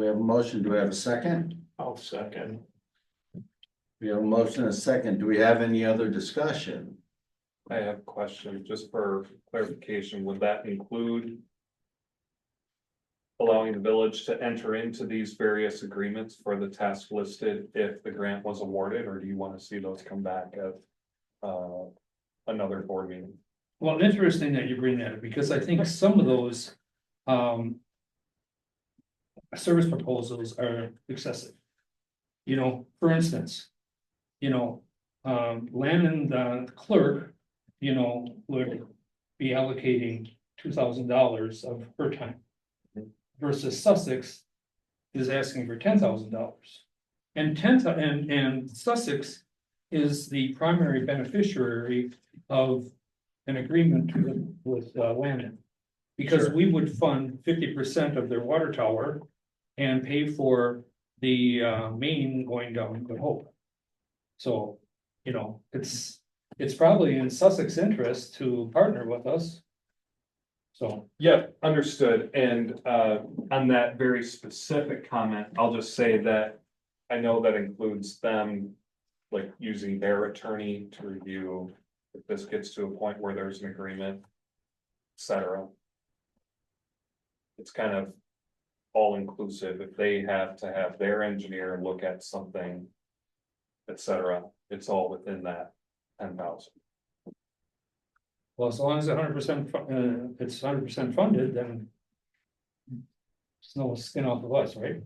have a motion. Do we have a second? I'll second. We have a motion and a second. Do we have any other discussion? I have a question just for clarification. Would that include allowing the village to enter into these various agreements for the task listed if the grant was awarded, or do you want to see those come back at another board meeting? Well, interesting that you bring that up, because I think some of those service proposals are excessive. You know, for instance, you know, Landon, the clerk, you know, would be allocating $2,000 of her time. Versus Sussex is asking for $10,000. And Sussex is the primary beneficiary of an agreement with Landon. Because Sure. we would fund 50% of their water tower and pay for the main going down Good Hope. So, you know, it's probably in Sussex interest to partner with us. So, Yeah, understood. And on that very specific comment, I'll just say that I know that includes them like using their attorney to review if this gets to a point where there's an agreement, etc. It's kind of all inclusive. If they have to have their engineer look at something, etc., it's all within that 10,000. well, as long as 100%, it's 100% funded, then it's no skin off of us, right?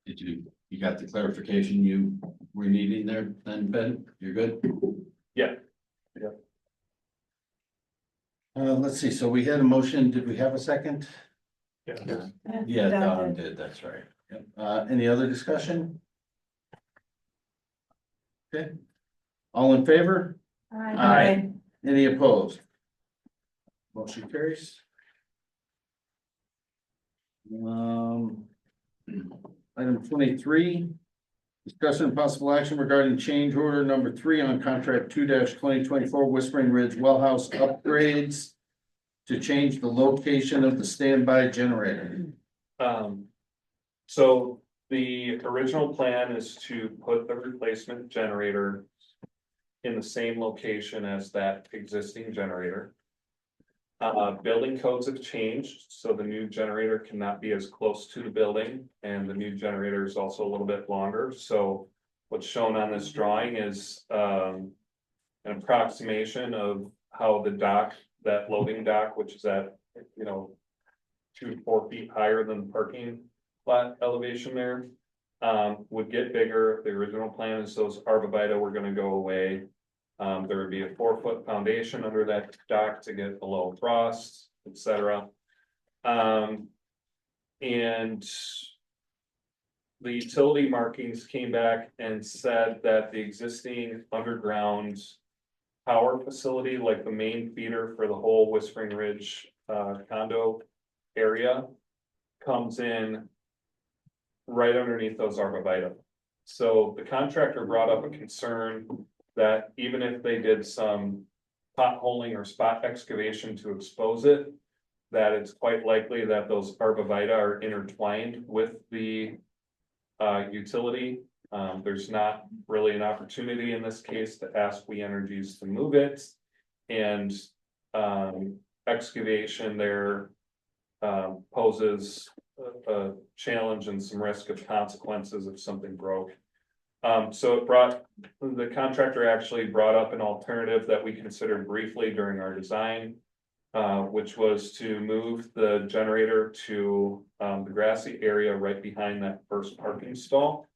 Did you got the clarification you were needing there then, Ben? You're good? Yeah. Let's see, so we had a motion. Did we have a second? Yeah. Yeah, Don did, that's right. Yep. Any other discussion? Okay. All in favor? Aye. Any opposed? Motion carries. Item 23. Discussion and possible action regarding change order number 3 on contract 2-2024 Whispering Ridge Wellhouse upgrades to change the location of the standby generator. So the original plan is to put the replacement generator in the same location as that existing generator. Building codes have changed, so the new generator cannot be as close to the building, and the new generator is also a little bit longer. So what's shown on this drawing is an approximation of how the dock, that loading dock, which is at, 2 to 4 feet higher than the parking lot elevation there, would get bigger. The original plan is those arborvitae were gonna go away. There would be a 4-foot foundation under that dock to get below frost, etc. And the utility markings came back and said that the existing underground power facility, like the main feeder for the whole Whispering Ridge condo area, comes in right underneath those arborvitae. So the contractor brought up a concern that even if they did some potholing or spot excavation to expose it, that it's quite likely that those arborvitae are intertwined with the utility. There's not really an opportunity in this case to ask We Energies to move it. And excavation there poses a challenge and some risk of consequences if something broke. So the contractor actually brought up an alternative that we considered briefly during our design, which was to move the generator to the grassy area right behind that first parking stall.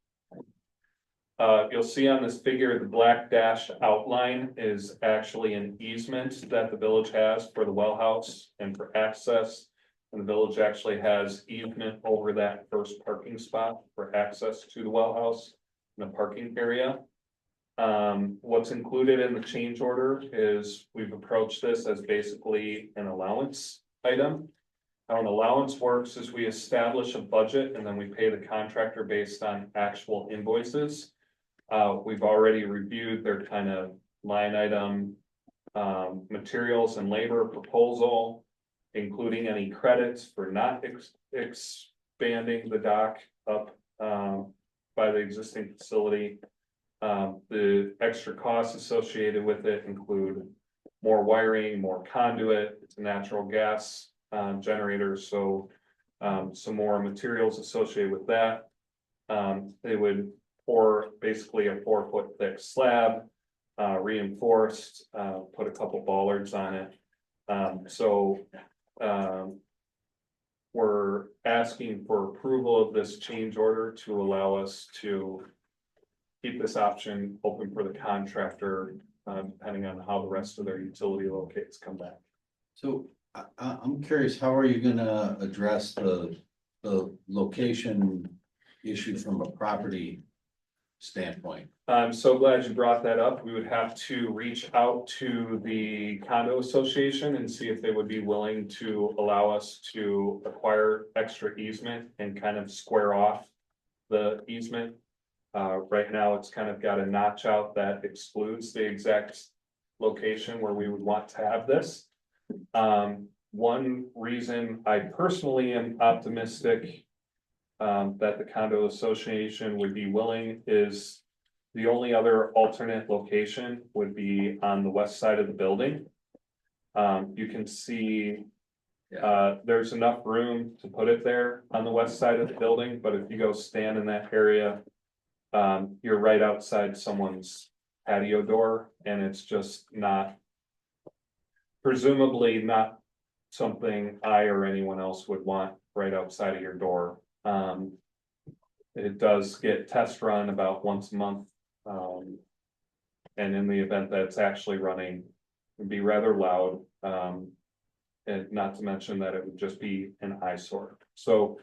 You'll see on this figure, the black dashed outline is actually an easement that the village has for the well house and for access. And the village actually has easement over that first parking spot for access to the well house in the parking area. What's included in the change order is we've approached this as basically an allowance item. How an allowance works is we establish a budget and then we pay the contractor based on actual invoices. We've already reviewed their kind of line item materials and labor proposal, including any credits for not expanding the dock up by the existing facility. The extra costs associated with it include more wiring, more conduit. It's a natural gas generator, so some more materials associated with that. They would pour basically a 4-foot thick slab, reinforced, put a couple bollards on it. We're asking for approval of this change order to allow us to keep this option open for the contractor, depending on how the rest of their utility locates come back. So I'm curious, how are you gonna address the location issue from a property standpoint? I'm so glad you brought that up. We would have to reach out to the condo association and see if they would be willing to allow us to acquire extra easement and kind of square off the easement. Right now, it's kind of got a notch out that excludes the exact location where we would want to have this. One reason I personally am optimistic that the condo association would be willing is the only other alternate location would be on the west side of the building. You can see there's enough room to put it there on the west side of the building, but if you go stand in that area, you're right outside someone's patio door, and it's just not, presumably not something I or anyone else would want right outside of your door. It does get test run about once a month. And in the event that it's actually running, it'd be rather loud. And not to mention that it would just be an eyesore. So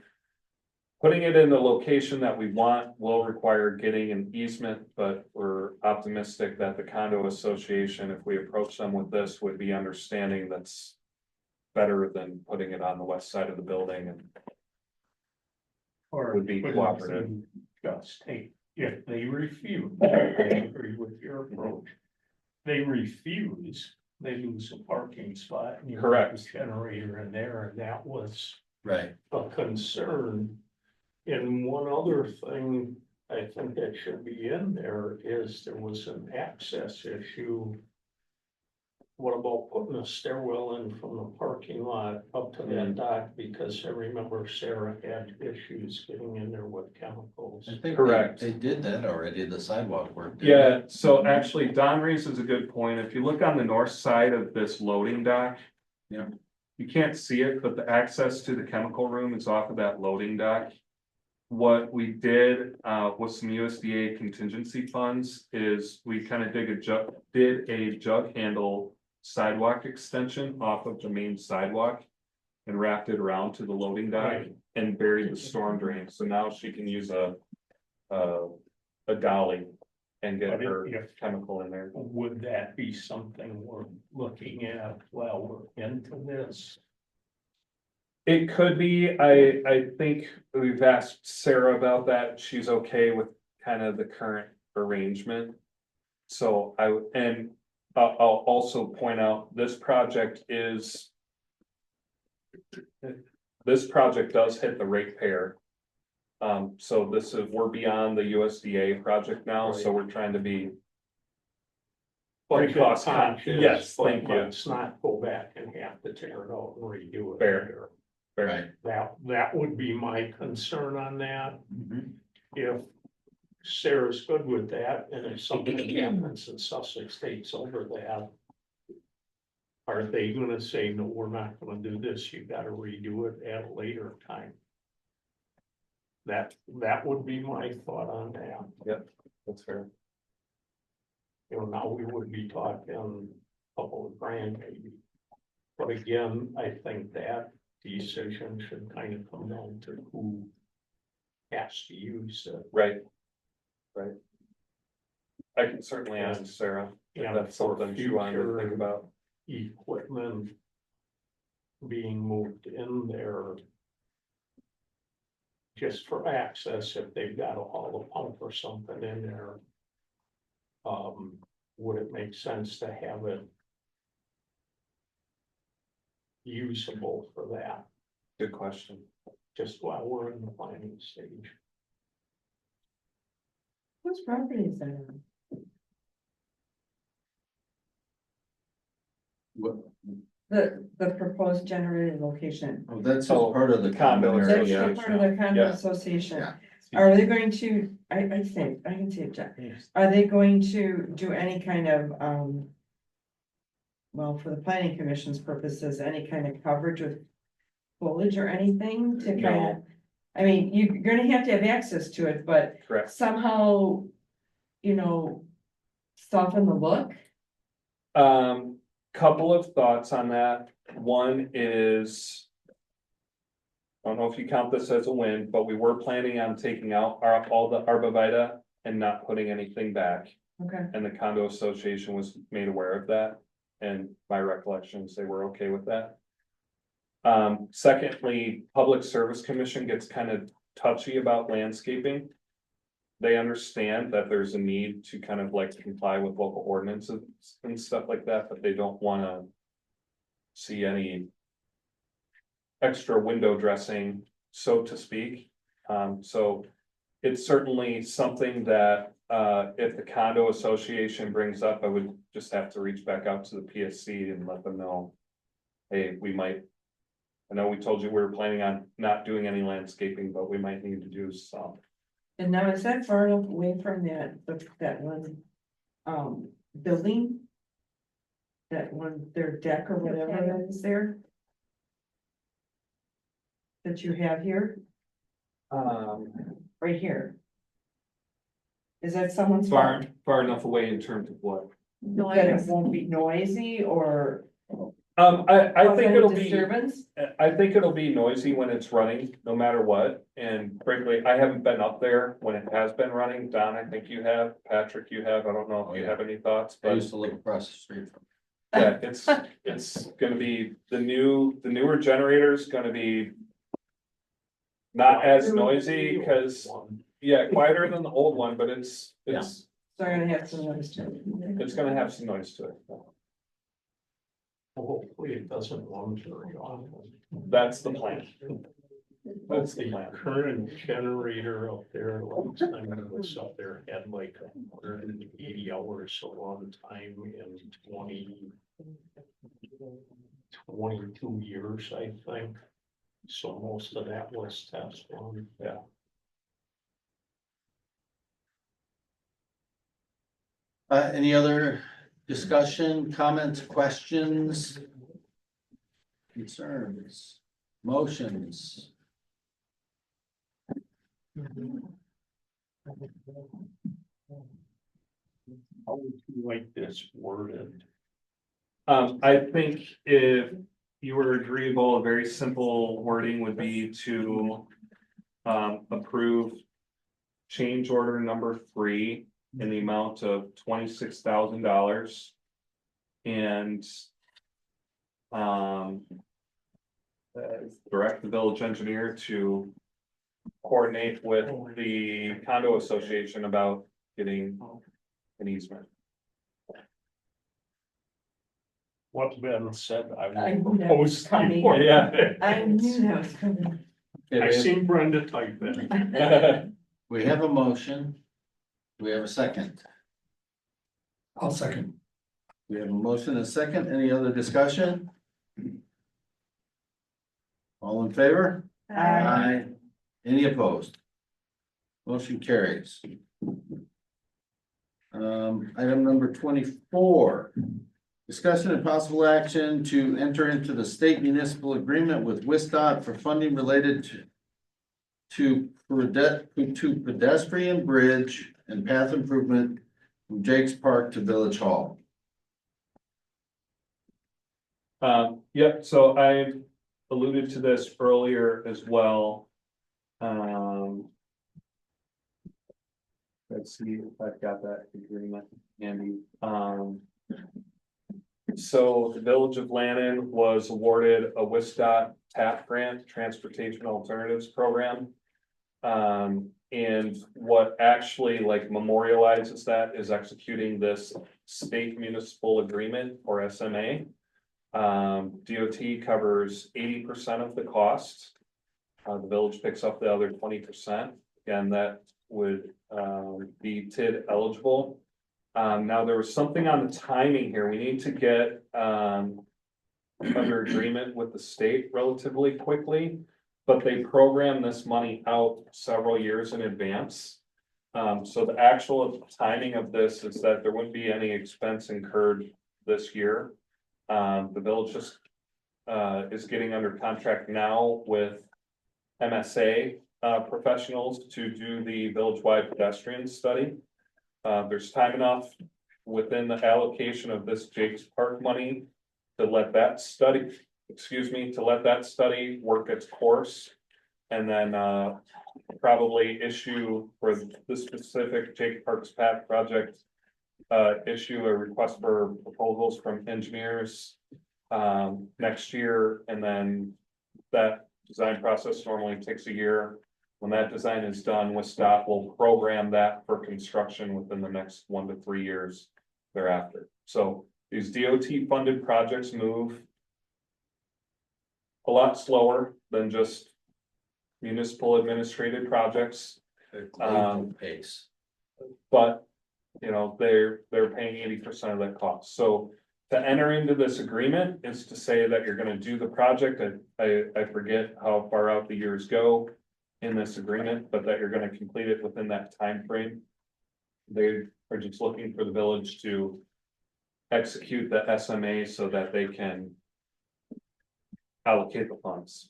putting it in the location that we want will require getting an easement, but we're optimistic that the condo association, if we approach them with this, would be understanding that's better than putting it on the west side of the building and would be cooperative. Just take, if they refuse, I agree with your approach. They refuse, they lose a parking spot. And you have Correct. a generator in there, and that was Right. a concern. And one other thing I think that should be in there is there was an access issue. What about putting a stairwell in from the parking lot up to that dock? Because I remember Sarah had issues getting in there with chemicals. I think Correct. They did that already, the sidewalk work. didn't Yeah, so actually Don raises a good point. If you look on the north side of this loading dock. Yeah. You can't see it, but the access to the chemical room is off of that loading dock. What we did with some USDA contingency funds is we kind of did a jug handle sidewalk extension off of the main sidewalk. And wrapped it around to the loading dock Right. and buried the storm drain. So now she can use a dolly and get But her if- chemical in there. Would that be something we're looking at while we're into this? It could be, I think we've asked Sarah about that. She's okay with kind of the current arrangement. So and I'll also point out, this project is. This project does hit the ratepayer. So this is, we're beyond the USDA project now, so we're trying to be. But cost conscious, yes, but thank you. let's not go back and have to tear it out and redo it. Fair. either. Right. That would be my concern on that. Mhm. If Sarah's good with that, and if something happens and Sussex takes over that. Are they gonna say, no, we're not gonna do this, you gotta redo it at a later time? That would be my thought on that. Yep, that's fair. You know, now we would be talking a couple of grand maybe. But again, I think that decision should kind of come down to who has to use it. Right. I can certainly ask Sarah, if Yeah, that's for something she wanted to think future about. equipment being moved in there. Just for access, if they've got to haul a pump or something in there. Would it make sense to have it usable for that, Good question. just while we're in the planning stage? Whose property is that on? What, The proposed generator location. oh, that's all part of the Condo condo That's area. not part of the condo Yeah. association. Yeah. Are they going to, I can see it, Jack. Are they going to do any kind of, well, for the planning commission's purposes, any kind of coverage with foliage or anything to kind of? No. I mean, you're gonna have to have access to it, but Correct. somehow, soften the look? Couple of thoughts on that. One is. I don't know if you count this as a win, but we were planning on taking out all the arborvitae and not putting anything back. Okay. And the condo association was made aware of that, and my recollections, they were okay with that. Secondly, Public Service Commission gets kind of touchy about landscaping. They understand that there's a need to kind of like comply with local ordinances and stuff like that, but they don't wanna see any extra window dressing, so to speak. So it's certainly something that, if the condo association brings up, I would just have to reach back out to the PSC and let them know. Hey, we might, I know we told you we were planning on not doing any landscaping, but we might need to do some. And now is that far enough away from that one, building? That one, their deck or whatever that is there? That you have here, right here? Is that someone's fault? Far enough away in terms of what? That it won't be noisy or? I think it'll be, Disturbance? I think it'll be noisy when it's running, no matter what, and frankly, I haven't been up there when it has been running. Don, I think you have, Patrick, you have, I don't know if you have any thoughts, I but used to live across the street from. yeah, it's gonna be, the newer generator's gonna be not as noisy, because, yeah, quieter than the old one, but it's So I'm gonna have some noise to it. it's gonna have some noise to it. Hopefully it doesn't run very often. That's the plan. That's the The plan. current generator up there, last time I was up there, had like 180 hours of runtime in 22 years, I think. So most of that was test run. Yeah. Any other discussion, comments, questions? Concerns, motions? How would you like this worded? I think if you were agreeable, a very simple wording would be to approve change order number 3 in the amount of $26,000. And direct the village engineer to coordinate with the condo association about getting an easement. what's been said, I I knew that will was post. coming. Yeah. I knew that was coming. Okay, I we seen Brenda type in. we have a motion. Do we have a second? I'll second. We have a motion and a second. Any other discussion? All in favor? Aye. Any opposed? Motion carries. Item number 24. Discussion and possible action to enter into the state municipal agreement with WISDOT for funding related to pedestrian bridge and path improvement from Jake's Park to Village Hall. Yep, so I alluded to this earlier as well. Let's see if I've got that agreement handy. So the Village of Lannon was awarded a WISDOT TAP grant, Transportation Alternatives Program. And what actually like memorializes that is executing this state municipal agreement or SMA. DOT covers 80% of the cost. The village picks up the other 20%. Again, that would be TID eligible. Now there was something on the timing here. We need to get under agreement with the state relatively quickly, but they program this money out several years in advance. So the actual timing of this is that there wouldn't be any expense incurred this year. The village just is getting under contract now with MSA professionals to do the village-wide pedestrian study. There's time enough within the allocation of this Jake's Park money to let that study, to let that study work its course. And then probably issue for the specific Jake Parks Path project, issue a request for proposals from engineers next year. And then that design process normally takes a year. When that design is done, WISDOT will program that for construction within the next 1 to 3 years thereafter. So these DOT funded projects move a lot slower than just municipal administrative projects. Pace. But, you know, they're paying 80% of that cost. So to enter into this agreement is to say that you're gonna do the project. I forget how far out the years go in this agreement, but that you're gonna complete it within that time frame. They are just looking for the village to execute the SMA so that they can allocate the funds.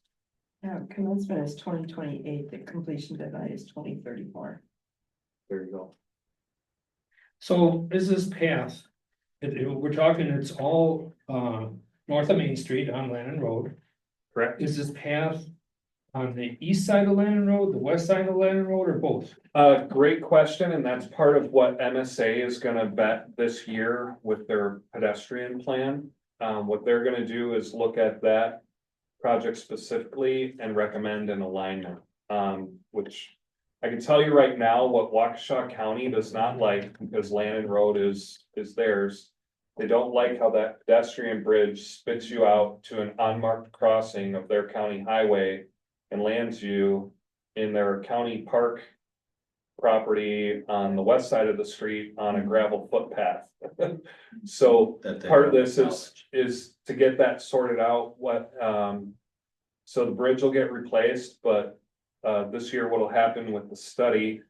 Yeah, commencement is 2028, the completion deadline is 2034. There you go. So is this path, we're talking, it's all north of Main Street on Lannon Road. Correct. Is this path on the east side of Lannon Road, the west side of Lannon Road, or both? Great question, and that's part of what MSA is gonna vet this year with their pedestrian plan. What they're gonna do is look at that project specifically and recommend an alignment. Which I can tell you right now, what Waukesha County does not like, because Lannon Road is theirs. They don't like how that pedestrian bridge spits you out to an unmarked crossing of their county highway and lands you in their county park property on the west side of the street on a gravel footpath. So part of this is to get that sorted out, so the bridge will get replaced, but this year what'll happen with the study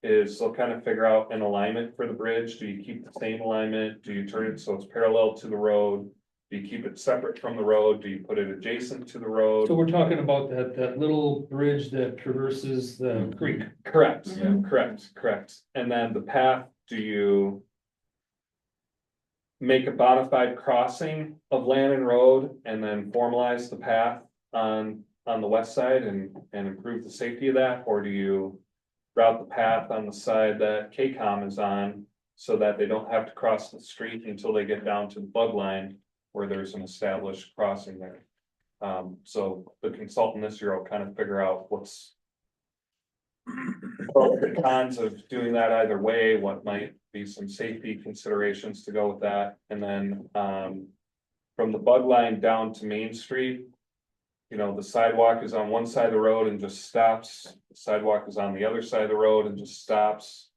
is they'll kind of figure out an alignment for the bridge. Do you keep the same alignment? Do you turn it so it's parallel to the road? Do you keep it separate from the road? Do you put it adjacent to the road? So we're talking about that little bridge that traverses the creek. Correct, correct. And then the path, do you make a bona fide crossing of Lannon Road and then formalize the path on the west side and improve the safety of that? Or do you route the path on the side that KCOM is on so that they don't have to cross the street until they get down to the bug line where there's an established crossing there? So the consultant this year will kind of figure out what's pros and cons of doing that either way, what might be some safety considerations to go with that. And then from the bug line down to Main Street. You know, the sidewalk is on one side of the road and just stops, the sidewalk is on the other side of the road and just stops.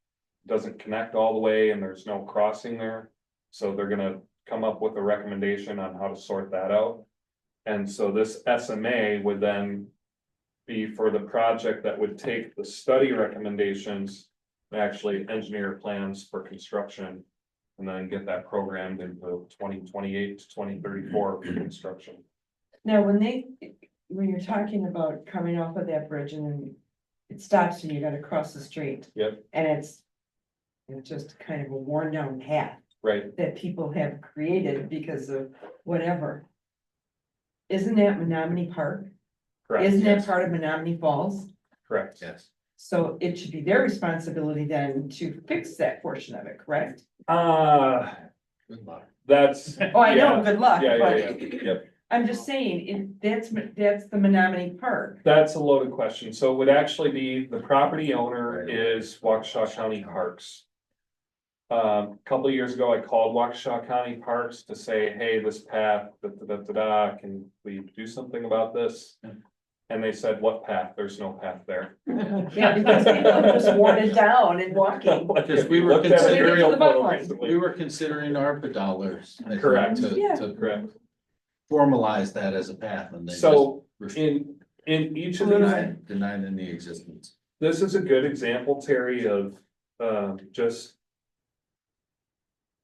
Doesn't connect all the way and there's no crossing there, so they're gonna come up with a recommendation on how to sort that out. And so this SMA would then be for the project that would take the study recommendations and actually engineer plans for construction. And then get that programmed into 2028 to 2034 for construction. Now, when you're talking about coming off of that bridge and then it stops and you gotta cross the street. Yep. And it's just kind of a worn down path Right, that people have created because of whatever. Isn't that Menominee Park? correct. Isn't that yes, part of Menominee Falls? Correct. Yes. So it should be their responsibility then to fix that portion of it, correct? Good luck. That's. Oh, I know, yeah, good luck, Yeah, but yep. I'm just saying, that's the Menominee Park. That's a loaded question. So it would actually be, the property owner is Waukesha County Parks. A couple of years ago, I called Waukesha County Parks to say, hey, this path, can we do something about this? And they said, what path? There's no path there. Yeah, because people have just worn it down and walking. Because we were Looked at an considering, aerial the bug photo line. recently. we were considering ARPA dollars. I think, Correct. Yeah. To Correct. formalize that as a path and then. So just in each of these, denied any existence. this is a good example, Terry, of just.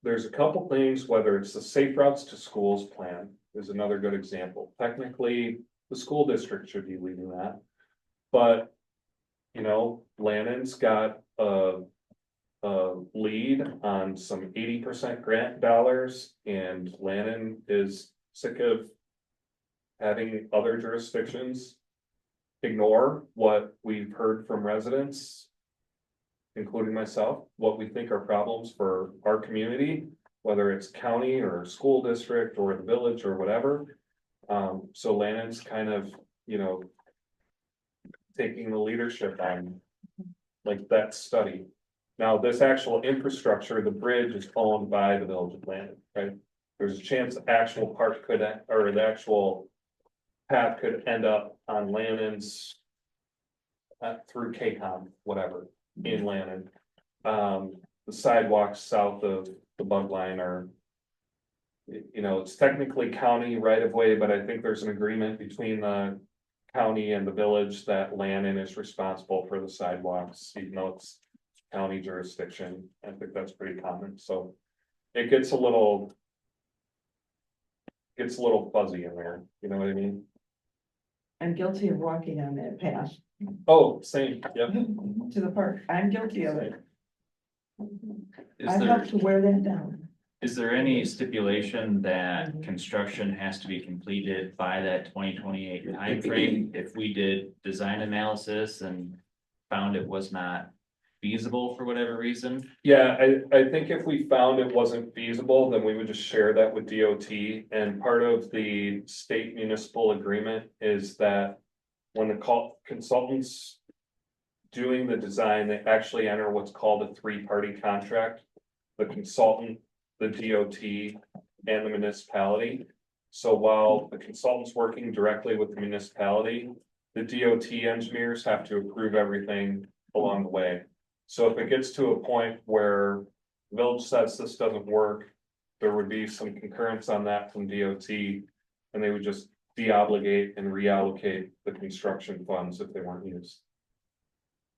There's a couple things, whether it's the Safe Routes to Schools plan is another good example. Technically, the school district should be leading that. But, you know, Lannon's got a lead on some 80% grant dollars, and Lannon is sick of having other jurisdictions ignore what we've heard from residents, including myself, what we think are problems for our community, whether it's county or school district or the village or whatever. So Lannon's kind of, you know, taking the leadership on like that study. Now, this actual infrastructure, the bridge is owned by the village of Lannon, right? There's a chance the actual park could, or the actual path could end up on Lannon's through KCOM, whatever, in Lannon. The sidewalks south of the bug line are, you know, it's technically county right of way, but I think there's an agreement between the county and the village that Lannon is responsible for the sidewalks, even though it's county jurisdiction. I think that's pretty common, so it gets a little fuzzy in there, you know what I mean? I'm guilty of walking on that path Oh, same, yep. to the park. I'm guilty of it. Is I there, have to wear that down. is there any stipulation that construction has to be completed by that 2028 timeframe? If we did design analysis and found it was not feasible for whatever reason? Yeah, I think if we found it wasn't feasible, then we would just share that with DOT. And part of the state municipal agreement is that when the consultants doing the design, they actually enter what's called a three-party contract. The consultant, the DOT, and the municipality. So while the consultant's working directly with the municipality, the DOT engineers have to approve everything along the way. So if it gets to a point where the village says this doesn't work, there would be some concurrence on that from DOT. And they would just deobligate and reallocate the construction funds if they weren't used.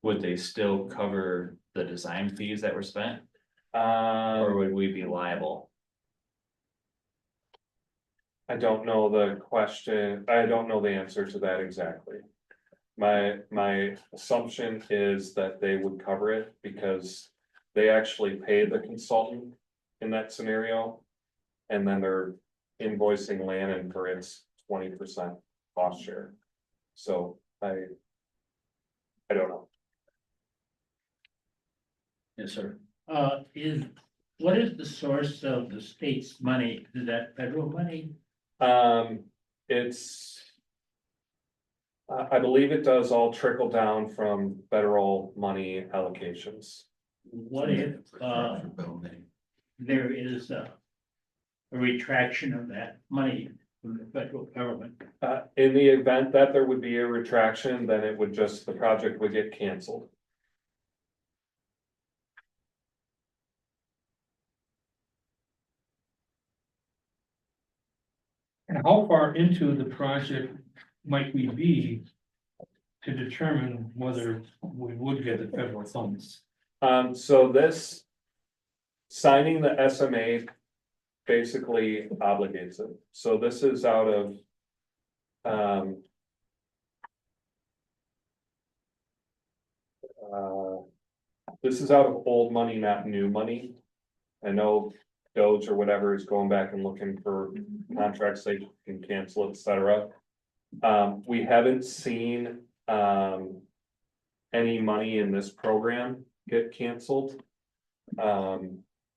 Would they still cover the design fees that were spent? Or Or would we be liable? I don't know the question, I don't know the answer to that exactly. My assumption is that they would cover it because they actually pay the consultant in that scenario. And then they're invoicing Lannon for its 20% cost share. So I don't know. Yes, sir. What is the source of the state's money? Is that federal money? It's. I believe it does all trickle down from federal money allocations. What if, there is, a retraction of that money from the federal government? In the event that there would be a retraction, then it would just, the project would get canceled. And how far into the project might we be to determine whether we would get the federal funds? So this, signing the SMA basically obligates it. So this is out of, this is out of old money, not new money. I know Doge or whatever is going back and looking for contracts they can cancel, et cetera. We haven't seen, any money in this program get canceled.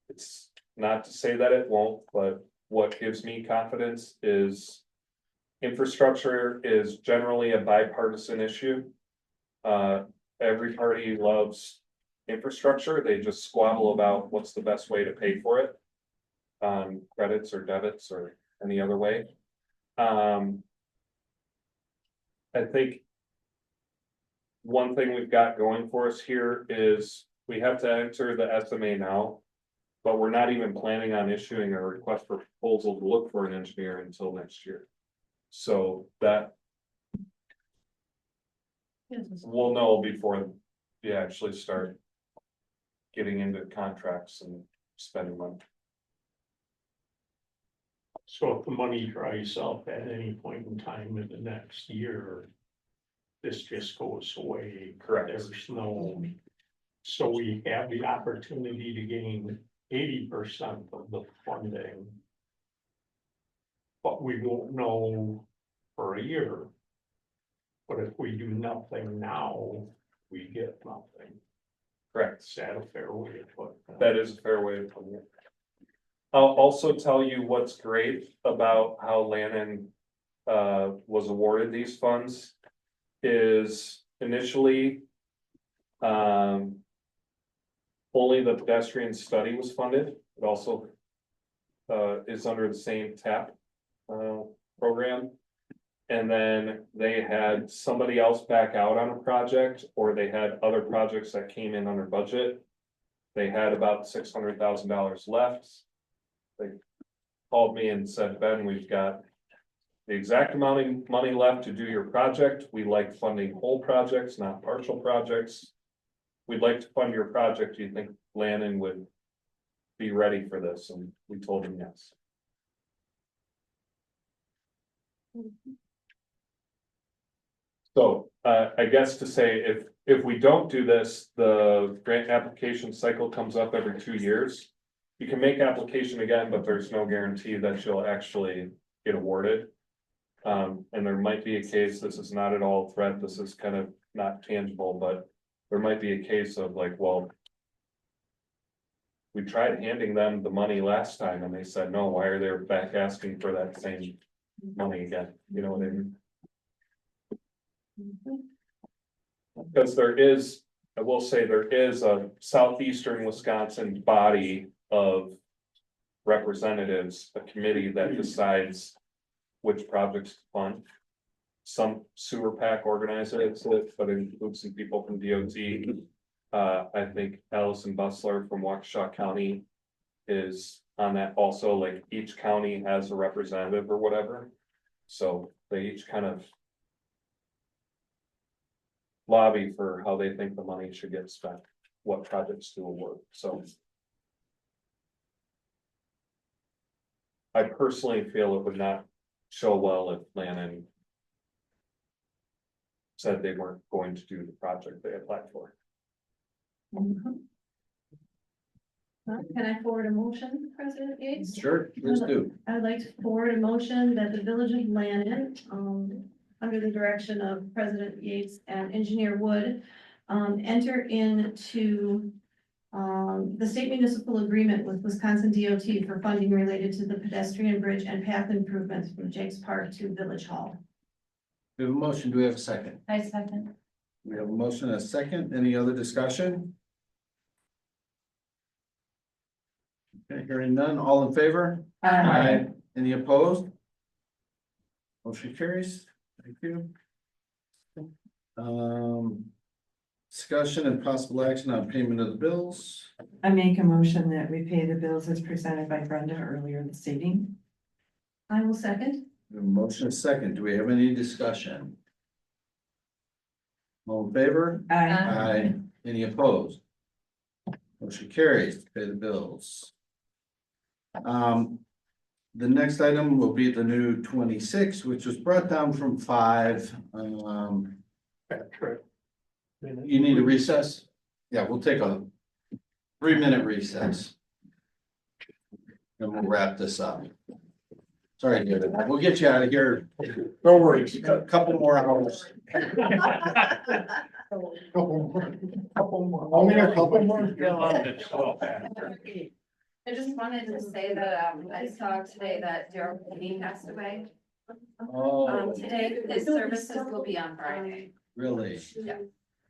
It's not to say that it won't, but what gives me confidence is infrastructure is generally a bipartisan issue. Every party loves infrastructure. They just squabble about what's the best way to pay for it. Credits or debits or any other way. I think one thing we've got going for us here is we have to enter the SMA now, but we're not even planning on issuing a request for proposal to look for an engineer until next year. So that we'll know before you actually start getting into contracts and spending money. So if the money dries up at any point in time in the next year, this just goes away. Correct. There's no, so we have the opportunity to gain 80% of the funding. But we won't know for a year. But if we do nothing now, we get nothing. Correct. Is that a fair way to put that? That is a fair way of putting it. I'll also tell you what's great about how Lannon was awarded these funds is initially only the pedestrian study was funded. It also is under the same TAP program. And then they had somebody else back out on a project, or they had other projects that came in under budget. They had about $600,000 left. They called me and said, Ben, we've got the exact amount of money left to do your project. We like funding whole projects, not partial projects. We'd like to fund your project. Do you think Lannon would be ready for this? And we told him yes. So I guess to say, if we don't do this, the grant application cycle comes up every 2 years. You can make application again, but there's no guarantee that you'll actually get awarded. And there might be a case, this is not at all a threat, this is kind of not tangible, but there might be a case of like, well, we tried handing them the money last time and they said, no, why are they back asking for that same money again? You know what I mean? Because there is, I will say there is a southeastern Wisconsin body of representatives, a committee that decides which projects to fund. Some sewer PAC organizes it, but it includes some people from DOT. I think Allison Bustler from Waukesha County is on that also, like each county has a representative or whatever. So they each kind of lobby for how they think the money should get spent, what projects to award, so. I personally feel it would not show well if Lannon said they weren't going to do the project they applied for. Can I forward a motion, President Yates? Sure, please do. I'd like to forward a motion that the Village of Lannon, under the direction of President Yates and Engineer Wood, enter into the state municipal agreement with Wisconsin DOT for funding related to the pedestrian bridge and path improvements from Jakes Park to Village Hall. We have a motion. Do we have a second? I second. We have a motion and a second. Any other discussion? Okay, hearing none, all in favor? Any opposed? Motion carries. Thank you. Discussion and possible action on payment of the bills. I make a motion that we pay the bills as presented by Brenda earlier this evening. I will second. We have a motion and a second. Do we have any discussion? All in favor? Aye. Any opposed? Motion carries to pay the bills. The next item will be the new 26, which was brought down from 5. You need a recess? Yeah, we'll take a 3-minute recess. And we'll wrap this up. Sorry, David. We'll get you out of here. No worries. A couple more hours. Only a couple more. I just wanted to say that, I saw today that Daryl Penny passed away. Oh, Today, his services will be on Friday. really? Yeah.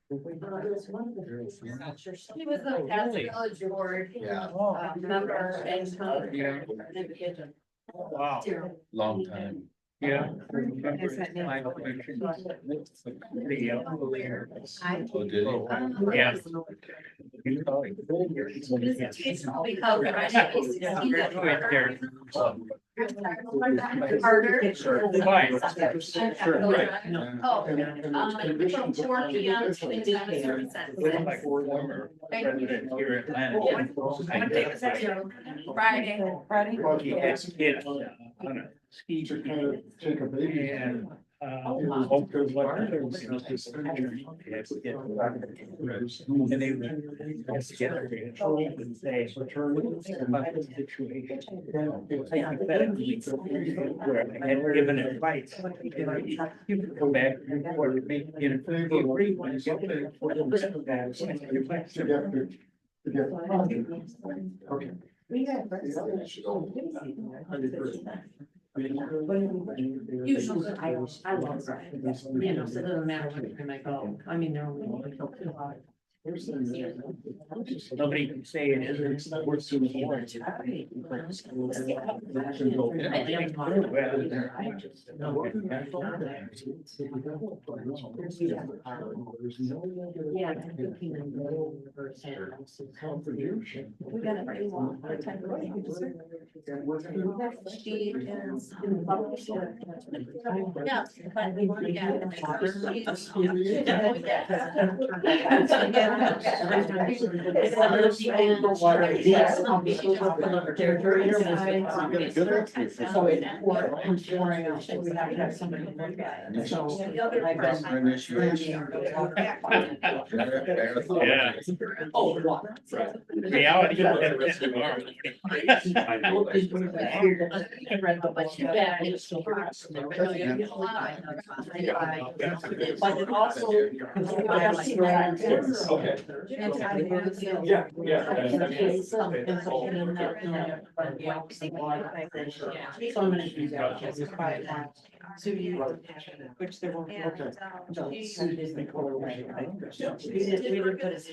He was the Really? village board. Yeah. Member and. Wow. Long time. Yeah. Oh, did he? Yeah. Harder. Sure. Fine. Sure, right. Oh, from 4 p.m. to 10 services. President here in Atlanta. What day was that? Friday. He has kids on a ski To kind of take a baby. and and they would get together and say, about the situation. I had given advice. You can come back and report to me, you know, if you agree, when you get there. Okay. Usually, I love driving, you know, so it doesn't matter when I go, I mean, they're only going to 2 hours. Nobody can say it isn't. Yeah. We got it pretty long. She is. Yeah. So it, we have to have somebody look at it, so. Yeah. Oh, what? Reality. But it also. Okay. Yeah, yeah. So I'm gonna do that. So you, which there won't. And, We didn't put his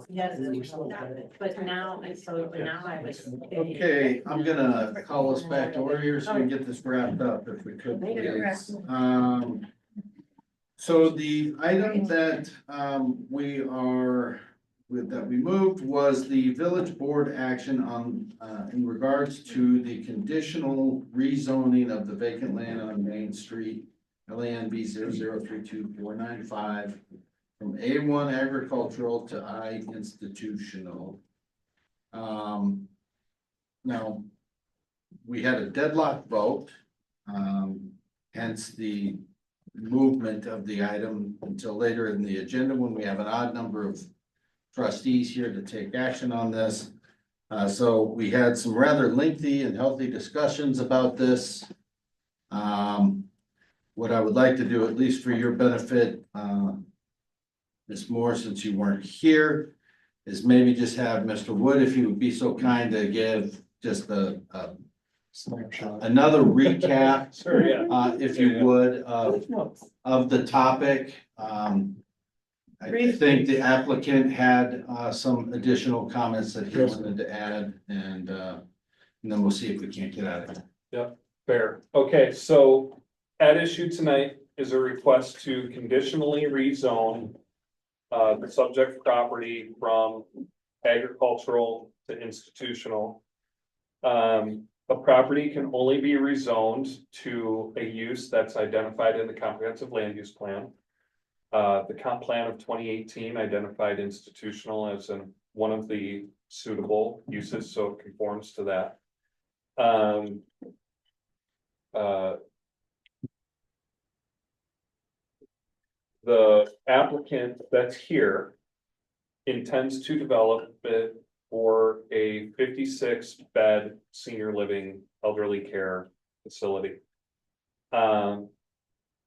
yes, but now, and so now I was. Okay, I'm gonna call us back to order here so we can get this wrapped up if we could, please. So the item that we moved was the village board action on in regards to the conditional rezoning of the vacant land on Main Street, LANB 0032495, from A1 agricultural to I institutional. Now, we had a deadlock vote, hence the movement of the item until later in the agenda when we have an odd number of trustees here to take action on this. So we had some rather lengthy and healthy discussions about this. What I would like to do, at least for your benefit, Ms. Moore, since you weren't here, is maybe just have Mr. Wood, if you would be so kind to give just another recap, Sure, yeah. if you would, of the topic. I think the applicant had some additional comments that he wanted to add, and then we'll see if we can't get out of it. Fair. Okay, so at issue tonight is a request to conditionally rezone the subject property from agricultural to institutional. A property can only be rezoned to a use that's identified in the comprehensive land use plan. The comp plan of 2018 identified institutional as one of the suitable uses, so it conforms to that. The applicant that's here intends to develop it for a 56-bed senior living elderly care facility. Now,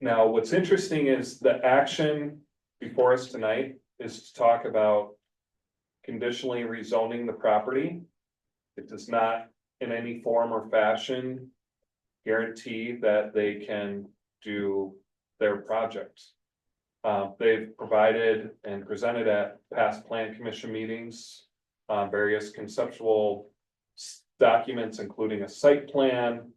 what's interesting is the action before us tonight is to talk about conditionally rezoning the property. It does not in any form or fashion guarantee that they can do their project. They've provided and presented at past plan commission meetings, various conceptual documents, including a site plan,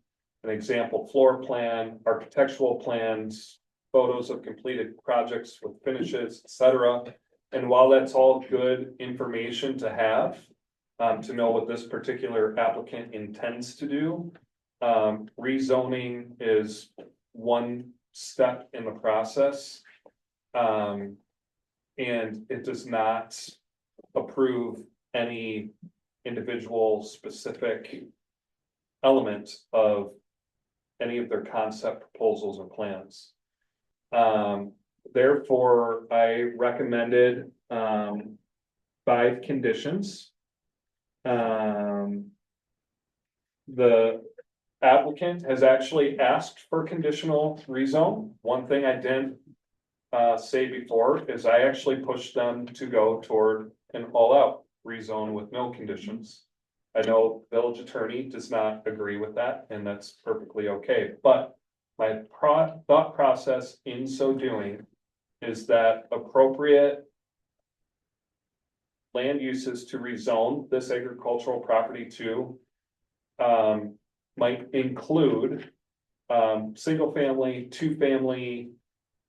an example floor plan, architectural plans, photos of completed projects with finishes, etc. And while that's all good information to have, to know what this particular applicant intends to do, rezoning is one step in the process. And it does not approve any individual specific element of any of their concept proposals or plans. Therefore, I recommended 5 conditions. The applicant has actually asked for conditional rezone. One thing I didn't say before is I actually pushed them to go toward an all-out rezone with no conditions. I know village attorney does not agree with that, and that's perfectly okay, but my thought process in so doing is that appropriate land uses to rezone this agricultural property to might include single family, 2-family,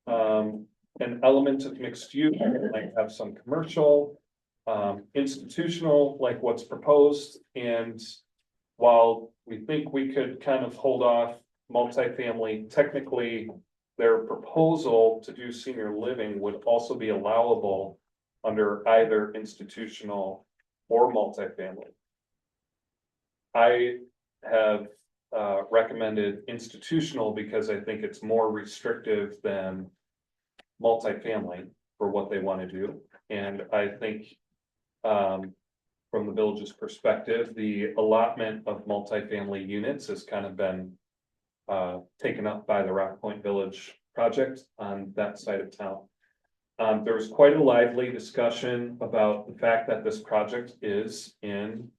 an element of mixed use, might have some commercial, institutional, like what's proposed. And while we think we could kind of hold off multifamily, technically their proposal to do senior living would also be allowable under either institutional or multifamily. I have recommended institutional because I think it's more restrictive than multifamily for what they want to do. And I think from the village's perspective, the allotment of multifamily units has kind of been taken up by the Rock Point Village project on that side of town. There was quite a lively discussion about the fact that this project is in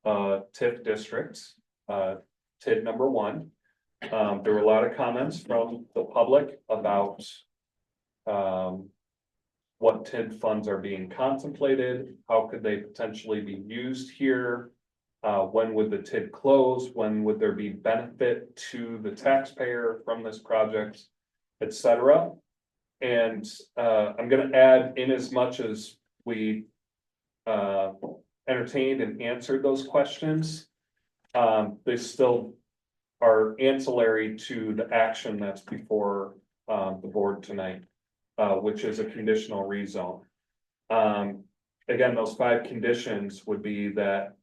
TIF district, TID number 1. There were a lot of comments from the public about what TID funds are being contemplated, how could they potentially be used here, when would the TID close, when would there be benefit to the taxpayer from this project, etc. And I'm going to add, in as much as we entertained and answered those questions, they still are ancillary to the action that's before the board tonight, which is a conditional rezone. Again, those 5 conditions would be that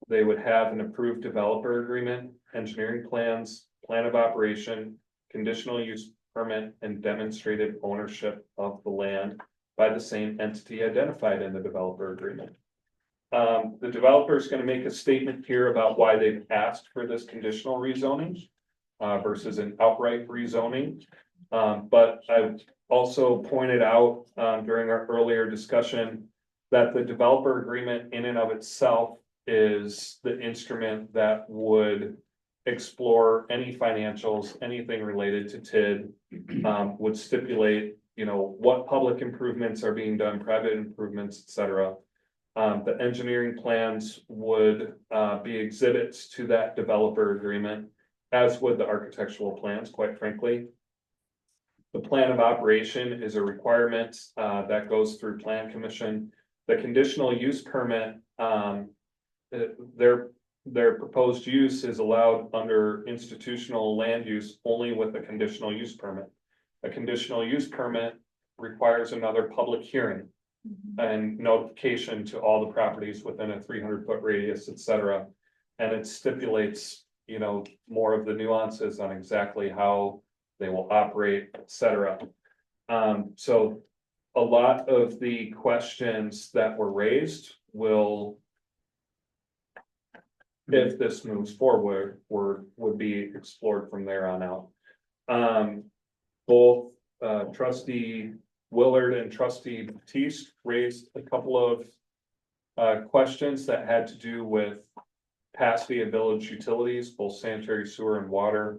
they would have an approved developer agreement, engineering plans, plan of operation, conditional use permit, and demonstrated ownership of the land by the same entity identified in the developer agreement. The developer is going to make a statement here about why they've asked for this conditional rezoning versus an outright rezoning. But I've also pointed out during our earlier discussion that the developer agreement in and of itself is the instrument that would explore any financials, anything related to TID, would stipulate you know, what public improvements are being done, private improvements, et cetera. The engineering plans would be exhibits to that developer agreement, as would the architectural plans, quite frankly. The plan of operation is a requirement that goes through Plan Commission. The conditional use permit, their proposed use is allowed under institutional land use only with a conditional use permit. A conditional use permit requires another public hearing and notification to all the properties within a 300-foot radius, et cetera. And it stipulates, you know, more of the nuances on exactly how they will operate, et cetera. So a lot of the questions that were raised will, if this moves forward, would be explored from there on out. Both trustee Willard and trustee Batiste raised a couple of questions that had to do with capacity of village utilities, both sanitary sewer and water.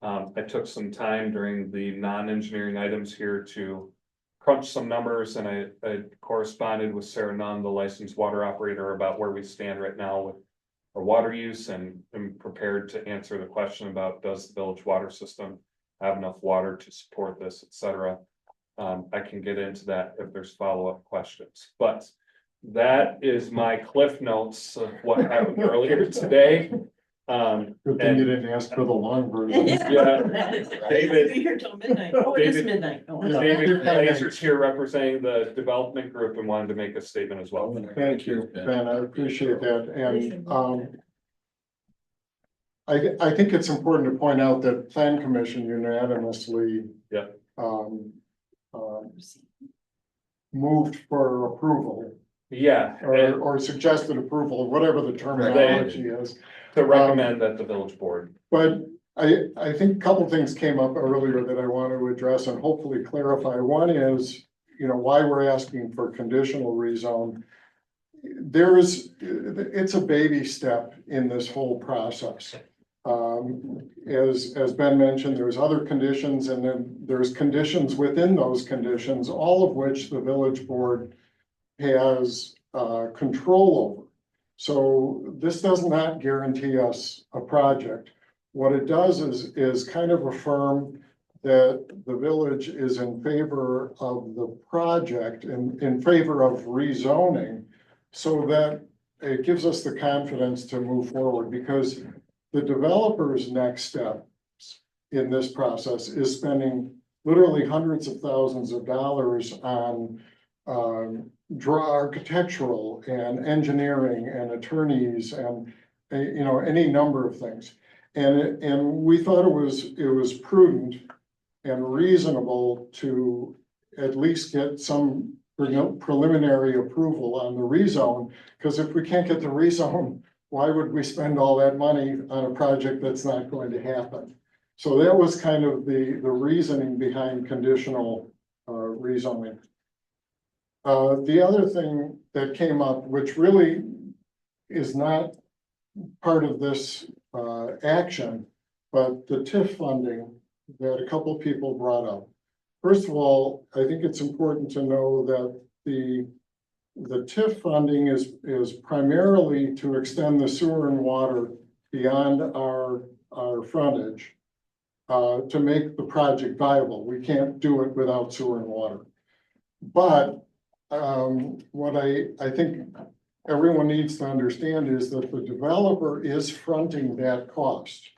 I took some time during the non-engineering items here to crunch some numbers, and I corresponded with Sarah Nunn, the licensed water operator, about where we stand right now with our water use, and am prepared to answer the question about does the village water system have enough water to support this, et cetera. I can get into that if there's follow-up questions, but that is my cliff notes of what happened earlier today. Good thing you didn't ask for the long version. Yeah, David. Be here till midnight. Oh, it is David- midnight. Oh, David Glaser's here representing the development group and wanted to make a statement as well. Thank you, Ben, I appreciate that, and, I think it's important to point out that Plan Commission unanimously. Yeah. Moved for approval, Yeah, and or suggested approval, whatever the terminology is. to recommend that the village board. But I think a couple things came up earlier that I want to address and hopefully clarify. One is, you know, why we're asking for conditional rezone. It's a baby step in this whole process. As Ben mentioned, there's other conditions, and then there's conditions within those conditions, all of which the village board has control over. So this does not guarantee us a project. What it does is kind of affirm that the village is in favor of the project and in favor of rezoning, so that it gives us the confidence to move forward, because the developer's next steps in this process is spending literally hundreds of thousands of dollars on architectural and engineering and attorneys and, you know, any number of things. And we thought it was prudent and reasonable to at least get some preliminary approval on the rezone, because if we can't get the rezone, why would we spend all that money on a project that's not going to happen? So that was kind of the reasoning behind conditional rezoning. The other thing that came up, which really is not part of this action, but the TIF funding that a couple of people brought up. First of all, I think it's important to know that the TIF funding is primarily to extend the sewer and water beyond our frontage to make the project viable. We can't do it without sewer and water. But what I think everyone needs to understand is that the developer is fronting that cost.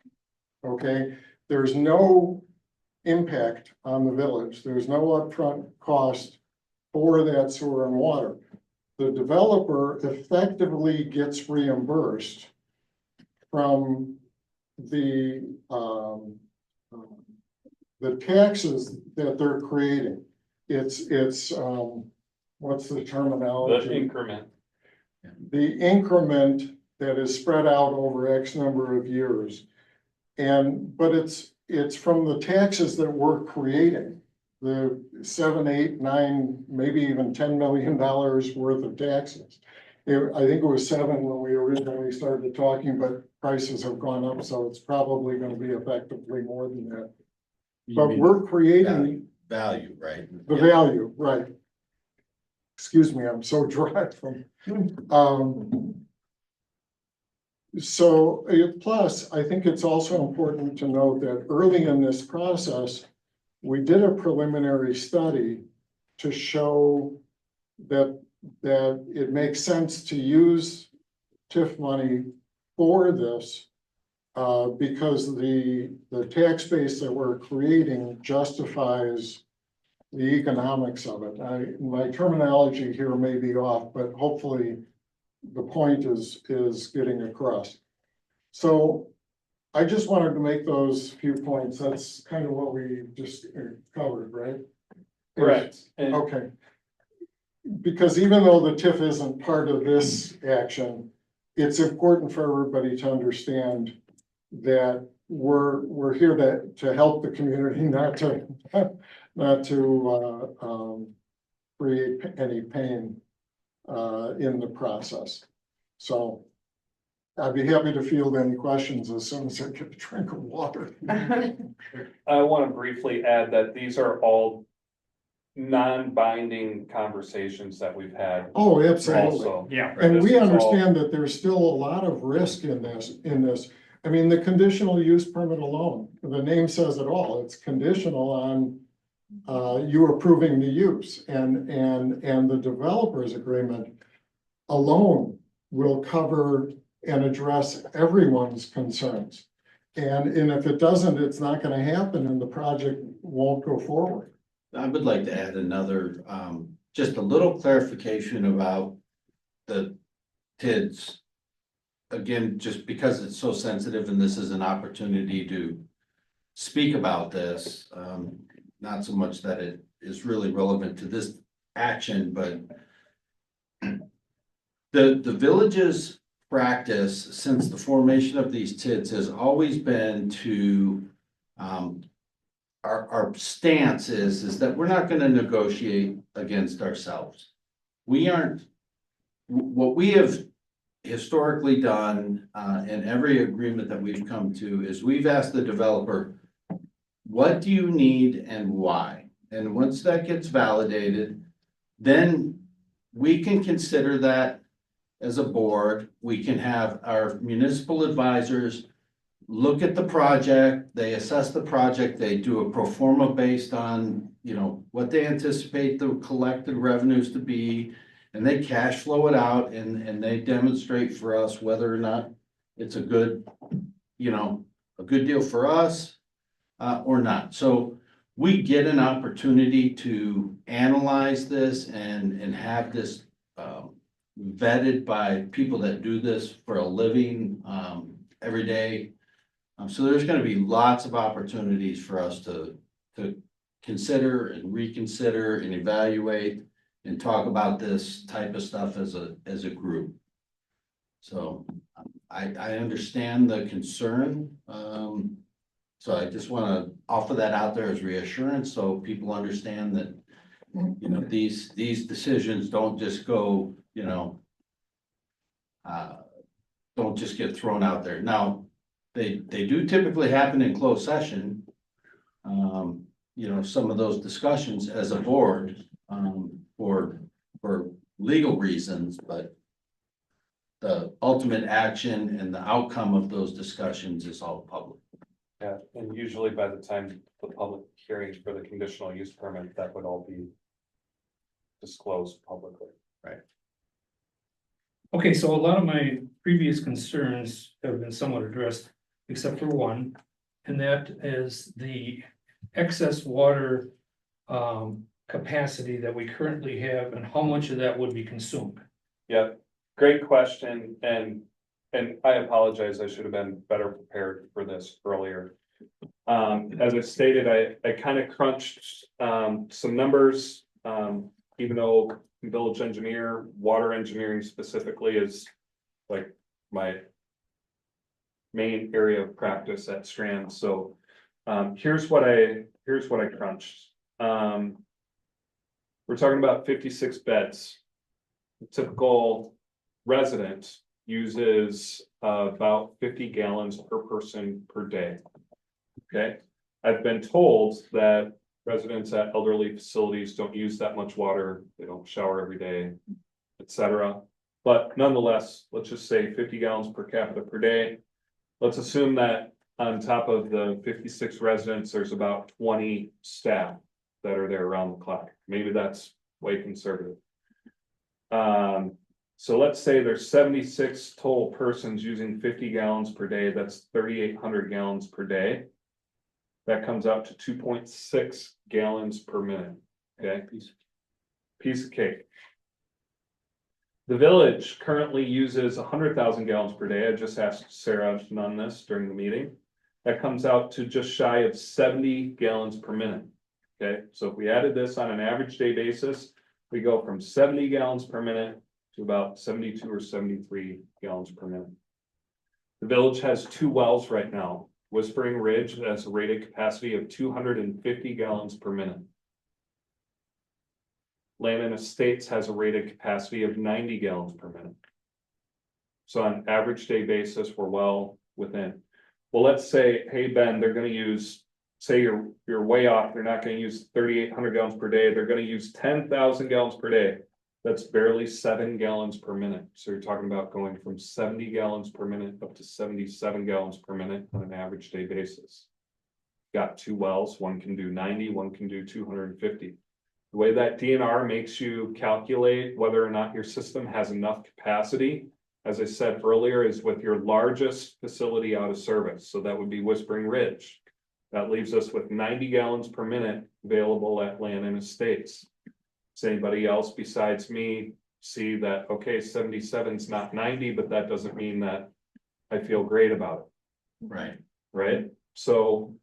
Okay, there's no impact on the village. There's no upfront cost for that sewer and water. The developer effectively gets reimbursed from the taxes that they're creating. It's what's the terminology? The increment. The increment that is spread out over X number of years. But it's from the taxes that we're creating. The 7, 8, 9, maybe even $10 million worth of taxes. I think it was 7 when we originally started talking, but prices have gone up, so it's probably going to be effectively more than that. But we're creating value, right? The value, right. Excuse me, I'm so dry from, so, plus, I think it's also important to note that early in this process, we did a preliminary study to show that it makes sense to use TIF money for this, because the tax base that we're creating justifies the economics of it. My terminology here may be off, but hopefully the point is getting across. So I just wanted to make those few points. That's kind of what we just covered, right? Correct. And Okay. Because even though the TIF isn't part of this action, it's important for everybody to understand that we're here to help the community, not to create any pain in the process. So I'd be happy to field any questions as soon as I get a drink of water. I want to briefly add that these are all non-binding conversations that we've had. Oh, absolutely. Also. Yeah. And This we is all- understand that there's still a lot of risk in this. I mean, the conditional use permit alone, the name says it all. It's conditional on you approving the use, and the developer's agreement alone will cover and address everyone's concerns. And if it doesn't, it's not gonna happen and the project won't go forward. I would like to add another, just a little clarification about the TIDs. Again, just because it's so sensitive and this is an opportunity to speak about this, not so much that it is really relevant to this action, but the village's practice since the formation of these TIDs has always been to, our stance is that we're not gonna negotiate against ourselves. We aren't, what we have historically done, in every agreement that we've come to is we've asked the developer, what do you need and why? And once that gets validated, then we can consider that as a board. We can have our municipal advisors look at the project, they assess the project, they do a pro forma based on, what they anticipate the collected revenues to be, and they cash flow it out and they demonstrate for us whether or not it's a good deal for us, or not. So we get an opportunity to analyze this and have this, vetted by people that do this for a living, every day. So there's gonna be lots of opportunities for us to consider and reconsider and evaluate and talk about this type of stuff as a group. So I understand the concern. So I just wanna offer that out there as reassurance so people understand that, these decisions don't just go, don't just get thrown out there. Now, they do typically happen in closed session. Some of those discussions as a board, for legal reasons, but the ultimate action and the outcome of those discussions is all public. Yeah, and usually by the time the public hearings for the conditional use permit, that would all be disclosed publicly. Right. Okay, so a lot of my previous concerns have been somewhat addressed, except for one, and that is the excess water capacity that we currently have and how much of that would be consumed. Yeah, great question, and I apologize, I should have been better prepared for this earlier. As I stated, I kind of crunched some numbers, even though village engineer, water engineering specifically is like my main area of practice at Strand. So here's what I crunched. We're talking about 56 beds. The typical resident uses about 50 gallons per person per day. Okay, I've been told that residents at elderly facilities don't use that much water, they don't shower every day, etc. But nonetheless, let's just say 50 gallons per capita per day. Let's assume that on top of the 56 residents, there's about 20 staff that are there around the clock. Maybe that's way conservative. So let's say there's 76 total persons using 50 gallons per day. That's 3,800 gallons per day. That comes out to 2.6 gallons per minute. Okay, piece of cake. The village currently uses 100,000 gallons per day. I just asked Sarah on this during the meeting. That comes out to just shy of 70 gallons per minute. Okay, so if we added this on an average day basis, we go from 70 gallons per minute to about 72 or 73 gallons per minute. The village has 2 wells right now. Whispering Ridge has a rated capacity of 250 gallons per minute. Land and Estates has a rated capacity of 90 gallons per minute. So on average day basis, we're well within. Well, let's say, hey, Ben, they're gonna use, say you're way off, they're not gonna use 3,800 gallons per day, they're gonna use 10,000 gallons per day. That's barely 7 gallons per minute. So you're talking about going from 70 gallons per minute up to 77 gallons per minute on an average day basis. Got 2 wells, one can do 90, one can do 250. The way that DNR makes you calculate whether or not your system has enough capacity, as I said earlier, is with your largest facility out of service. So that would be Whispering Ridge. That leaves us with 90 gallons per minute available at Land and Estates. Does anybody else besides me see that, okay, 77 is not 90, but that doesn't mean that I feel great about it. Right. Right? So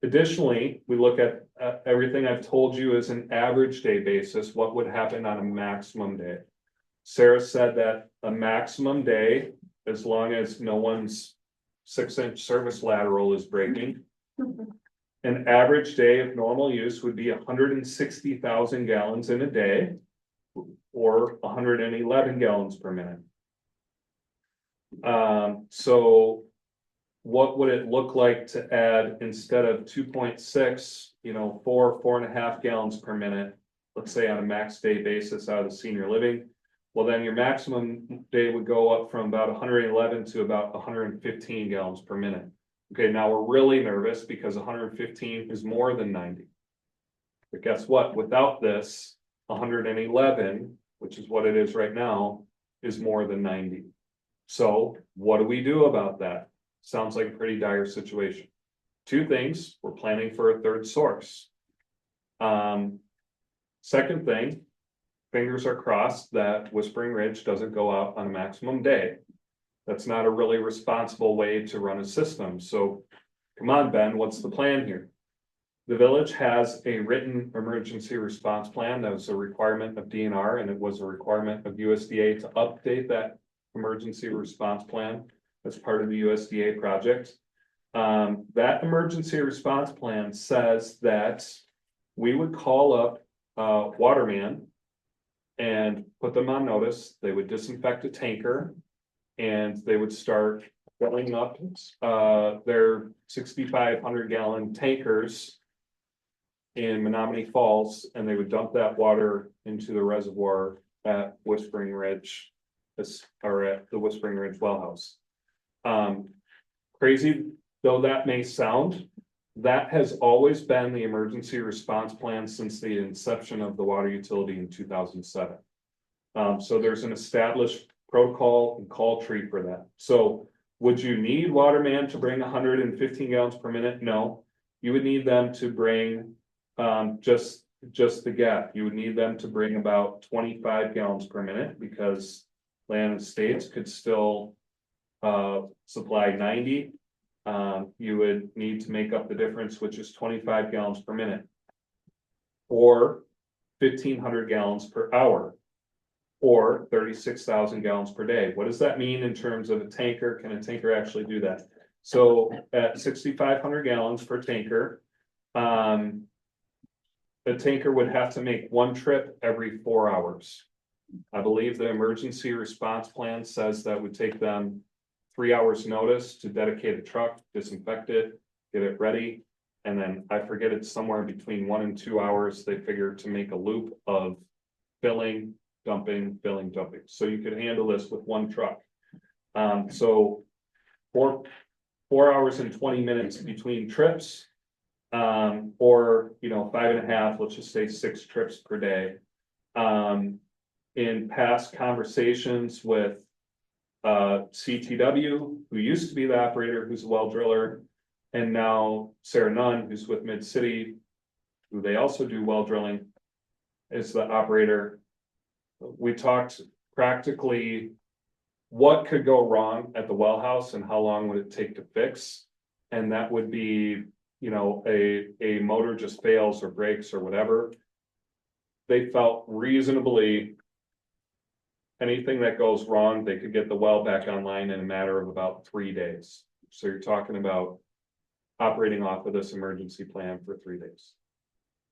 additionally, we look at everything I've told you as an average day basis, what would happen on a maximum day? Sarah said that a maximum day, as long as no one's 6-inch service lateral is breaking, an average day of normal use would be 160,000 gallons in a day, or 111 gallons per minute. So what would it look like to add, instead of 2.6, 4.5 gallons per minute, let's say on a max day basis out of the senior living? Well, then your maximum day would go up from about 111 to about 115 gallons per minute. Okay, now we're really nervous because 115 is more than 90. But guess what? Without this, 111, which is what it is right now, is more than 90. So what do we do about that? Sounds like a pretty dire situation. 2 things, we're planning for a 3rd source. Second thing, fingers are crossed that Whispering Ridge doesn't go out on a maximum day. That's not a really responsible way to run a system. So come on, Ben, what's the plan here? The village has a written emergency response plan. That was a requirement of DNR, and it was a requirement of USDA to update that emergency response plan as part of the USDA project. That emergency response plan says that we would call up Waterman and put them on notice. They would disinfect a tanker, and they would start filling up their 6,500 gallon tankers in Menominee Falls, and they would dump that water into the reservoir at Whispering Ridge, or at the Whispering Ridge well house. Crazy though that may sound, that has always been the emergency response plan since the inception of the water utility in 2007. So there's an established protocol and call tree for that. So would you need Waterman to bring 115 gallons per minute? No, you would need them to bring just the gap. You would need them to bring about 25 gallons per minute, because Land and Estates could still supply 90. You would need to make up the difference, which is 25 gallons per minute, or 1,500 gallons per hour, or 36,000 gallons per day. What does that mean in terms of a tanker? Can a tanker actually do that? So at 6,500 gallons per tanker, the tanker would have to make 1 trip every 4 hours. I believe the emergency response plan says that would take them 3 hours notice to dedicate a truck, disinfect it, get it ready. And then I forget it's somewhere between 1 and 2 hours, they figured to make a loop of filling, dumping, filling, dumping. So you could handle this with one truck. So 4 hours and 20 minutes between trips. Or, 5.5, let's just say 6 trips per day. In past conversations with CTW, who used to be the operator, who's a well driller, and now Sarah Nunn, who's with Mid City, who they also do well drilling, is the operator. We talked practically what could go wrong at the well house and how long would it take to fix, and that would be, a motor just fails or breaks or whatever. They felt reasonably anything that goes wrong, they could get the well back online in a matter of about 3 days. So you're talking about operating off of this emergency plan for 3 days.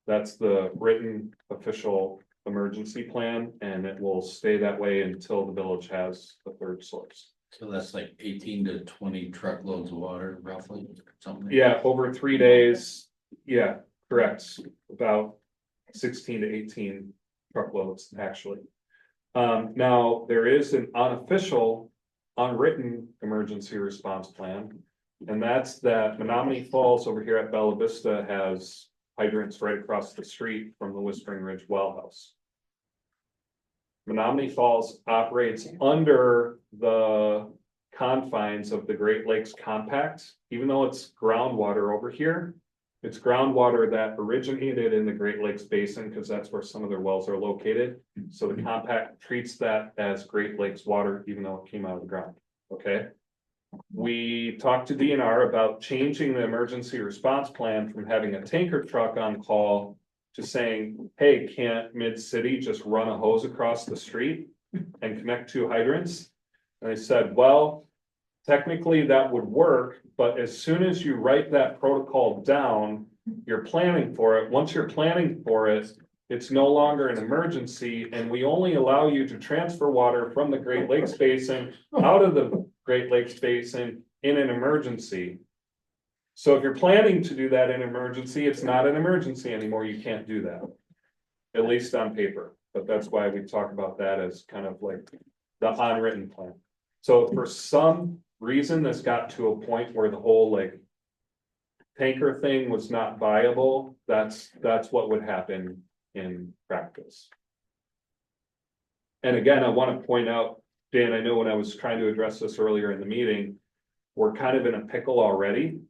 That's the written official emergency plan, and it will stay that way until the village has a third source. So that's like 18 to 20 truckloads of water roughly, something? Yeah, over 3 days. Yeah, correct. About 16 to 18 truckloads, actually. Now, there is an unofficial, unwritten emergency response plan. And that's that Menominee Falls over here at Bella Vista has hydrants right across the street from the Whispering Ridge well house. Menominee Falls operates under the confines of the Great Lakes Compact, even though it's groundwater over here. It's groundwater that originated in the Great Lakes Basin because that's where some of their wells are located. So the compact treats that as Great Lakes water, even though it came out of the ground. Okay. We talked to DNR about changing the emergency response plan from having a tanker truck on call to saying, hey, can't Mid City just run a hose across the street and connect 2 hydrants? And they said, well, technically that would work, but as soon as you write that protocol down, you're planning for it. Once you're planning for it, it's no longer an emergency, and we only allow you to transfer water from the Great Lakes Basin out of the Great Lakes Basin in an emergency. So if you're planning to do that in emergency, it's not an emergency anymore. You can't do that, at least on paper. But that's why we talk about that as kind of like the unwritten plan. So for some reason, this got to a point where the whole like tanker thing was not viable. That's what would happen in practice. And again, I want to point out, Dan, I know when I was trying to address this earlier in the meeting, we're kind of in a pickle already.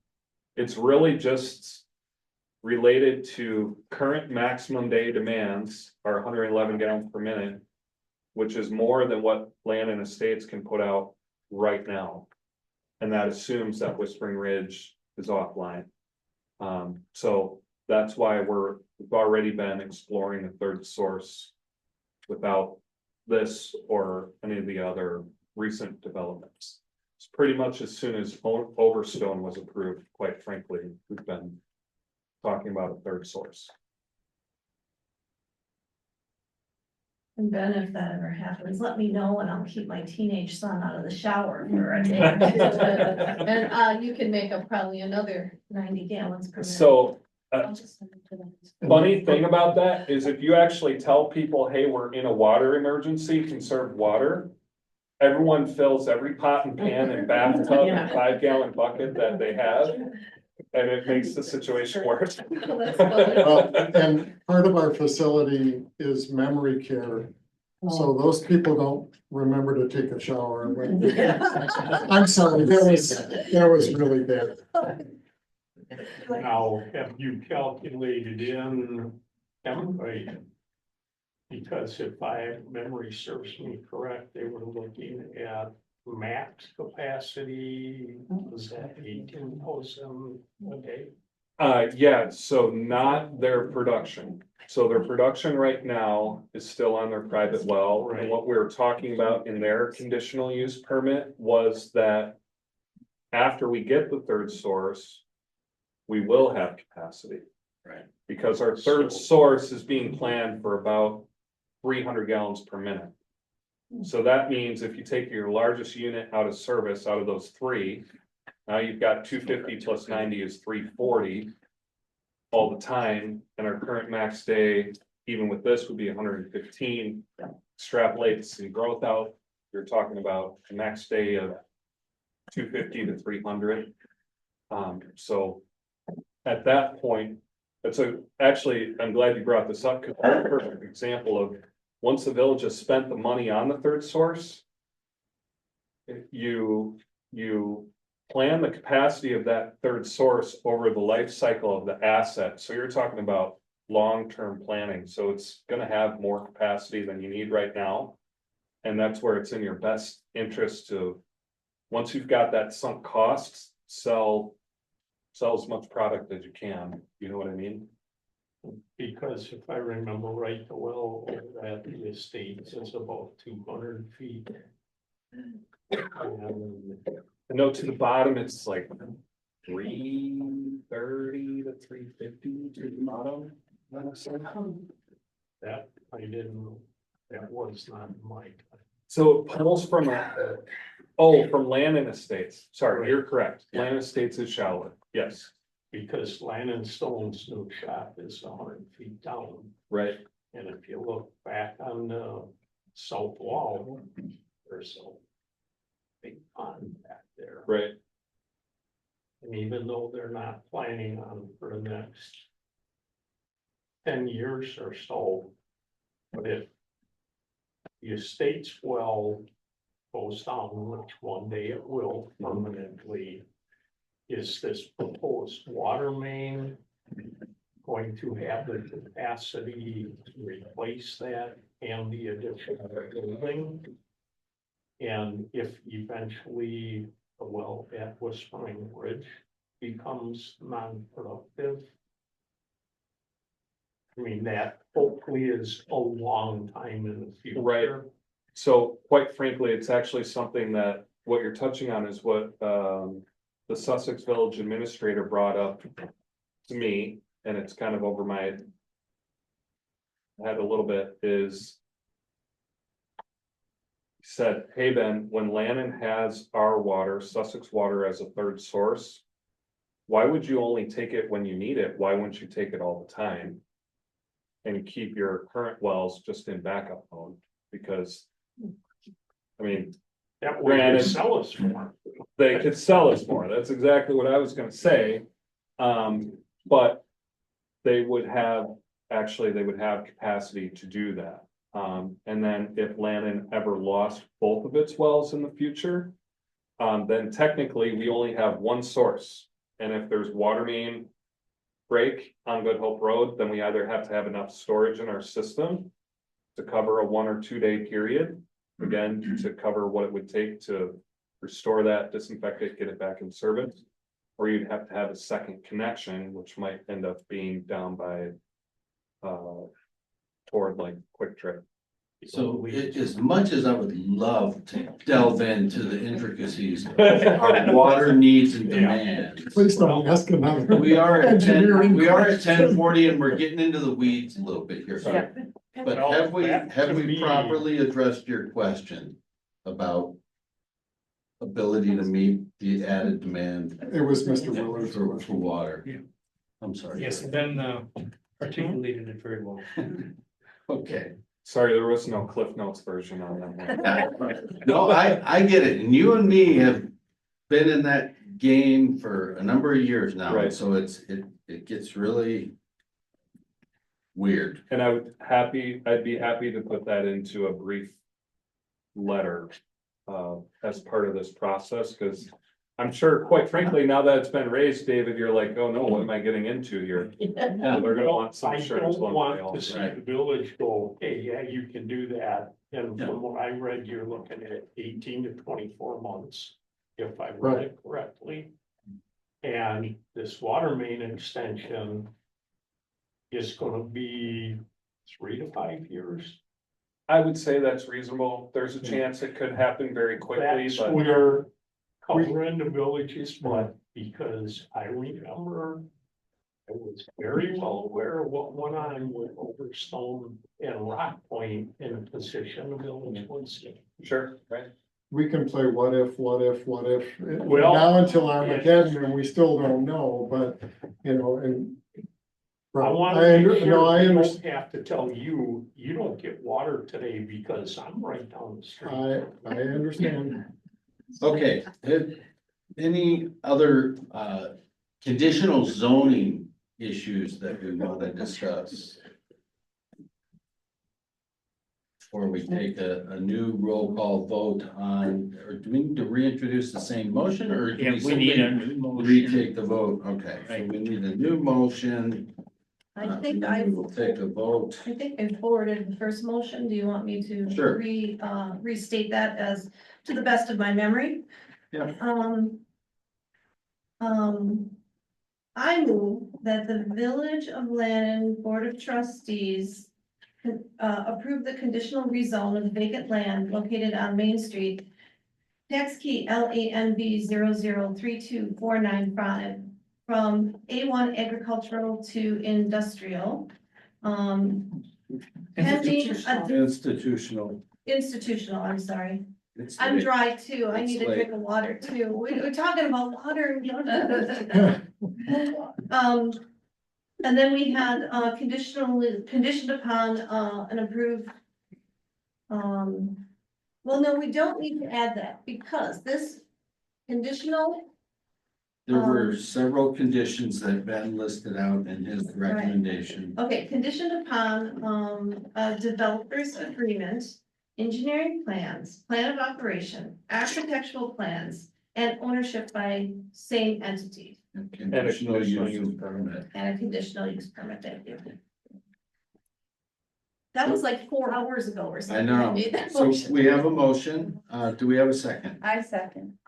It's really just related to current maximum day demands are 111 gallons per minute, which is more than what Land and Estates can put out right now. And that assumes that Whispering Ridge is offline. So that's why we've already been exploring a third source without this or any of the other recent developments. It's pretty much as soon as Overstone was approved, quite frankly, we've been talking about a third source. And Ben, if that ever happens, let me know and I'll keep my teenage son out of the shower for a day. And you can make up probably another 90 gallons per minute. So I'll just send it to them. funny thing about that is if you actually tell people, hey, we're in a water emergency, conserve water, everyone fills every pot and pan and bathtub and 5-gallon bucket that they have. And it makes the situation worse. And part of our facility is memory care. So those people don't remember to take a shower. I'm sorry, that was really bad. Now, have you calculated in chemically? Because if memory serves me correct, they were looking at max capacity, was that 18,000 a day? Yeah, so not their production. So their production right now is still on their private well. And what we were talking about in their conditional use permit was that after we get the third source, we will have capacity. Right. Because our third source is being planned for about 300 gallons per minute. So that means if you take your largest unit out of service out of those 3, now you've got 250 plus 90 is 340. all the time, and our current max day, even with this, would be 115. Extrapolates and growth out, you're talking about a max day of 250 to 300. So at that point, actually, I'm glad you brought this up, because that's a perfect example of, once the village has spent the money on the third source, you plan the capacity of that third source over the life cycle of the asset. So you're talking about long-term planning. So it's gonna have more capacity than you need right now. And that's where it's in your best interest to, once you've got that sunk costs, sell as much product as you can. You know what I mean? Because if I remember right, the well over at the estates is about 200 feet. And I know to the bottom, it's like 330 to 350 to the bottom. that I didn't, know. That was not my time. So it pulls from from land and estates. Sorry, you're correct. Land and estates is shallower. Yes, Because Land and Stone's new shop is 100 feet down. right. And if you look back on the south wall, there's a big pond back there. Right. And even though they're not planning on for the next 10 years or so, but if the estate's well goes down, which one day it will permanently, is this proposed water main going to have the capacity to replace that and the additional building? And if eventually the well at Whispering Ridge becomes non-productive, I mean, that hopefully is a long time in the future. Right. So quite frankly, it's actually something that what you're touching on is what the Sussex Village Administrator brought up to me, and it's kind of over my head a little bit, is he said, hey, Ben, when Lannon has our water, Sussex water, as a third source, why would you only take it when you need it? Why wouldn't you take it all the time? And keep your current wells just in backup mode? Because, I mean, That way they sell us more. they could sell us more. That's exactly what I was gonna say. But they would have capacity to do that. And then if Lannon ever lost both of its wells in the future, then technically we only have one source. And if there's water main break on Good Hope Road, then we either have to have enough storage in our system to cover a 1 or 2 day period, again, to cover what it would take to restore that, disinfect it, get it back in service. Or you'd have to have a second connection, which might end up being down by toward like Quick Trip. So as much as I would love to delve into the intricacies of our water needs and demands. Please don't ask another. We are at engineering 10:40 and we're getting into the weeds a little bit here. Yeah. But Well, have that to we me- properly addressed your question about ability to meet the added demand It was Mr. Willard. for water? Yeah. I'm sorry. Yes, Ben articulated it very well. Okay. Sorry, there was no Cliff Notes version on that one. No, I get it. And you and me have been in that game for a number of years now. Right. So it gets really weird. And I'd be happy to put that into a brief letter as part of this process, because I'm sure, quite frankly, now that it's been raised, David, you're like, oh no, what am I getting into here? Yeah. They're gonna want some I assurance don't one way want or to see the the village go, hey, yeah, you can do that. And from what I read, you're looking at 18 to 24 months, if I read it correctly. And this water main extension is gonna be 3 to 5 years. I would say that's reasonable. There's a chance it could happen very quickly, That's but where covering the village's butt, because I remember I was very well aware of what went on with Overstone and Rock Point in a position the village was in. sure, right? We can play what if. Well, Now until Armageddon, and we still don't know, but, and I want I to make no, I sure we understand. don't have to tell you, you don't get water today because I'm right down the street. I understand. Okay, any other conditional zoning issues that we want to discuss? Before we take a new roll call vote on, or do we need to reintroduce the same motion, or do Yeah, we we need a simply new motion. retake the vote? Okay, so Right. we need a new motion. I think I, We'll take a vote. I think I forwarded the first motion. Do you want me to Sure. restate that as to the best of my memory? Yeah. I move that the Village of Lannon Board of Trustees approve the conditional rezone of vacant land located on Main Street, tax key LANV 003249 from A1 agricultural to industrial. Pending, institutional, I'm sorry. It's I'm late. dry too. I It's need a late. drink of water too. We're talking about water. And then we had conditioned upon an approved. Well, no, we don't need to add that because this conditional, There were several conditions that Ben listed out in his recommendation. okay, conditioned upon a developer's agreement, engineering plans, plan of operation, architectural plans, and ownership by same entity, And And a conditional conditional use use permit. and a conditional use permit. Thank you. That was like 4 hours ago or I something. know. made that So motion. we have a motion. Do we have a second? I second.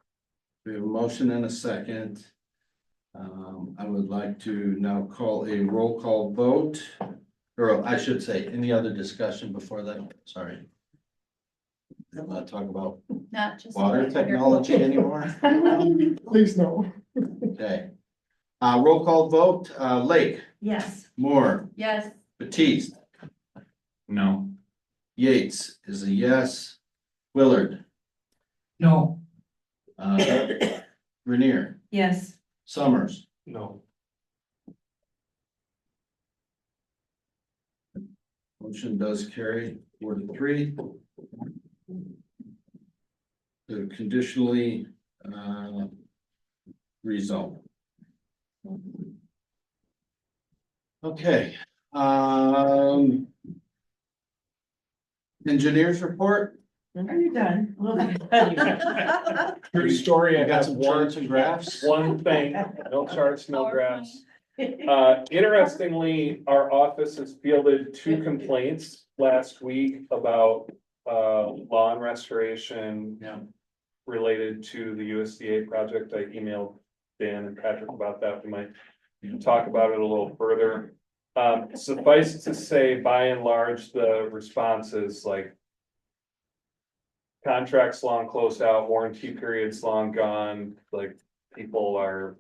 We have a motion and a second. I would like to now call a roll call vote, or I should say, any other discussion before that? Sorry. I'm not talking about Not just. water technology anymore. Please no. Okay. Roll call vote, Lake, Yes. Moore, Yes. Batiste, No. Yates is a yes. Willard, No. Grenier, Yes. Summers, No, motion does carry 4-3. To conditionally, rezone. Okay, engineers report, Are you done? True story, I you got have some one, charts and graphs? one thing, no charts, no graphs. Interestingly, our office has fielded 2 complaints last week about, lawn restoration. Yeah. Related to the USDA project. I emailed Dan and Patrick about that. We might talk about it a little further. Suffice to say, by and large, the response is like. Contracts long closed out, warranty periods long gone, like people are.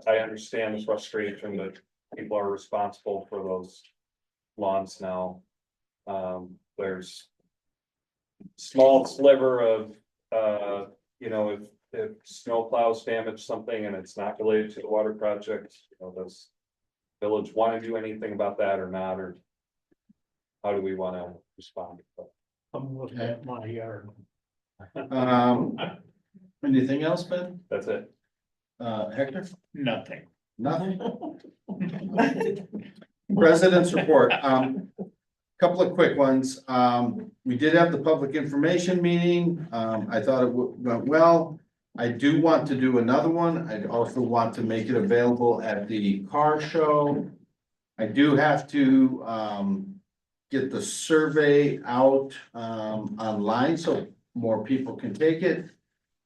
I understand the frustration that people are responsible for those lawns now. There's. Small sliver of, if snow plows damage something and it's not related to the water project, does. Village want to do anything about that or not, or? How do we want to respond? I'm looking at my yard. Anything else, Ben? That's it. Hector? Nothing. Nothing? President's report, couple of quick ones. We did have the public information meeting. I thought it went well. I do want to do another one. I'd also want to make it available at the car show. I do have to, get the survey out, online so more people can take it.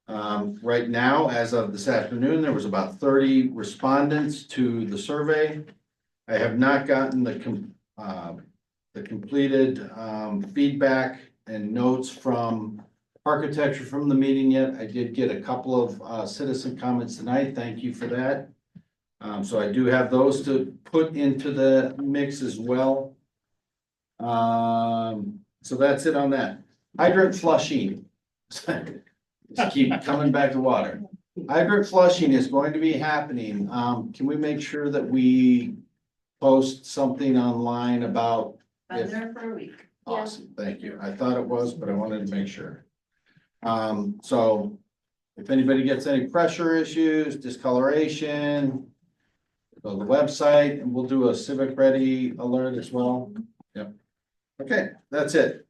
Right now, as of this afternoon, there was about 30 respondents to the survey. I have not gotten the completed feedback and notes from architecture from the meeting yet. I did get a couple of citizen comments tonight. Thank you for that. So I do have those to put into the mix as well. So that's it on that. Hydrant flushing. Just keep coming back to water. Hydrant flushing is going to be happening. Can we make sure that we post something online about? Been there for a week. Awesome, thank you. I thought it was, but I wanted to make sure. So if anybody gets any pressure issues, discoloration, go to the website and we'll do a civic ready alert as well. Yep. Okay, that's it.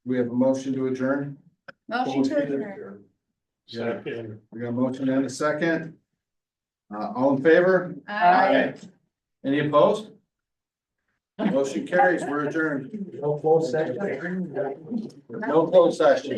We have a motion to adjourn. Motion to adjourn. Yeah, we got a motion and a second. All in favor? Aye. Any opposed? Motion carries, we're adjourned. No closed session. No closed session.